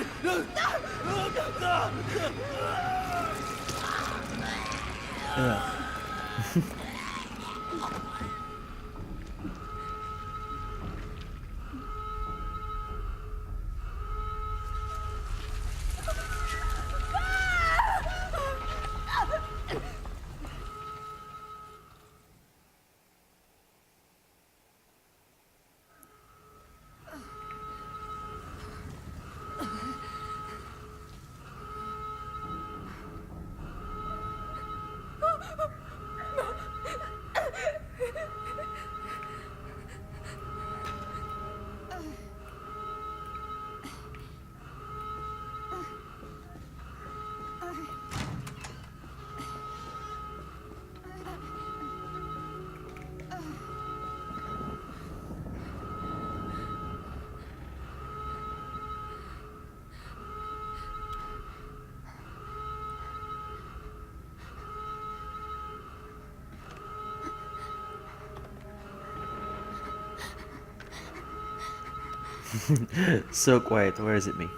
Speaker 1: So quiet, where is it me?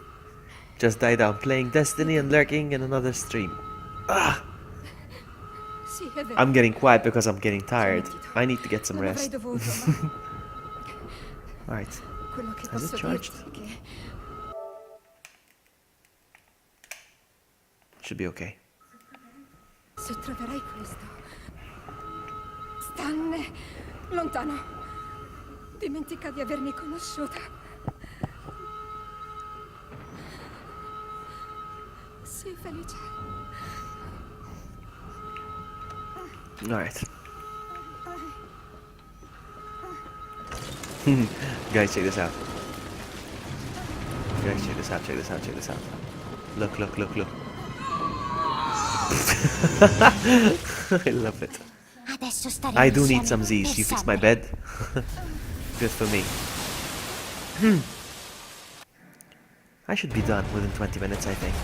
Speaker 1: Just die down, playing Destiny and lurking in another stream. Ah!
Speaker 3: Sì, è vero.
Speaker 1: I'm getting quiet because I'm getting tired. I need to get some
Speaker 3: Non avrei
Speaker 1: rest.
Speaker 3: dovuto, ma
Speaker 1: Alright.
Speaker 3: quello che
Speaker 1: Has it
Speaker 3: posso
Speaker 1: charged?
Speaker 3: dirti è che
Speaker 1: Should be okay.
Speaker 3: se troverai questo, stanne lontano. Dimentica di avermi conosciuta. Sii felice.
Speaker 1: Alright. Guys, check this out. Guys, check this out, check this out, check this out. Look, look, look, look. I love it.
Speaker 11: Adesso staremo
Speaker 1: I do need
Speaker 11: insieme
Speaker 1: some Z's.
Speaker 11: per
Speaker 1: You fix my
Speaker 11: sempre.
Speaker 1: bed? Good for me. I should be done within 20 minutes, I think.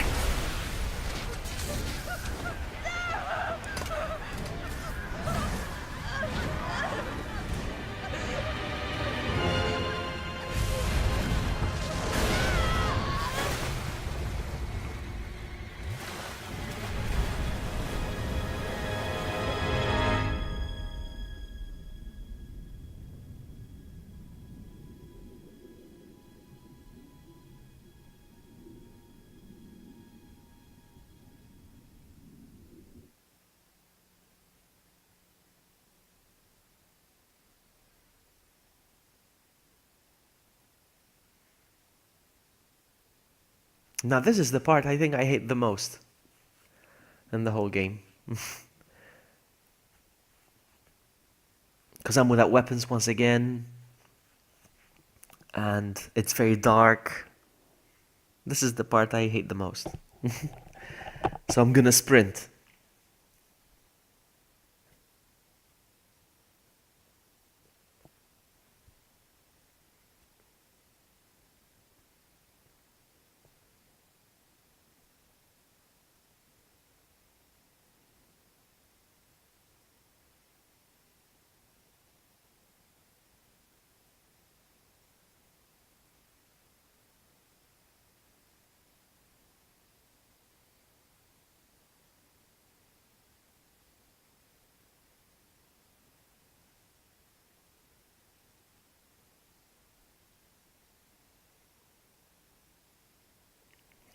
Speaker 1: Now this is the part I think I hate the most in the whole game. Because I'm without weapons once again. And it's very dark. This is the part I hate the most. So I'm gonna sprint.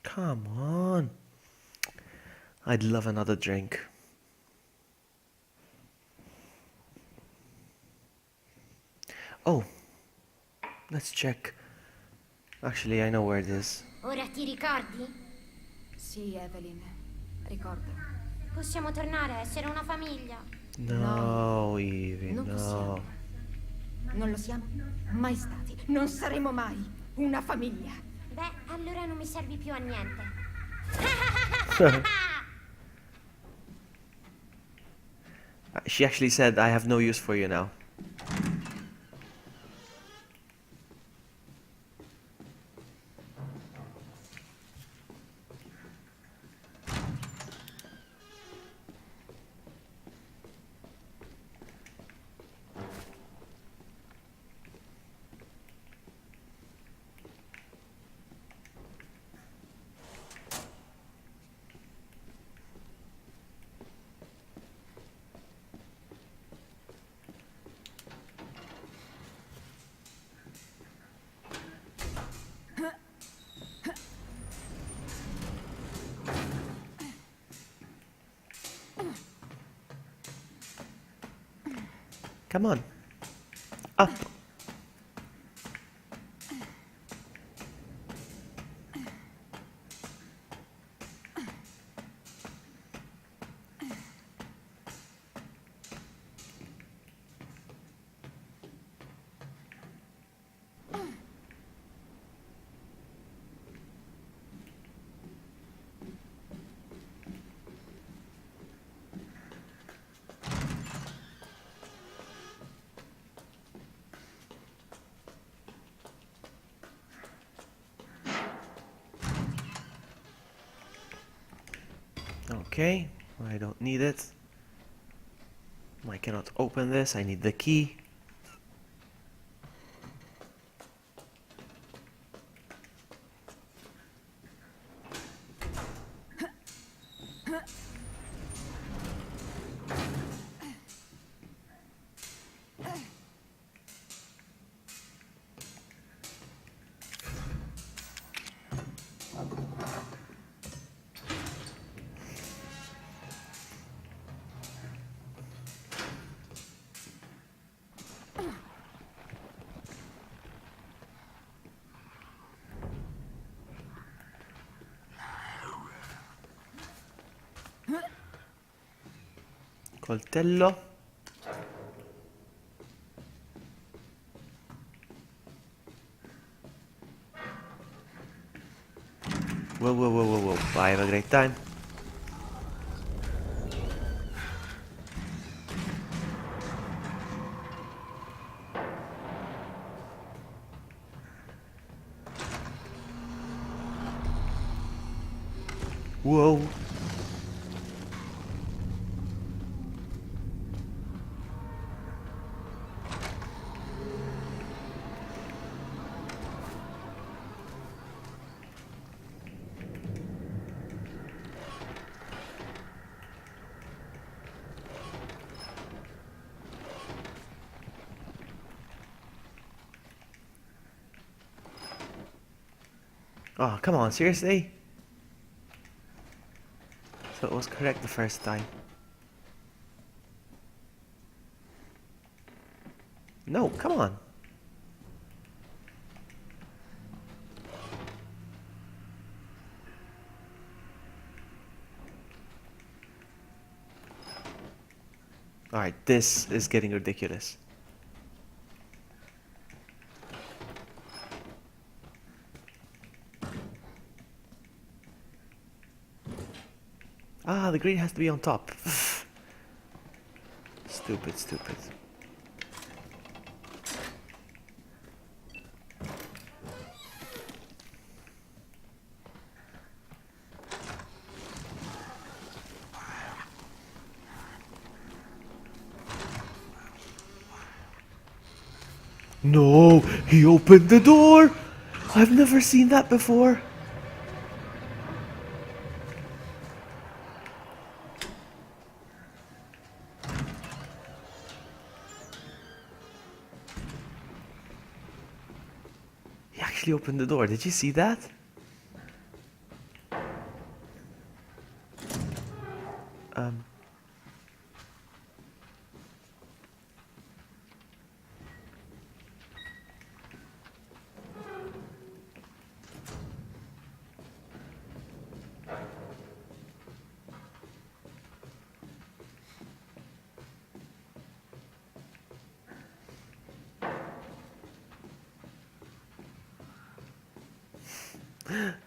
Speaker 1: Come on. I'd love another drink. Oh, let's check. Actually, I know where it is.
Speaker 11: Ora ti ricordi?
Speaker 3: Sì, Evelyn. Ricorda.
Speaker 11: Possiamo tornare a essere una famiglia.
Speaker 1: No, Evie,
Speaker 3: Non
Speaker 1: no.
Speaker 3: possiamo. Non lo siamo mai stati. Non saremo mai una famiglia.
Speaker 11: Beh, allora non mi servi più a niente.
Speaker 1: She actually said, I have no use for you now. Come on. Up. Okay, I don't need it. I cannot open this, I need the key. Coltello. Whoa, whoa, whoa, whoa, whoa. I have a great time. Whoa. Oh, come on, seriously? So it was correct the first time. No, come on. Alright, this is getting ridiculous. Ah, the green has to be on top. Stupid, stupid. No, he opened the door! I've never seen that before. He actually opened the door. Did you see that?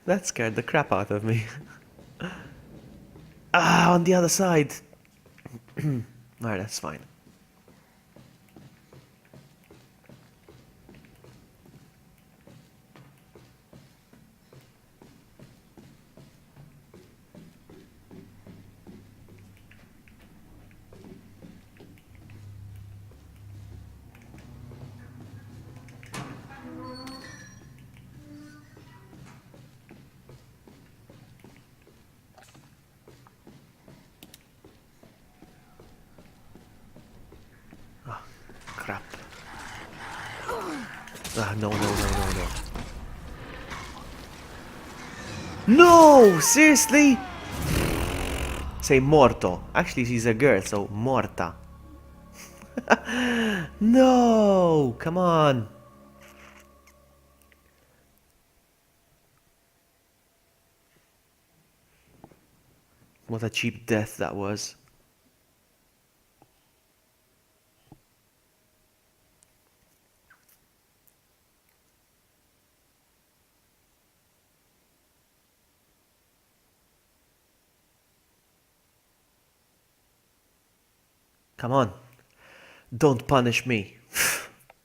Speaker 1: That scared the crap out of me. Ah, on the other side. Alright, that's fine. Crap. Ah, no, no, no, no, no. No! Seriously? Say morto. Actually, she's a girl, so morta. No! Come on. What a cheap death that was. Come on. Don't punish me.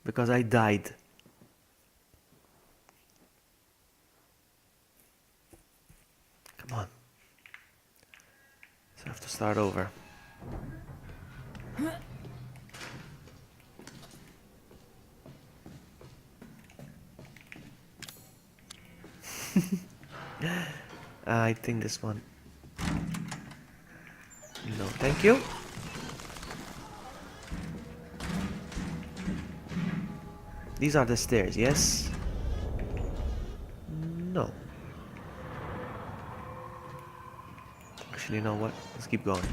Speaker 1: Because I died. Come on. So I have to start over. I think this one. No, thank you. These are the stairs, yes? No. Actually, you know what? Let's keep going.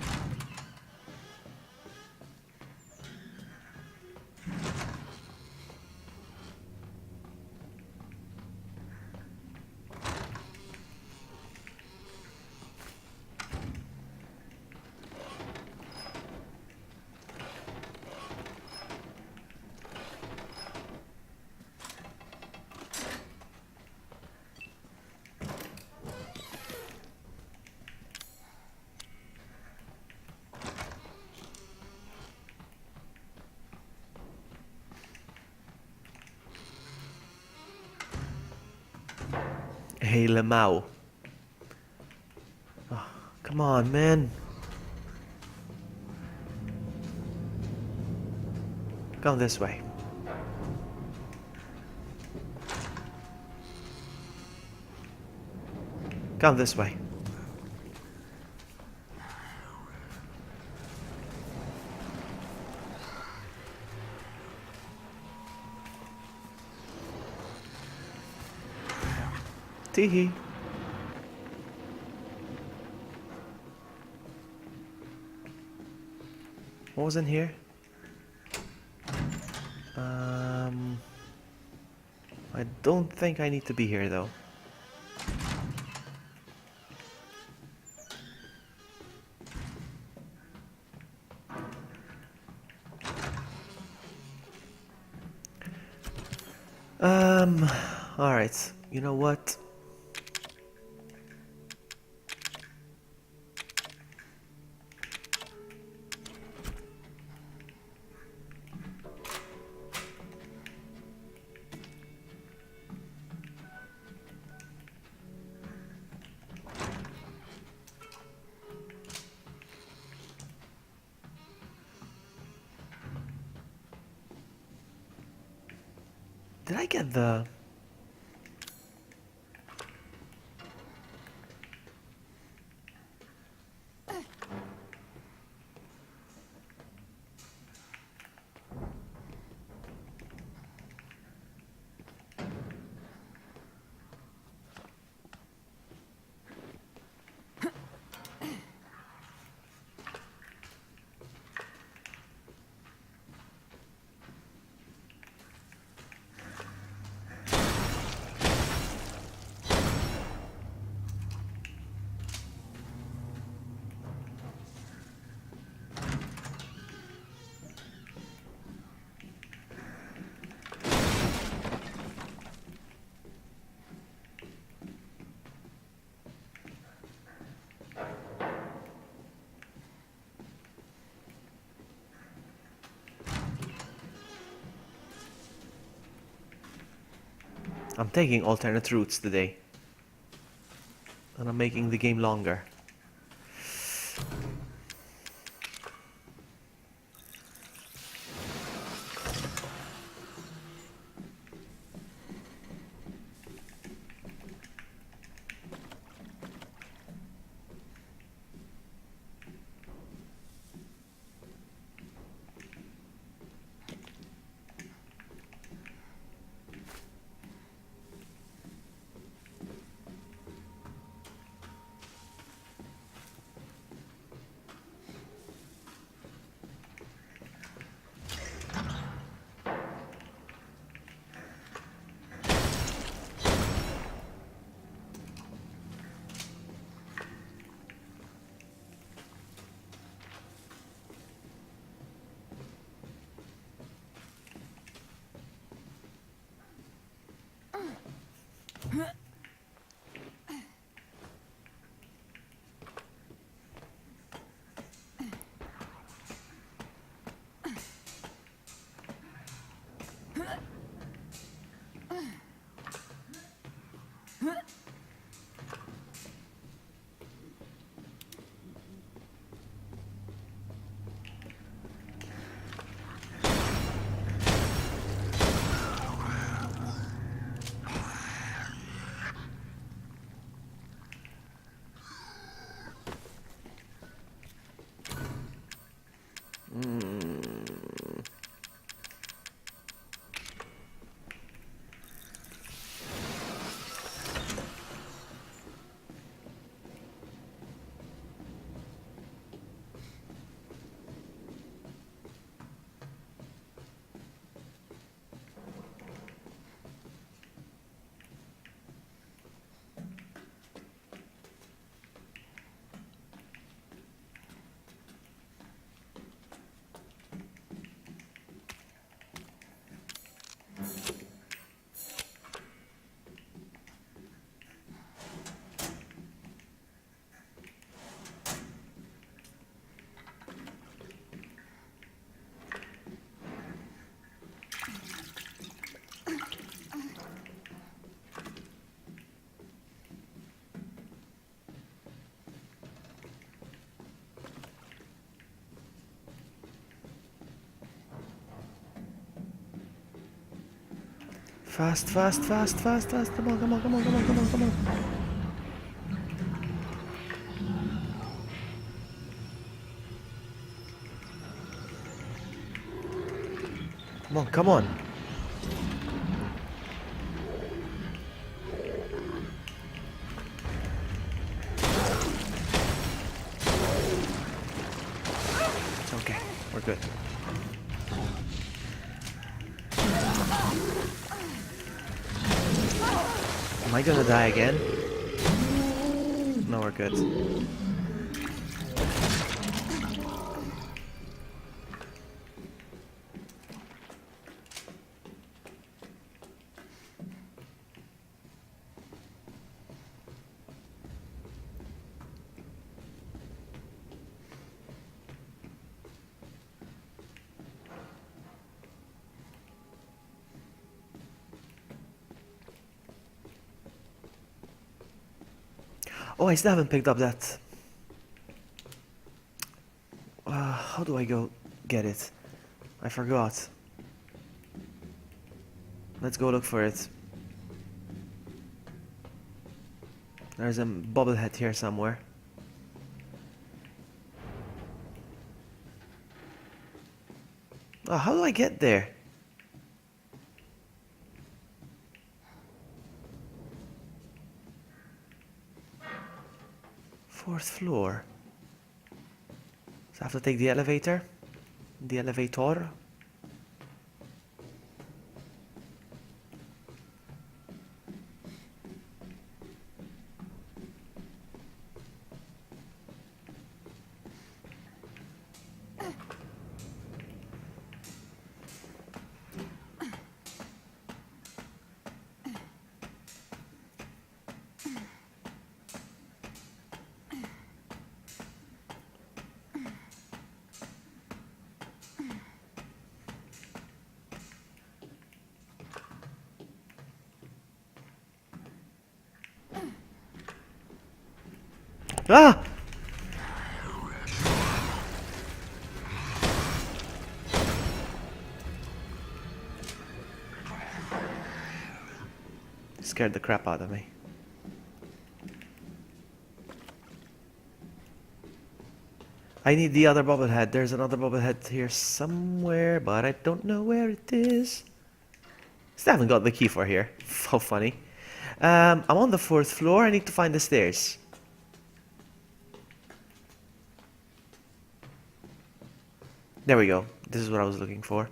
Speaker 1: Hey, Lemau. Oh, come on, man. Come this way. Come this way. Teehee. What was in here? I don't think I need to be here though. Alright. You know what? Did I get the... I'm taking alternate routes today. And I'm making the game longer. Fast, fast, fast, fast, fast. Come on, come on, come on, come on, come on, come on. Come on, come on. It's okay. We're good. Am I gonna die again? No, we're good. Oh, I still haven't picked up that. How do I go get it? I forgot. Let's go look for it. There's a bobblehead here somewhere. Oh, how do I get there? Fourth floor. So I have to take the elevator? The elevator? Ah! Scared the crap out of me. I need the other bobblehead. There's another bobblehead here somewhere, but I don't know where it is. Still haven't got the key for here. How funny. I'm on the 4th floor. I need to find the stairs. There we go. This is what I was looking for.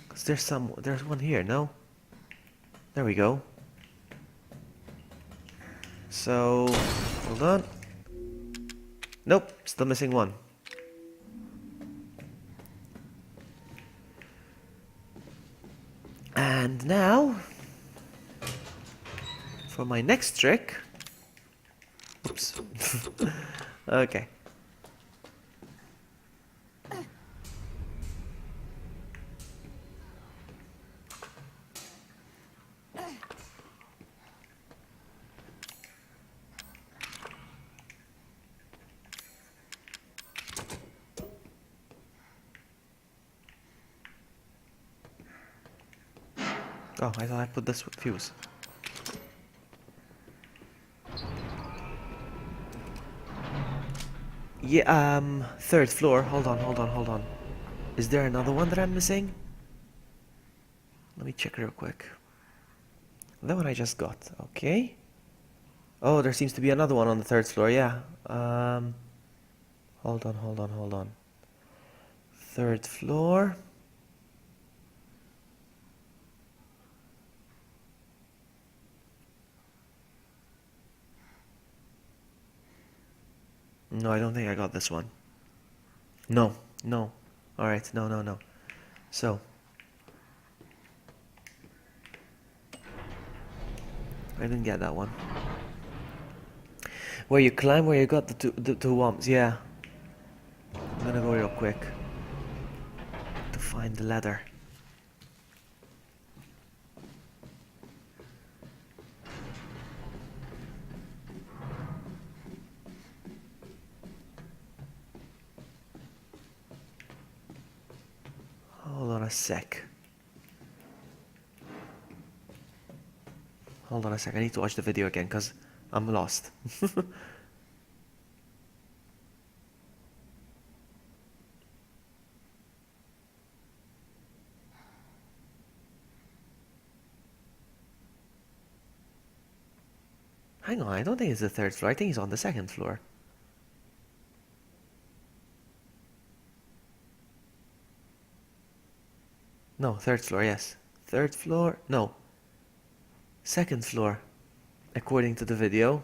Speaker 1: 'Cause there's one here, no? There we go. So, hold on. Nope, still missing one. And now, for my next trick. Oops. Okay. Oh, I thought I put this with fuse. Yeah, 3rd floor. Hold on. Is there another one that I'm missing? Let me check real quick. That one I just got. Okay. Oh, there seems to be another one on the 3rd floor. Yeah. Hold on. 3rd floor. No, I don't think I got this one. No. Alright, no. So. I didn't get that one. Where you climb, where you got the two worms, yeah. I'm gonna go real quick. To find the ladder. Hold on a sec. I need to watch the video again because I'm lost. Hang on, I don't think it's the 3rd floor. I think he's on the 2nd floor. No, 3rd floor, yes. 3rd floor, no. 2nd floor, according to the video.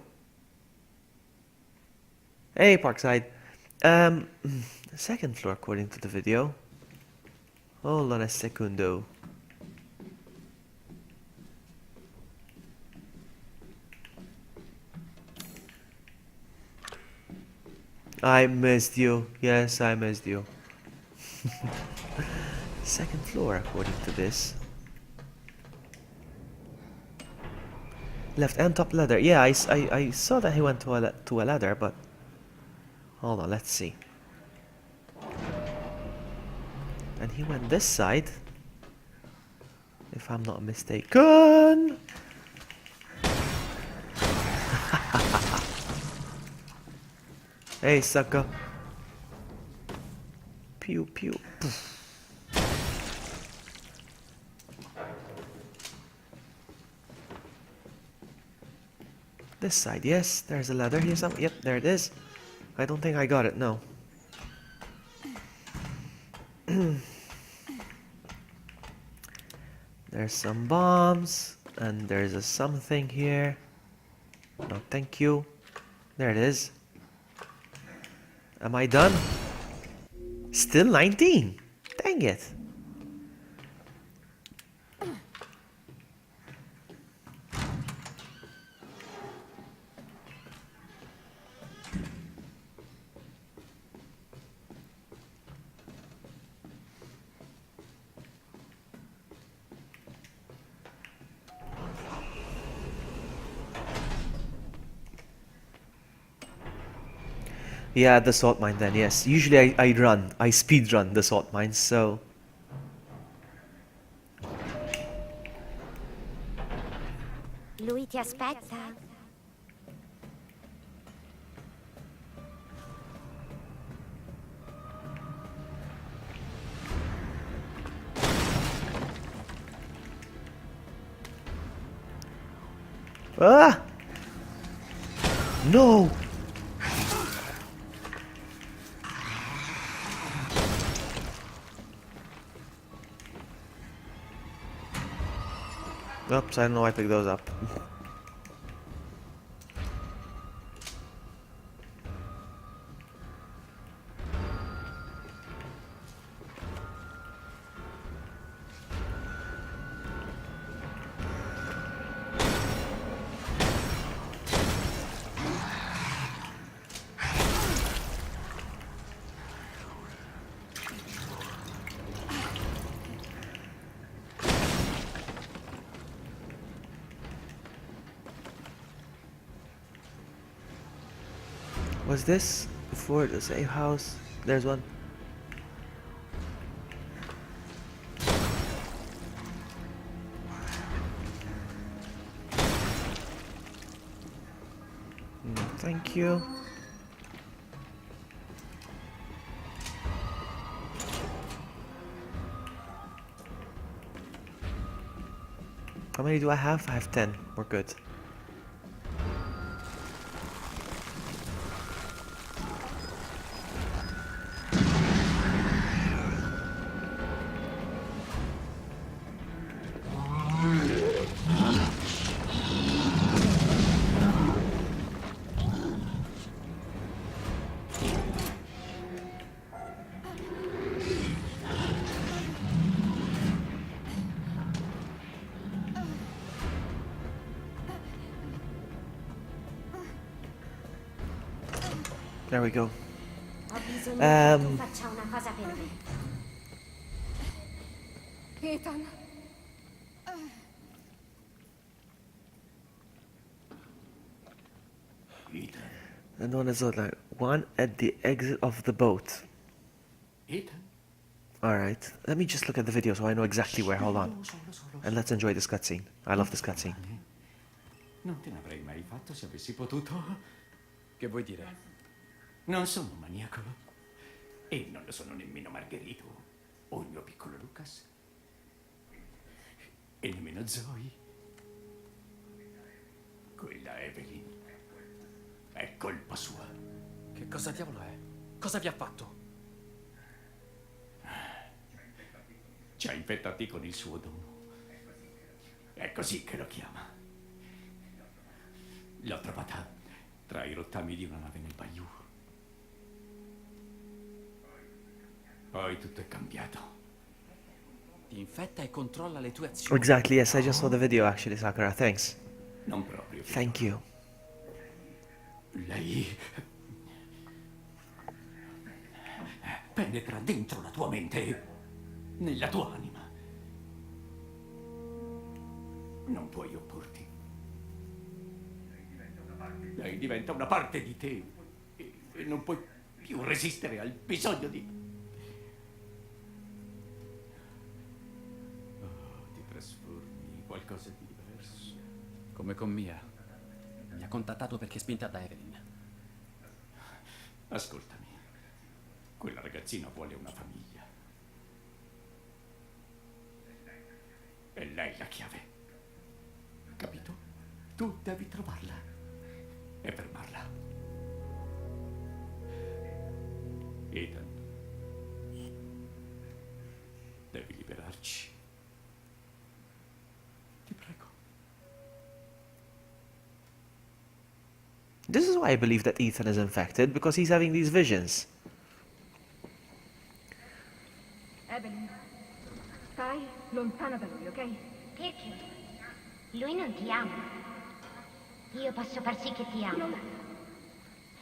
Speaker 1: Hey, Parkside. 2nd floor, according to the video. Hold on a secundo. I missed you. Yes, I missed you. 2nd floor, according to this. Left and top ladder. Yeah, I saw that he went to a ladder, but hold on, let's see. And he went this side, if I'm not mistaken. Hey, sucker. Pew pew. Poof. This side, yes. There's a ladder here somewhere. Yep, there it is. I don't think I got it, no. There's some bombs. And there's a something here. No, thank you. There it is. Am I done? Still 19. Dang it. Yeah, the salt mine then, yes. Usually I speed run the salt mines, so...
Speaker 11: Lui ti aspetta?
Speaker 1: Ah! No! Oops, I don't know why I picked those up. Was this before the safe house? There's one. Thank you. How many do I have? I have 10. We're good. There we go.
Speaker 11: Ho bisogno che tu faccia una cosa per me.
Speaker 3: Ethan.
Speaker 10: Ethan.
Speaker 1: And one is like one at the exit of the boat.
Speaker 10: Ethan?
Speaker 1: Alright, let me just look at the video so I know exactly where. Hold on. And let's enjoy this cutscene. I love this cutscene.
Speaker 10: Non te ne avrei mai fatto se avessi potuto.
Speaker 4: Che vuoi dire?
Speaker 10: Non sono un maniaco. E non lo sono nemmeno Margherito o il mio piccolo Lucas. E nemmeno Zoe. Quella Evelyn è colpa sua.
Speaker 4: Che cosa diavolo è? Cosa vi ha fatto?
Speaker 10: Ci ha infettati con il suo dono. È così che lo chiama. L'ho trovata tra i rottami di una nave nel Bayou. Poi tutto è cambiato.
Speaker 4: Ti infetta e controlla le tue azioni.
Speaker 1: Exactly, yes, I just saw the video actually, Sakura. Thanks.
Speaker 10: Non proprio.
Speaker 1: Thank you.
Speaker 10: Lei penetra dentro la tua mente, nella tua anima. Non puoi opporti. Lei diventa una parte di te e non puoi più resistere al bisogno di... Oh, ti trasformi in qualcosa di diverso.
Speaker 4: Come con Mia. Mi ha contattato perché è spinta da Evelyn.
Speaker 10: Ascoltami. Quella ragazzina vuole una famiglia. È lei la chiave. Capito? Tu devi trovarla e fermarla. Ethan, devi liberarci. Ti prego.
Speaker 1: This is why I believe that Ethan is infected, because he's having these visions.
Speaker 3: Evelyn, stai lontana da lui, ok?
Speaker 11: Perché? Lui non ti ama. Io posso far sì che ti ami.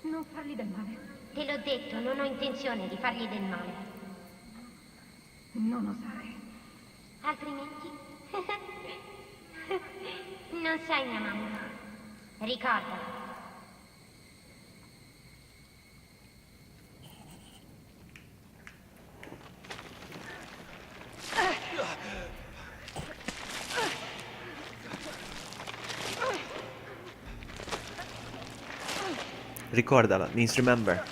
Speaker 3: Non fargli del male.
Speaker 11: Te l'ho detto, non ho intenzione di fargli del male.
Speaker 3: Non osare.
Speaker 11: Altrimenti? Non sei mia mamma. Ricordalo.
Speaker 1: Ricordala, means remember.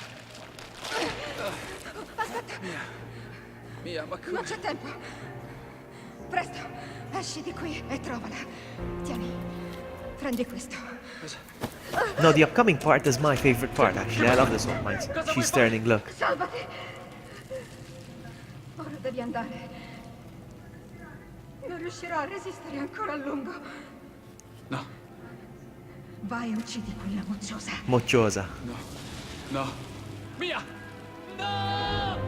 Speaker 4: Mia, ma
Speaker 3: Non c'è tempo. Presto, esci di qui e trovala. Tieni, prendi questo.
Speaker 1: No, the upcoming part is my favorite part, actually. I love this one, mine. She's turning, look.
Speaker 3: Salvati. Ora devi andare. Non riuscirò a resistere ancora a lungo.
Speaker 4: No,
Speaker 3: Vai e uccidi quella mocciosa.
Speaker 1: Mocciosa.
Speaker 4: no. Mia! No!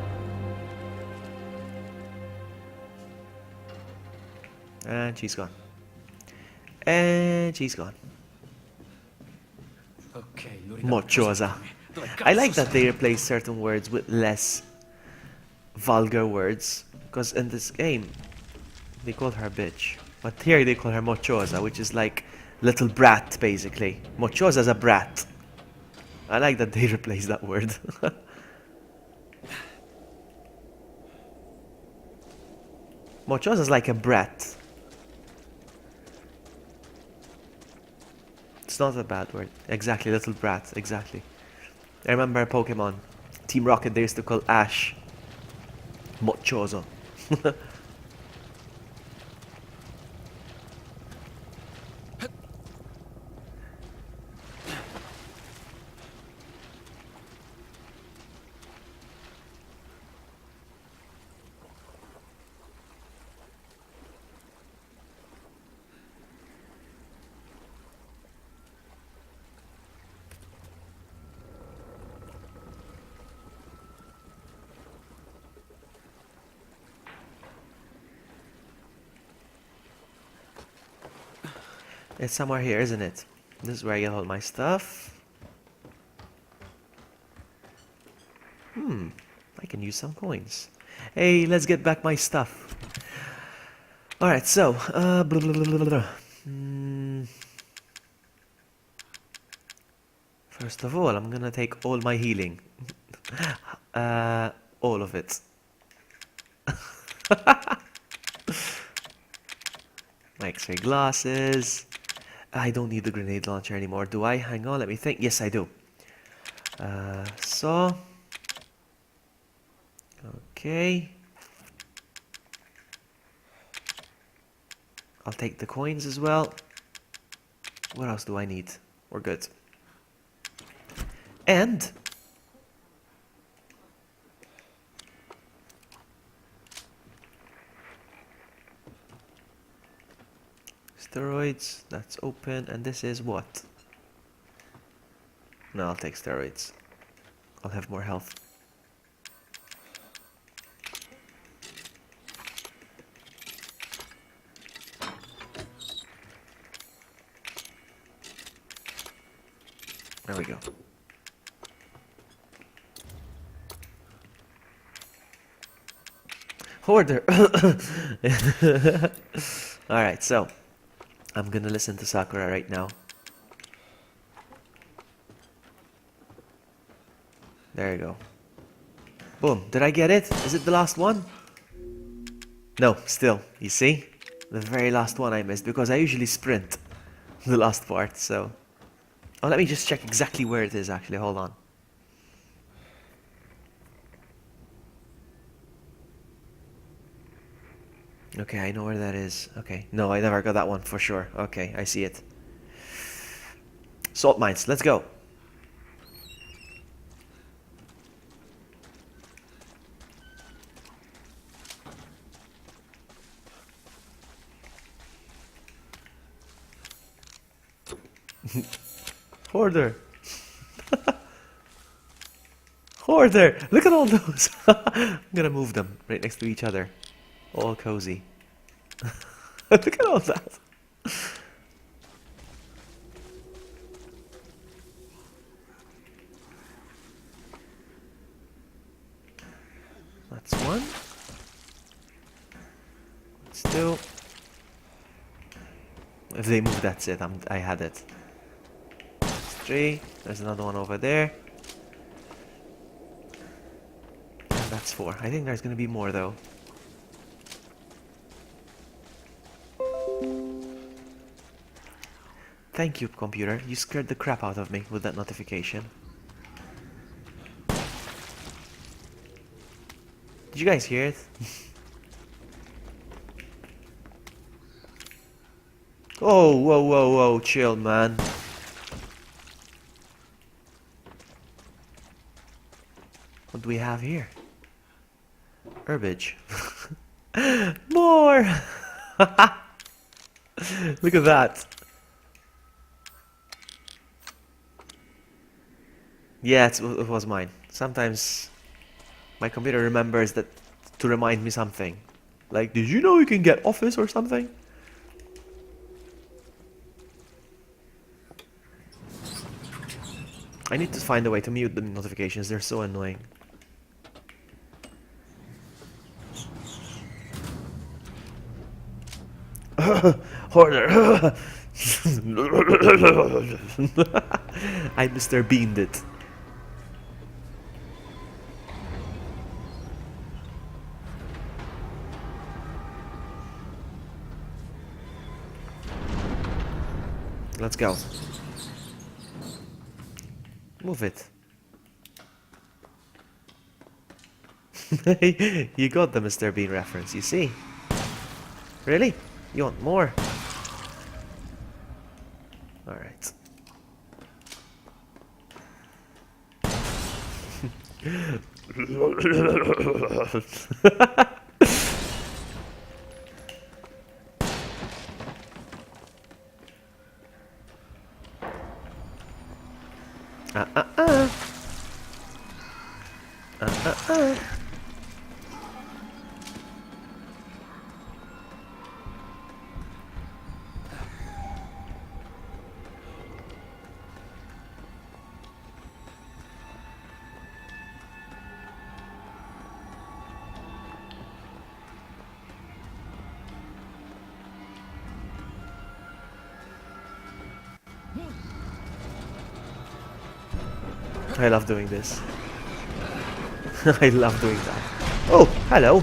Speaker 1: And she's gone. And she's gone.
Speaker 4: Ok, lo ricordo.
Speaker 1: Mocciosa.
Speaker 4: Dove
Speaker 1: I
Speaker 4: cazzo
Speaker 1: like that
Speaker 4: sei?
Speaker 1: they replace certain words with less vulgar words. Because in this game, they call her bitch. But here they call her mocciosa, which is like little brat, basically. Mocciosa is a brat. I like that they replace that word. Mocciosa is like a brat. It's not a bad word. Exactly, little brat, exactly. I remember Pokemon. Team Rocket, they used to call Ash Moccioso. It's somewhere here, isn't it? This is where I get all my stuff. I can use some coins. Hey, let's get back my stuff. Alright, so, blah, blah, blah, blah, blah. First of all, I'm gonna take all my healing. All of it. My X-ray glasses. I don't need the grenade launcher anymore, do I? Hang on, let me think. Yes, I do. So. Okay. I'll take the coins as well. What else do I need? We're good. And steroids, that's open, and this is what? No, I'll take steroids. I'll have more health. There we go. Order! Alright, so I'm gonna listen to Sakura right now. There you go. Boom. Did I get it? Is it the last one? No, still. You see? The very last one I missed because I usually sprint the last part, so. Oh, let me just check exactly where it is actually. Hold on. Okay, I know where that is. Okay. No, I never got that one for sure. Okay, I see it. Salt mines. Let's go. Hoarder. Hoarder. Look at all those. I'm gonna move them right next to each other. All cozy. Look at all that. That's one. That's two. If they move, that's it. I had it. That's three. There's another one over there. And that's four. I think there's gonna be more though. Thank you, computer. You scared the crap out of me with that notification. Did you guys hear it? Oh, whoa, whoa, whoa, chill, man. What do we have here? Herbage. More! Look at that. Yeah, it was mine. Sometimes my computer remembers that to remind me something. Like, did you know you can get Office or something? I need to find a way to mute the notifications, they're so annoying. Hoarder! I Mr. Beaned it. Let's go. Move it. You got the Mr. Bean reference, you see? Really? You want more? Alright. I love doing this. I love doing that. Oh, hello.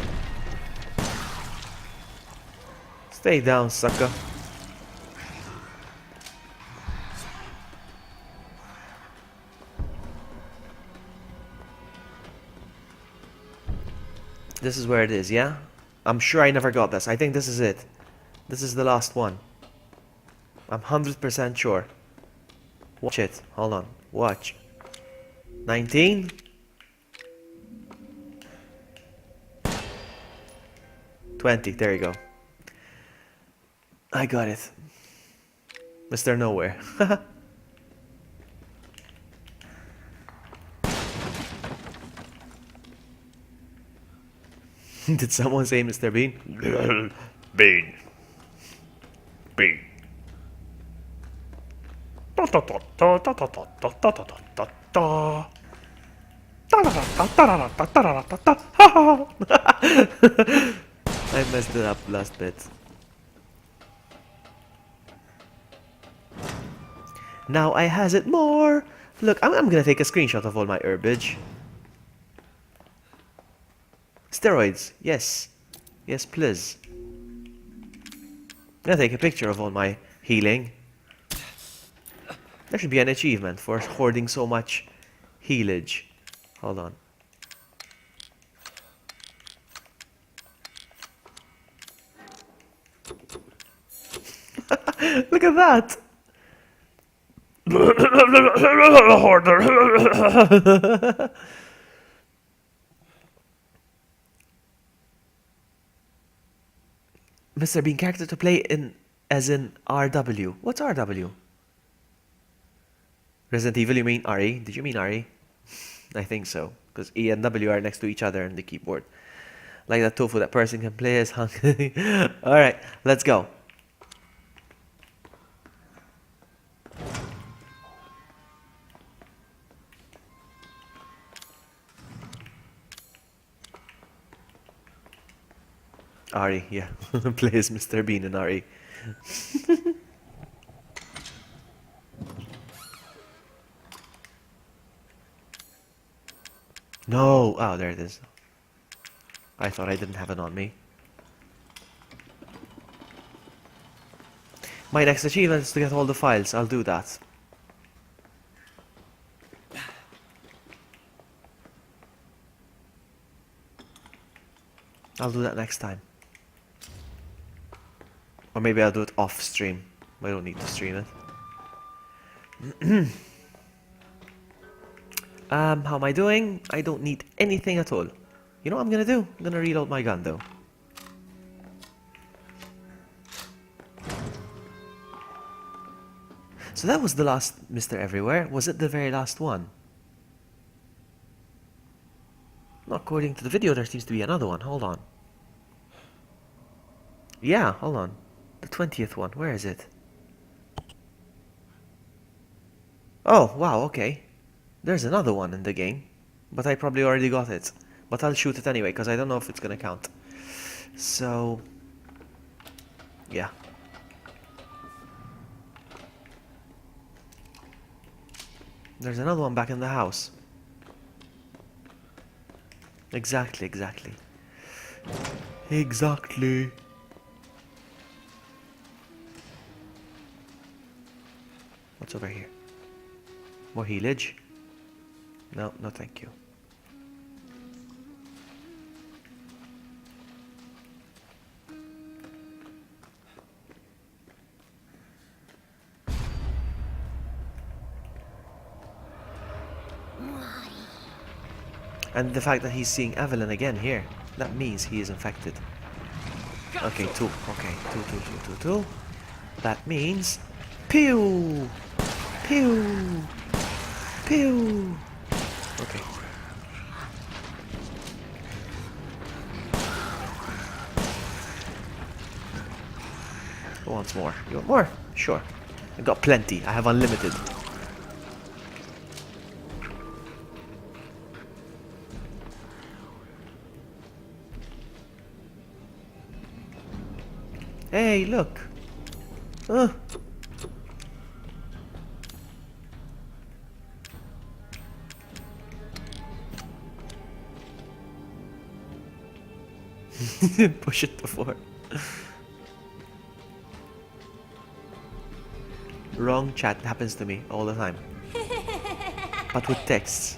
Speaker 1: Stay down, sucker. This is where it is, yeah? I'm sure I never got this. I think this is it. This is the last one. I'm 100% sure. Watch it. Hold on. Watch. 19. 20. There you go. I got it. Mr. Nowhere. Did someone say Mr. Bean? Bean. Bean. I messed it up last bit. Now I has it more. Look, I'm gonna take a screenshot of all my herbage. Steroids, yes. Yes, please. I'm gonna take a picture of all my healing. There should be an achievement for hoarding so much healage. Hold on. Look at that! Hoarder! Mr. Bean character to play in as in RW. What's RW? Resident Evil, you mean RE? Did you mean RE? I think so. Because E and W are next to each other on the keyboard. Like that tofu that person can play as hungry. Alright, let's go. RE, yeah. Play as Mr. Bean in RE. No! Oh, there it is. I thought I didn't have it on me. My next achievement is to get all the files. I'll do that. I'll do that next time. Or maybe I'll do it off stream. I don't need to stream it. How am I doing? I don't need anything at all. You know what I'm gonna do? I'm gonna reload my gun though. So that was the last Mr. Everywhere. Was it the very last one? According to the video, there seems to be another one. Hold on. Yeah, hold on. The 20th one. Where is it? Oh, wow, okay. There's another one in the game. But I probably already got it. But I'll shoot it anyway, because I don't know if it's gonna count. So... yeah. There's another one back in the house. Exactly. Exactly. What's over here? More healage? No, no thank you. And the fact that he's seeing Evelyn again here, that means he is infected. Okay, 2. Okay, 2. That means... pew! Pew! Pew! Okay. Who wants more? You want more? Sure. I got plenty. I have unlimited. Hey, look. Push it before. Wrong chat happens to me all the time. But with texts.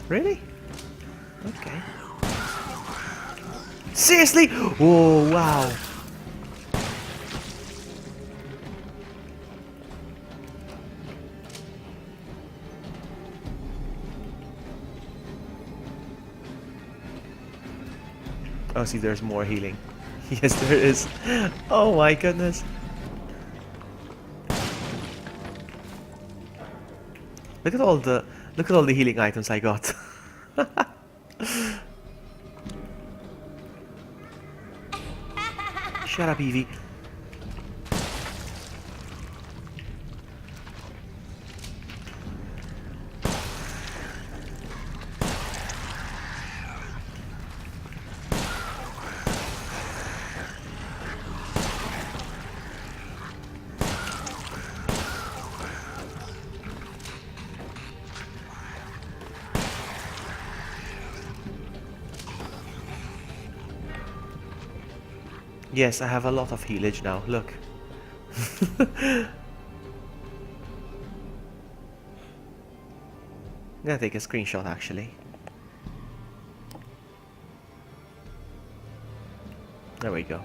Speaker 1: Really? Okay. Seriously? Oh, wow. Oh, see, there's more healing. Yes, there is. Oh my goodness. Look at all the healing items I got. Shut up, Evie. Yes, I have a lot of healage now, look. I'm gonna take a screenshot actually. There we go.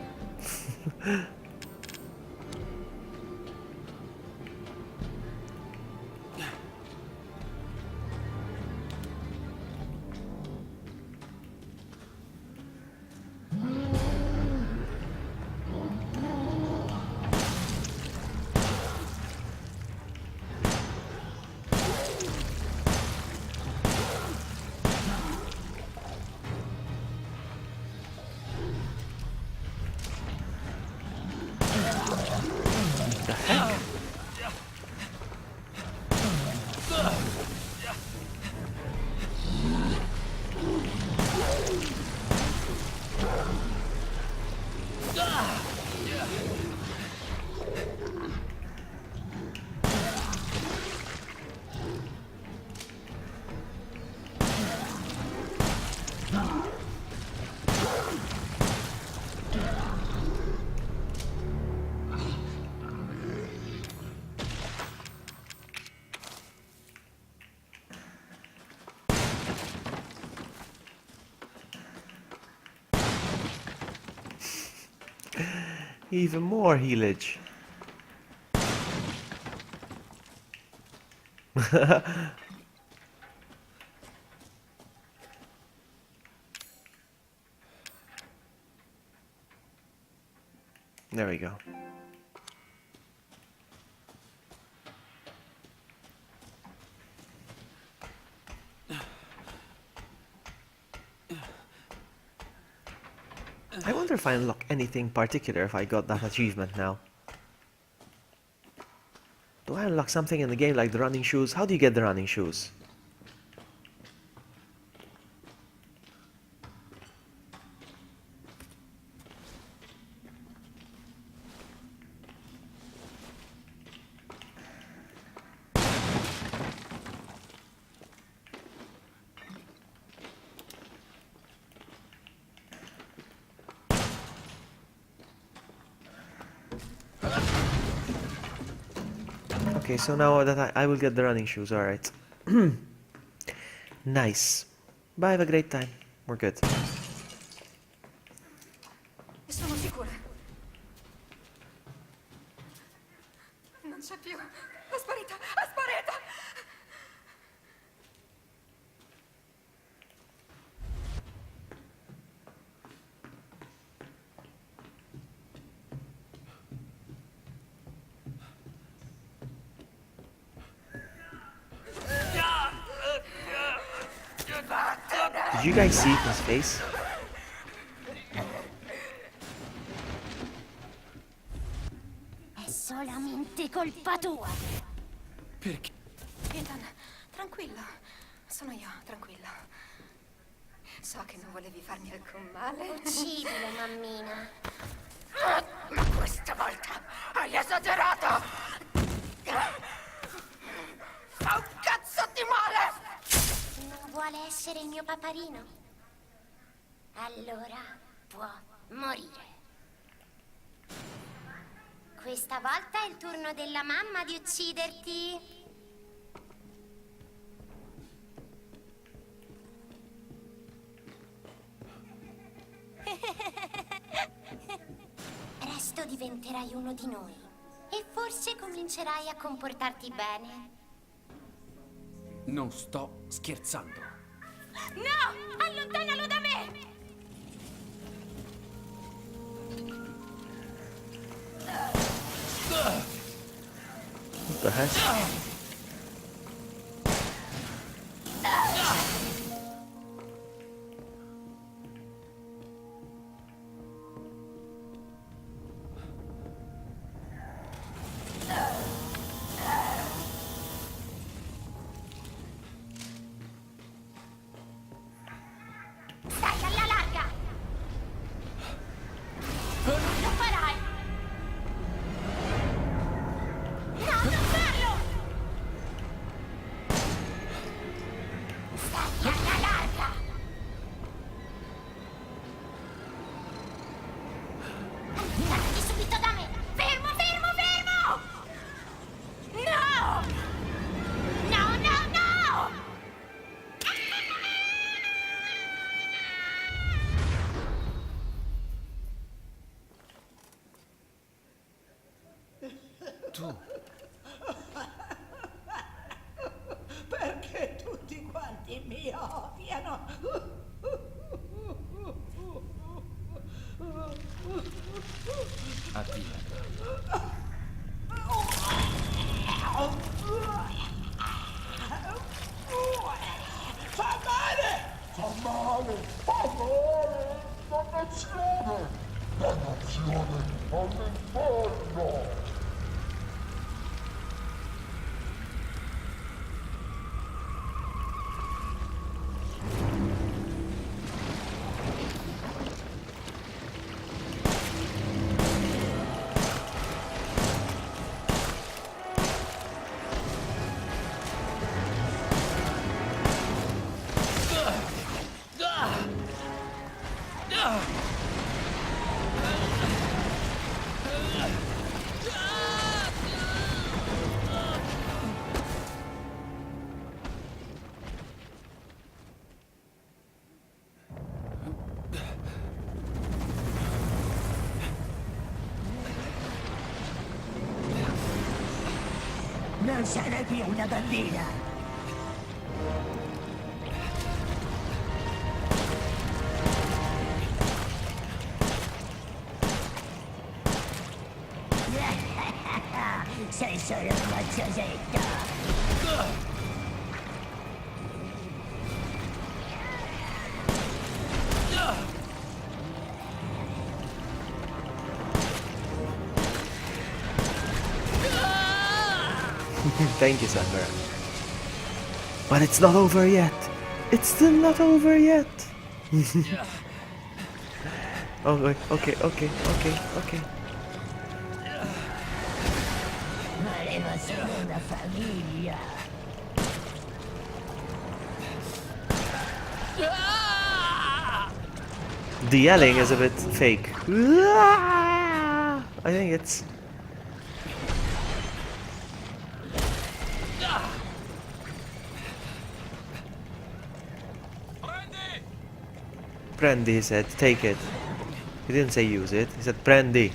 Speaker 1: Even more healage. There we go. I wonder if I unlock anything particular if I got that achievement now. Do I unlock something in the game like the running shoes? How do you get the running shoes? Okay, so now that I will get the running shoes, alright. Nice. Bye, have a great time. We're good.
Speaker 3: Sono sicura. Non c'è più. È sparita! È sparita!
Speaker 1: Did you guys see his face?
Speaker 11: È solamente colpa tua.
Speaker 4: Perché?
Speaker 3: Ethan, tranquillo. Sono io, tranquillo. So che non volevi farmi alcun male.
Speaker 11: Uccidilo, mammina.
Speaker 3: Ma questa volta hai esagerato! Fa un cazzo di male!
Speaker 11: Non vuole essere il mio paparino? Allora può morire. Questa volta è il turno della mamma di ucciderti. Presto diventerai uno di noi e forse comincerai a comportarti bene.
Speaker 10: Non sto scherzando.
Speaker 11: No! Allontanalo da me!
Speaker 1: What the heck?
Speaker 11: Stai alla larga! Lo farai! No, non farlo! Stai alla larga! Allontanati subito da me! Fermo, fermo, fermo! No! No, no, no!
Speaker 5: Tu.
Speaker 12: Perché tutti quanti mi odiano?
Speaker 5: Addio.
Speaker 12: Fa male!
Speaker 13: Fa male! Fa male! Dannazione! Dannazione all'inferno!
Speaker 12: Non sarai più una bambina. Sei solo una ciosetta.
Speaker 1: Thank you, Sandra. But it's not over yet. It's still not over yet. Oh, okay.
Speaker 12: Volevo solo una famiglia.
Speaker 1: The yelling is a bit fake. I think it's... Prendi, he said. Take it. He didn't say use it. He said prendi.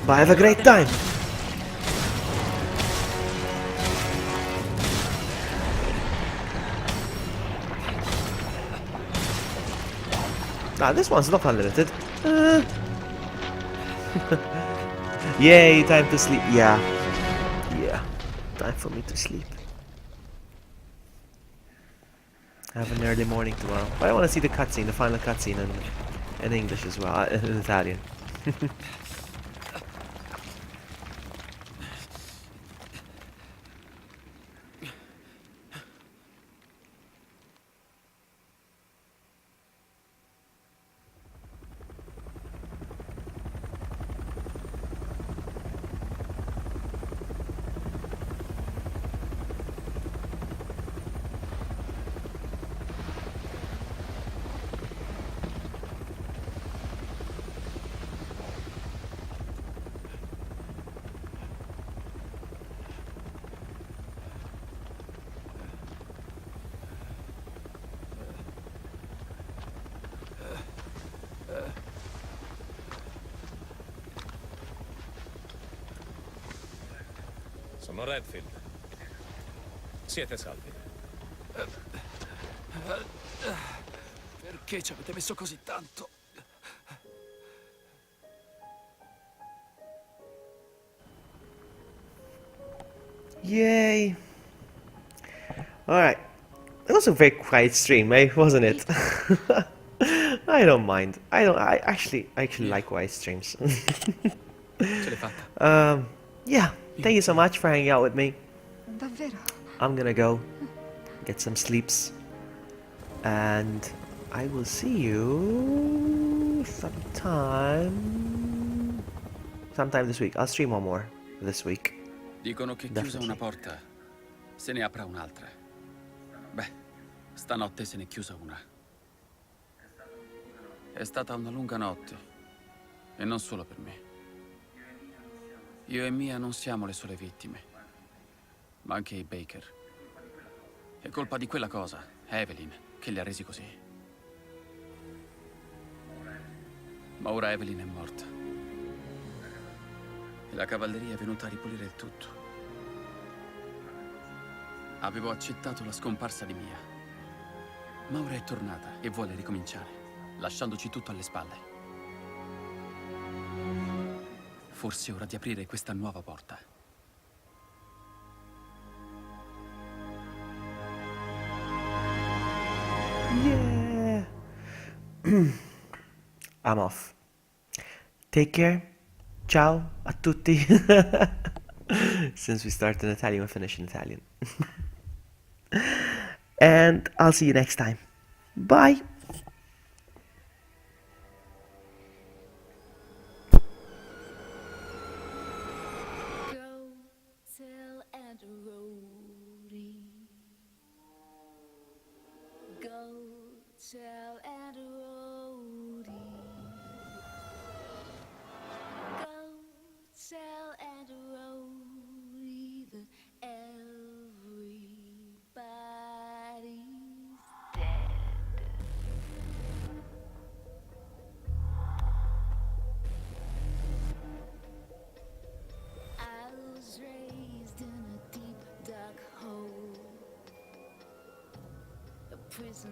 Speaker 1: But have a great time. Nah, this one's not unlimited. Yay, time to sleep. Yeah. Time for me to sleep. I have an early morning tomorrow. But I want to see the cutscene, the final cutscene in English as well, in Italian.
Speaker 14: Sono Redfield. Siete salvi.
Speaker 4: Perché ci avete messo così tanto?
Speaker 1: Yay! Alright. It was a very quiet stream, eh? Wasn't it? I don't mind. I actually like quiet streams.
Speaker 4: Ce l'hai fatta.
Speaker 1: Yeah. Thank you so much for hanging out with me.
Speaker 3: Davvero?
Speaker 1: I'm gonna go get some sleeps. And I will see you sometime this week. I'll stream one more this week.
Speaker 4: Dicono che chiusa una porta, se ne apra un'altra. Beh, stanotte se n'è chiusa una. È stata una lunga notte. E non solo per me. Io e Mia non siamo le sole vittime, ma anche i Baker. È colpa di quella cosa, Evelyn, che li ha resi così. Ma ora Evelyn è morta. E la cavalleria è venuta a ripulire il tutto. Avevo accettato la scomparsa di Mia. Ma ora è tornata e vuole ricominciare, lasciandoci tutto alle spalle. Forse è ora di aprire questa nuova porta.
Speaker 1: Yeah. I'm off. Take care. Ciao a tutti. Since we start in Italian, we finish in Italian. And I'll see you next time. Bye.
Speaker 15: Tell and Rhodey. Go tell and Rhodey that everybody's dead. prison.